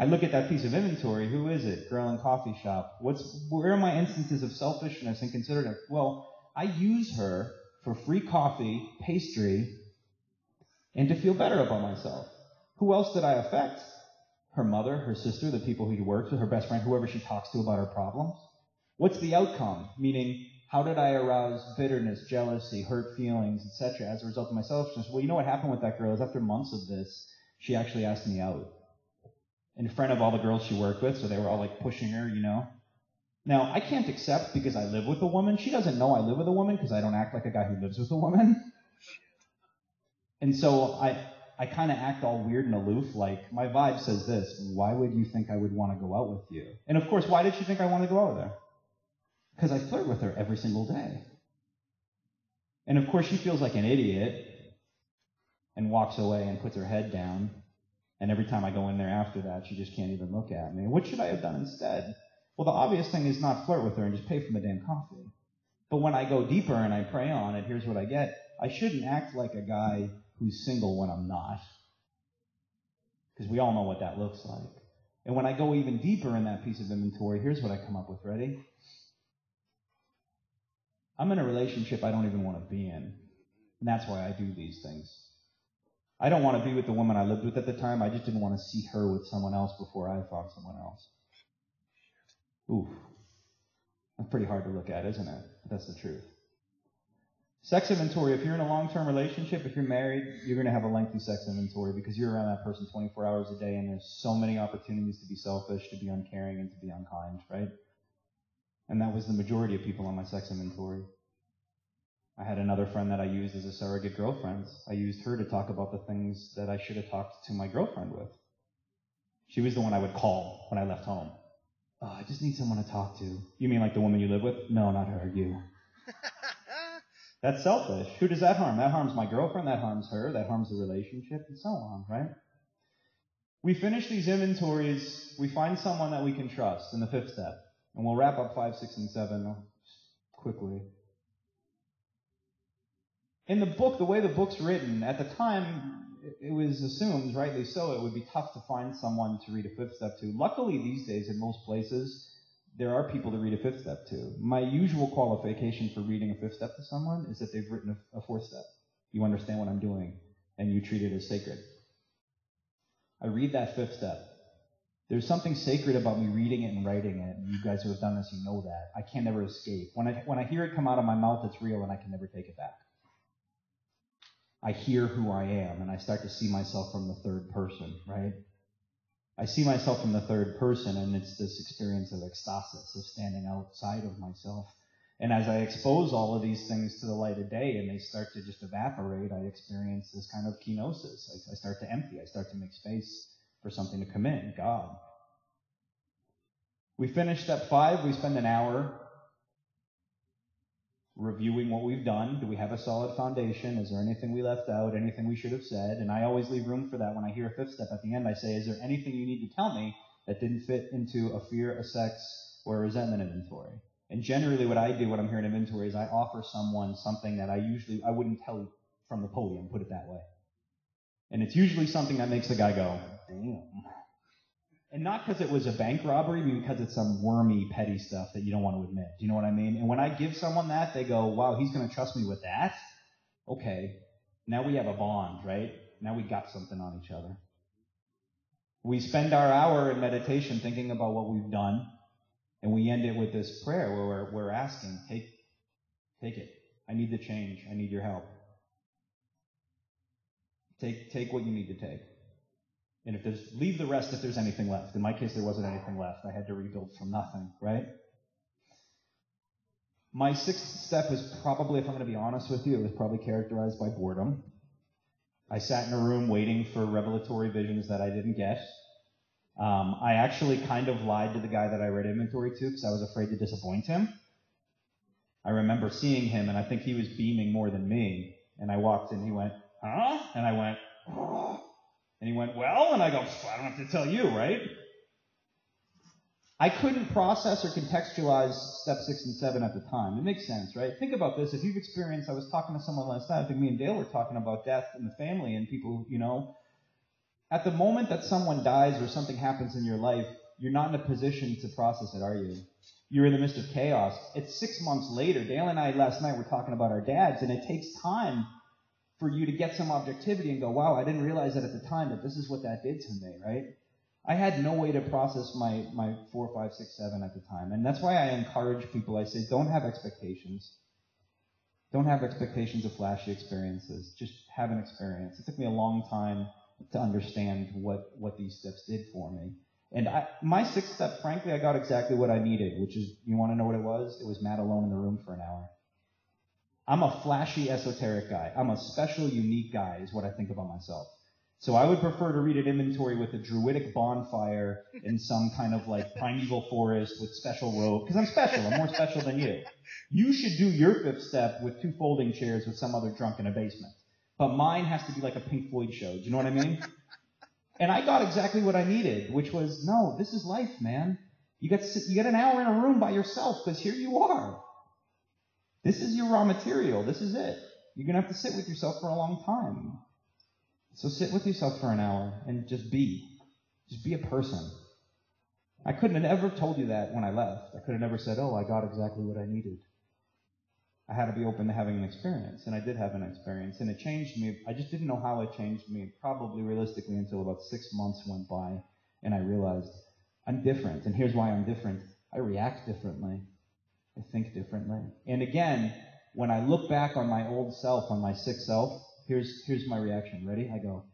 I look at that piece of inventory. Who is it? Girl in coffee shop. Where are my instances of selfishness and consideration? Well, I use her for free coffee, pastry, and to feel better about myself. Who else did I affect? Her mother, her sister, the people who she works with, her best friend, whoever she talks to about her problems. What's the outcome? Meaning, how did I arouse bitterness, jealousy, hurt feelings, etc. as a result of my selfishness? Well, you know what happened with that girl is after months of this, she actually asked me out. In front of all the girls she worked with, so they were all like pushing her, you know. Now, I can't accept because I live with a woman. She doesn't know I live with a woman because I don't act like a guy who lives with a woman. And so I kind of act all weird and aloof, like my vibe says this, why would you think I would want to go out with you? And of course, why did she think I want to go out with her? Because I flirt with her every single day. And of course, she feels like an idiot and walks away and puts her head down. And every time I go in there after that, she just can't even look at me. What should I have done instead? Well, the obvious thing is not flirt with her and just pay for my damn coffee. But when I go deeper and I pray on it, here's what I get. I shouldn't act like a guy who's single when I'm not. Because we all know what that looks like. And when I go even deeper in that piece of inventory, here's what I come up with. Ready? I'm in a relationship I don't even want to be in. And that's why I do these things. I don't want to be with the woman I lived with at the time. I just didn't want to see her with someone else before I found someone else. Oof. That's pretty hard to look at, isn't it? But that's the truth. Sex inventory. If you're in a long-term relationship, if you're married, you're going to have a lengthy sex inventory because you're around that person 24 hours a day and there's so many opportunities to be selfish, to be uncaring, and to be unkind, right? And that was the majority of people on my sex inventory. I had another friend that I used as a surrogate girlfriend. I used her to talk about the things that I should have talked to my girlfriend with. She was the one I would call when I left home. Oh, I just need someone to talk to. You mean like the woman you live with? No, not her, you. That's selfish. Who does that harm? That harms my girlfriend, that harms her, that harms the relationship, and so on, right? We finish these inventories, we find someone that we can trust in the fifth step. And we'll wrap up 5, 6, and 7 quickly. In the book, the way the book's written, at the time, it was assumed, rightly so, it would be tough to find someone to read a fifth step to. Luckily, these days, in most places, there are people to read a fifth step to. My usual qualification for reading a fifth step to someone is that they've written a fourth step. You understand what I'm doing, and you treat it as sacred. I read that fifth step. There's something sacred about me reading it and writing it, and you guys who have done this, you know that. I can never escape. When I hear it come out of my mouth, it's real, and I can never take it back. I hear who I am, and I start to see myself from the third person, right? I see myself from the third person, and it's this experience of ecstasis, of standing outside of myself. And as I expose all of these things to the light of day, and they start to just evaporate, I experience this kind of kenosis. I start to empty. I start to make space for something to come in, God. We finish step 5. We spend an hour reviewing what we've done. Do we have a solid foundation? Is there anything we left out? Anything we should have said? And I always leave room for that. When I hear a fifth step at the end, I say, is there anything you need to tell me that didn't fit into a fear, a sex, or a resentment inventory? And generally what I do when I'm hearing inventory is I offer someone something that I wouldn't tell you from the podium, put it that way. And it's usually something that makes the guy go, damn. And not because it was a bank robbery, but because it's some wormy, petty stuff that you don't want to admit. Do you know what I mean? And when I give someone that, they go, wow, he's going to trust me with that? Okay. Now we have a bond, right? Now we got something on each other. We spend our hour in meditation thinking about what we've done, and we end it with this prayer where we're asking, take it. I need the change. I need your help. Take what you need to take. And leave the rest if there's anything left. In my case, there wasn't anything left. I had to rebuild from nothing, right? My sixth step was probably, if I'm going to be honest with you, it was probably characterized by boredom. I sat in a room waiting for revelatory visions that I didn't get. I actually kind of lied to the guy that I read inventory to because I was afraid to disappoint him. I remember seeing him, and I think he was beaming more than me. And I walked in, he went, huh? And I went, oh. And he went, well? And I go, I don't have to tell you, right? I couldn't process or contextualize step 6 and 7 at the time. It makes sense, right? Think about this. If you've experienced, I was talking to someone last night, I think me and Dale were talking about death in the family and people, at the moment that someone dies or something happens in your life, you're not in a position to process it, are you? You're in the midst of chaos. It's 6 months later. Dale and I last night were talking about our dads, and it takes time for you to get some objectivity and go, wow, I didn't realize that at the time, but this is what that did to me, right? I had no way to process my 4, 5, 6, 7 at the time. And that's why I encourage people. I say, don't have expectations. Don't have expectations of flashy experiences. Just have an experience. It took me a long time to understand what these steps did for me. And my sixth step, frankly, I got exactly what I needed, which is, you want to know what it was? It was Matt alone in the room for an hour. I'm a flashy, esoteric guy. I'm a special, unique guy, is what I think about myself. So I would prefer to read an inventory with a druidic bonfire in some kind of like primeval forest with special robe, because I'm special. I'm more special than you. You should do your fifth step with 2 folding chairs with some other drunk in a basement. But mine has to be like a Pink Floyd show. Do you know what I mean? And I got exactly what I needed, which was, no, this is life, man. You get an hour in a room by yourself, because here you are. This is your raw material. This is it. You're going to have to sit with yourself for a long time. So sit with yourself for an hour and just be. Just be a person. I couldn't have ever told you that when I left. I could have never said, oh, I got exactly what I needed. I had to be open to having an experience, and I did have an experience, and it changed me. I just didn't know how it changed me, probably realistically, until about 6 months went by, and I realized I'm different, and here's why I'm different. I react differently. I think differently. And again, when I look back on my old self, on my sick self, here's my reaction. Ready? I go,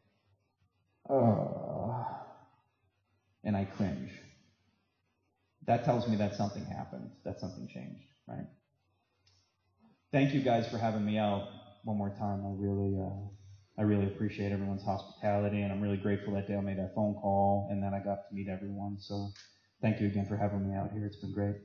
and I cringe. That tells me that something happened, that something changed, right? Thank you guys for having me out one more time. I really appreciate everyone's hospitality, and I'm really grateful that Dale made that phone call, and then I got to meet everyone. So thank you again for having me out here. It's been great.